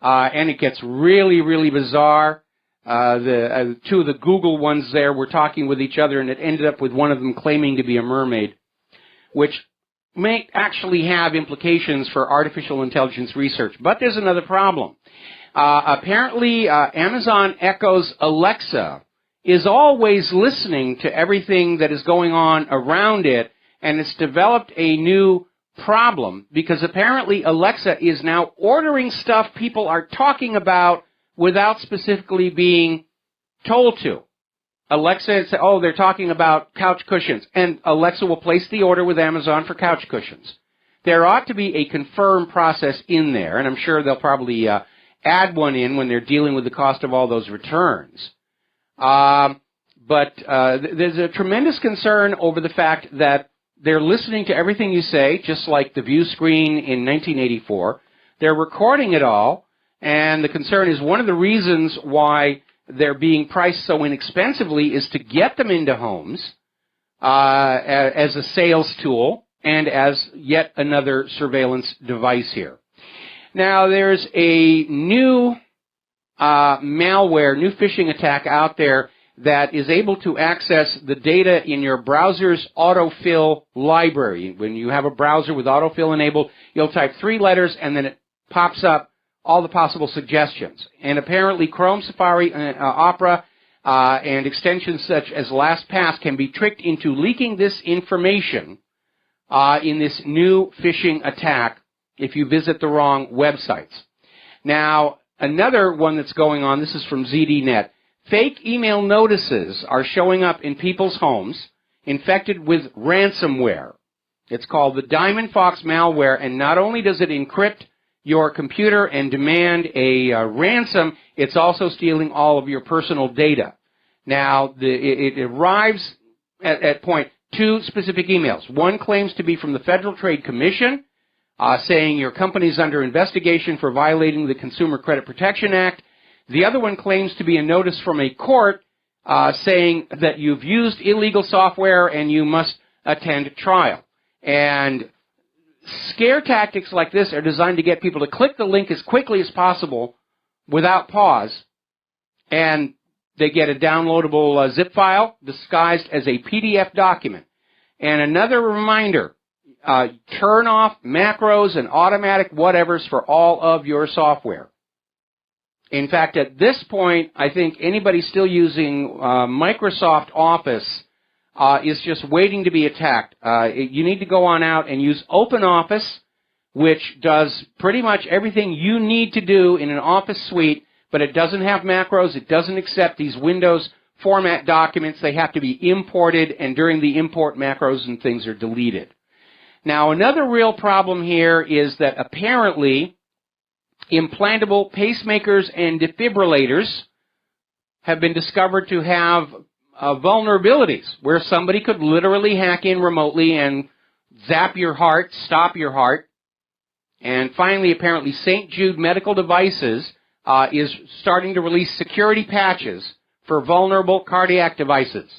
Speaker 2: and it gets really, really bizarre. Two of the Google ones there were talking with each other, and it ended up with one of them claiming to be a mermaid, which may actually have implications for artificial intelligence research. But there's another problem. Apparently, Amazon Echo's Alexa is always listening to everything that is going on around it, and it's developed a new problem because apparently Alexa is now ordering stuff people are talking about without specifically being told to. Alexa says, oh, they're talking about couch cushions, and Alexa will place the order with Amazon for couch cushions. There ought to be a confirm process in there, and I'm sure they'll probably add one in when they're dealing with the cost of all those returns. But there's a tremendous concern over the fact that they're listening to everything you say, just like the view screen in 1984. They're recording it all, and the concern is one of the reasons why they're being priced so inexpensively is to get them into homes as a sales tool and as yet another surveillance device here. Now, there's a new malware, new phishing attack out there that is able to access the data in your browser's autofill library. When you have a browser with autofill enabled, you'll type 3 letters and then it pops up all the possible suggestions. And apparently Chrome, Safari, Opera, and extensions such as LastPass can be tricked into leaking this information in this new phishing attack if you visit the wrong websites. Now, another one that's going on, this is from ZDNet. Fake email notices are showing up in people's homes infected with ransomware. It's called the Diamond Fox malware, and not only does it encrypt your computer and demand a ransom, it's also stealing all of your personal data. Now, it arrives at point 2 specific emails. One claims to be from the Federal Trade Commission, saying your company is under investigation for violating the Consumer Credit Protection Act. The other one claims to be a notice from a court saying that you've used illegal software and you must attend trial. And scare tactics like this are designed to get people to click the link as quickly as possible without pause, and they get a downloadable zip file disguised as a PDF document. And another reminder, turn off macros and automatic whatevers for all of your software. In fact, at this point, I think anybody still using Microsoft Office is just waiting to be attacked. You need to go on out and use OpenOffice, which does pretty much everything you need to do in an Office suite, but it doesn't have macros. It doesn't accept these Windows format documents. They have to be imported, and during the import, macros and things are deleted. Now, another real problem here is that apparently implantable pacemakers and defibrillators have been discovered to have vulnerabilities where somebody could literally hack in remotely and zap your heart, stop your heart. And finally, apparently, St. Jude Medical Devices is starting to release security patches for vulnerable cardiac devices.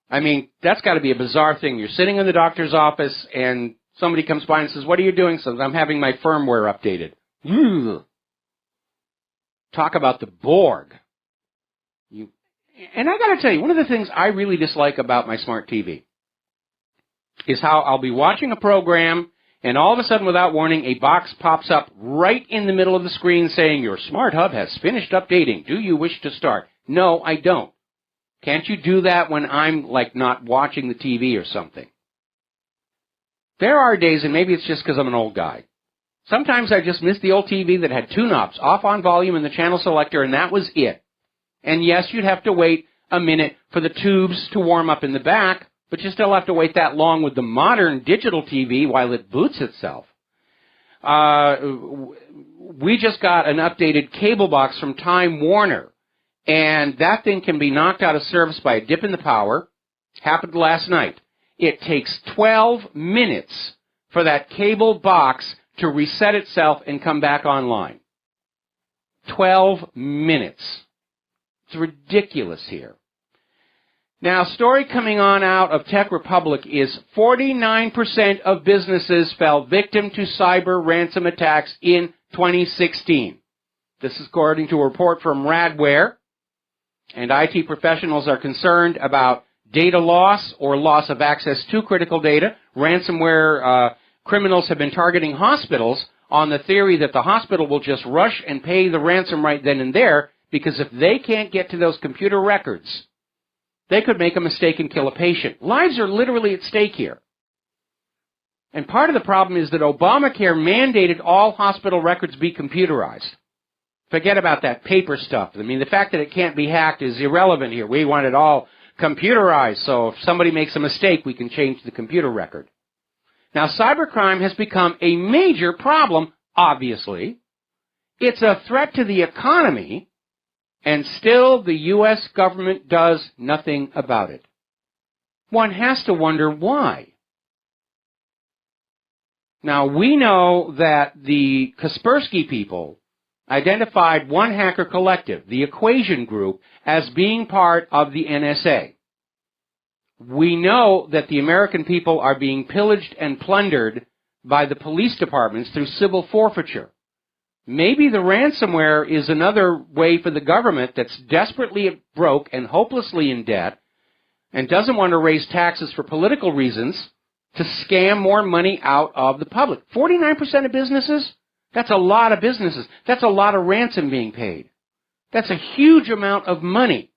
Speaker 2: I mean, that's got to be a bizarre thing. You're sitting in the doctor's office and somebody comes by and says, what are you doing? Says, I'm having my firmware updated. Talk about the Borg. And I got to tell you, one of the things I really dislike about my smart TV is how I'll be watching a program and all of a sudden, without warning, a box pops up right in the middle of the screen saying, your smart hub has finished updating. Do you wish to start? No, I don't. Can't you do that when I'm, like, not watching the TV or something? There are days, and maybe it's just because I'm an old guy, sometimes I just miss the old TV that had 2 knobs, off on volume and the channel selector, and that was it. And yes, you'd have to wait a minute for the tubes to warm up in the back, but you still have to wait that long with the modern digital TV while it boots itself. We just got an updated cable box from Time Warner, and that thing can be knocked out of service by a dip in the power. Happened last night. It takes 12 minutes for that cable box to reset itself and come back online. 12 minutes. It's ridiculous here. Now, a story coming on out of Tech Republic is 49% of businesses fell victim to cyber ransom attacks in 2016. This is according to a report from Radware. And IT professionals are concerned about data loss or loss of access to critical data. Ransomware criminals have been targeting hospitals on the theory that the hospital will just rush and pay the ransom right then and there, because if they can't get to those computer records, they could make a mistake and kill a patient. Lives are literally at stake here. And part of the problem is that Obamacare mandated all hospital records be computerized. Forget about that paper stuff. I mean, the fact that it can't be hacked is irrelevant here. We want it all computerized, so if somebody makes a mistake, we can change the computer record. Now, cybercrime has become a major problem, obviously. It's a threat to the economy, and still the U.S. government does nothing about it. One has to wonder why. Now, we know that the Kaspersky people identified one hacker collective, the Equation Group, as being part of the NSA. We know that the American people are being pillaged and plundered by the police departments through civil forfeiture. Maybe the ransomware is another way for the government that's desperately broke and hopelessly in debt and doesn't want to raise taxes for political reasons to scam more money out of the public. 49% of businesses? That's a lot of businesses. That's a lot of ransom being paid. That's a huge amount of money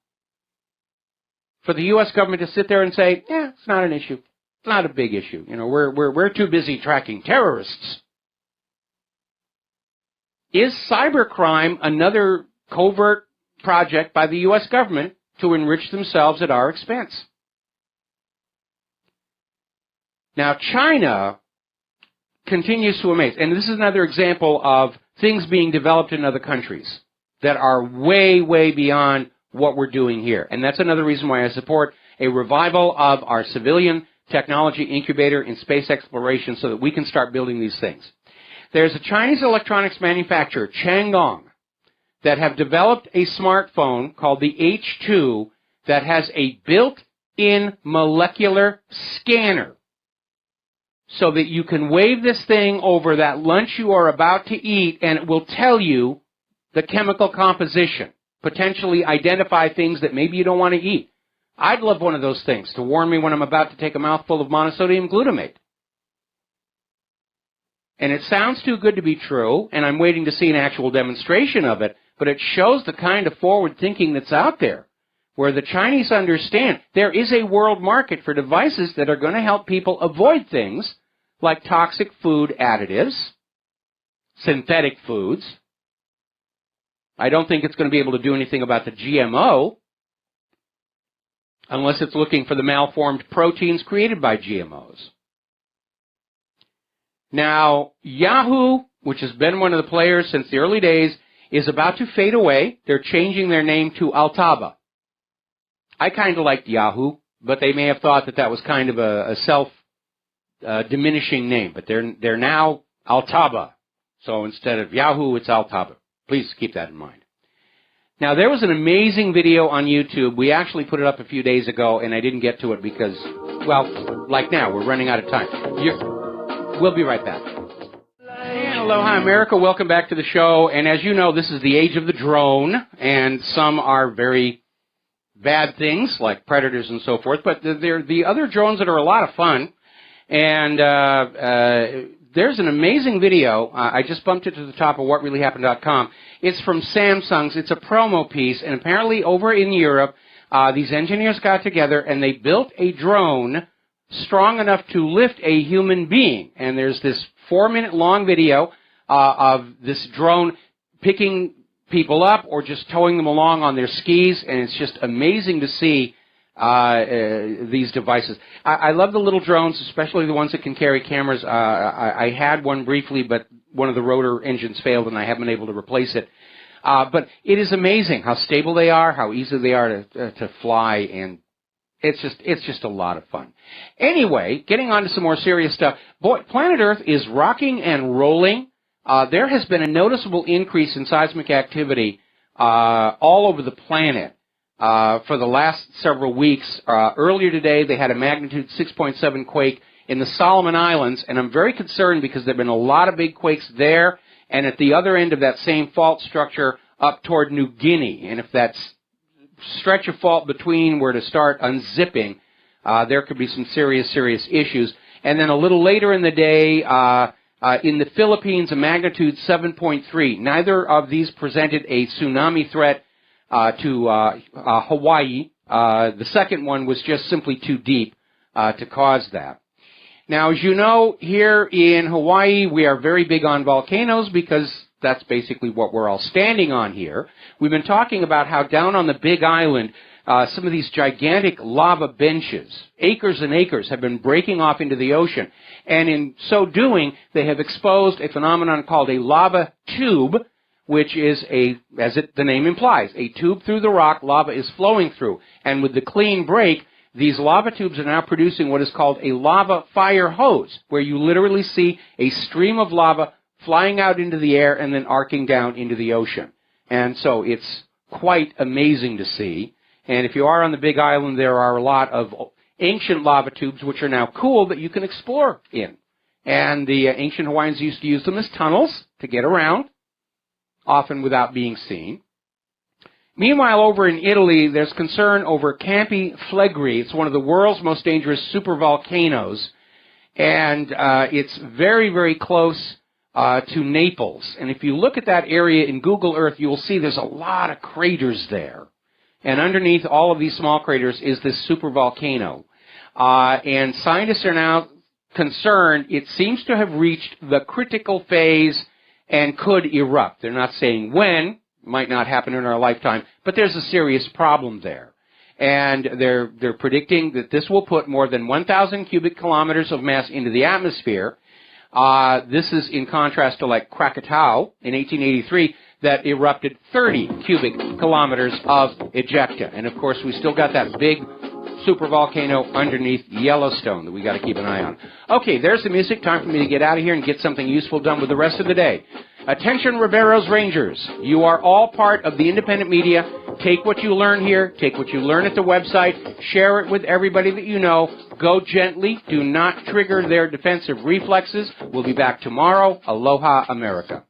Speaker 2: for the U.S. government to sit there and say, yeah, it's not an issue. It's not a big issue. You know, we're too busy tracking terrorists. Is cybercrime another covert project by the U.S. government to enrich themselves at our expense? Now, China continues to amaze. And this is another example of things being developed in other countries that are way, way beyond what we're doing here. And that's another reason why I support a revival of our civilian technology incubator in space exploration so that we can start building these things. There's a Chinese electronics manufacturer, Chang'an, that have developed a smartphone called the H2 that has a built-in molecular scanner, so that you can wave this thing over that lunch you are about to eat and it will tell you the chemical composition, potentially identify things that maybe you don't want to eat. I'd love one of those things to warn me when I'm about to take a mouthful of monosodium glutamate. And it sounds too good to be true, and I'm waiting to see an actual demonstration of it, but it shows the kind of forward thinking that's out there, where the Chinese understand there is a world market for devices that are going to help people avoid things like toxic food additives, synthetic foods. I don't think it's going to be able to do anything about the GMO unless it's looking for the malformed proteins created by GMOs. Now, Yahoo, which has been one of the players since the early days, is about to fade away. They're changing their name to Altaba. I kind of liked Yahoo, but they may have thought that that was kind of a self-diminishing name. But they're now Altaba. So instead of Yahoo, it's Altaba. Please keep that in mind. Now, there was an amazing video on YouTube. We actually put it up a few days ago, and I didn't get to it because, well, like now, we're running out of time. We'll be right back. Aloha, America. Welcome back to the show. And as you know, this is the age of the drone, and some are very bad things, like predators and so forth, but there are the other drones that are a lot of fun. And there's an amazing video. I just bumped it to the top of WhatReallyHappened.com. It's from Samsung's. It's a promo piece, and apparently over in Europe, these engineers got together and they built a drone strong enough to lift a human being. And there's this 4-minute long video of this drone picking people up or just towing them along on their skis, and it's just amazing to see these devices. I love the little drones, especially the ones that can carry cameras. I had one briefly, but one of the rotor engines failed, and I haven't been able to replace it. But it is amazing how stable they are, how easy they are to fly, and it's just a lot of fun. Anyway, getting on to some more serious stuff. Boy, planet Earth is rocking and rolling. There has been a noticeable increase in seismic activity all over the planet for the last several weeks. Earlier today, they had a magnitude 6.7 quake in the Solomon Islands, and I'm very concerned because there have been a lot of big quakes there and at the other end of that same fault structure up toward New Guinea. And if that stretch of fault between were to start unzipping, there could be some serious issues. And then a little later in the day, in the Philippines, a magnitude 7.3. Neither of these presented a tsunami threat to Hawaii. The second one was just simply too deep to cause that. Now, as you know, here in Hawaii, we are very big on volcanoes because that's basically what we're all standing on here. We've been talking about how down on the Big Island, some of these gigantic lava benches, acres and acres, have been breaking off into the ocean. And in so doing, they have exposed a phenomenon called a lava tube, which is the name implies, a tube through the rock lava is flowing through. And with the clean break, these lava tubes are now producing what is called a lava fire hose, where you literally see a stream of lava flying out into the air and then arcing down into the ocean. And so it's quite amazing to see. And if you are on the Big Island, there are a lot of ancient lava tubes which are now cool that you can explore in. And the ancient Hawaiians used to use them as tunnels to get around, often without being seen. Meanwhile, over in Italy, there's concern over Campi Flegrei. It's one of the world's most dangerous supervolcanoes, and it's very, very close to Naples. And if you look at that area in Google Earth, you will see there's a lot of craters there. And underneath all of these small craters is this supervolcano. And scientists are now concerned it seems to have reached the critical phase and could erupt. They're not saying when. Might not happen in our lifetime, but there's a serious problem there. And they're predicting that this will put more than 1,000 cubic kilometers of mass into the atmosphere. This is in contrast to like Krakatoa in 1883 that erupted 30 cubic kilometers of ejecta. And of course, we still got that big supervolcano underneath Yellowstone that we got to keep an eye on. Okay, there's the music. Time for me to get out of here and get something useful done with the rest of the day. Attention, Rivero's Rangers. You are all part of the independent media. Take what you learn here. Take what you learn at the website. Share it with everybody that you know. Go gently. Do not trigger their defensive reflexes. We'll be back tomorrow. Aloha, America.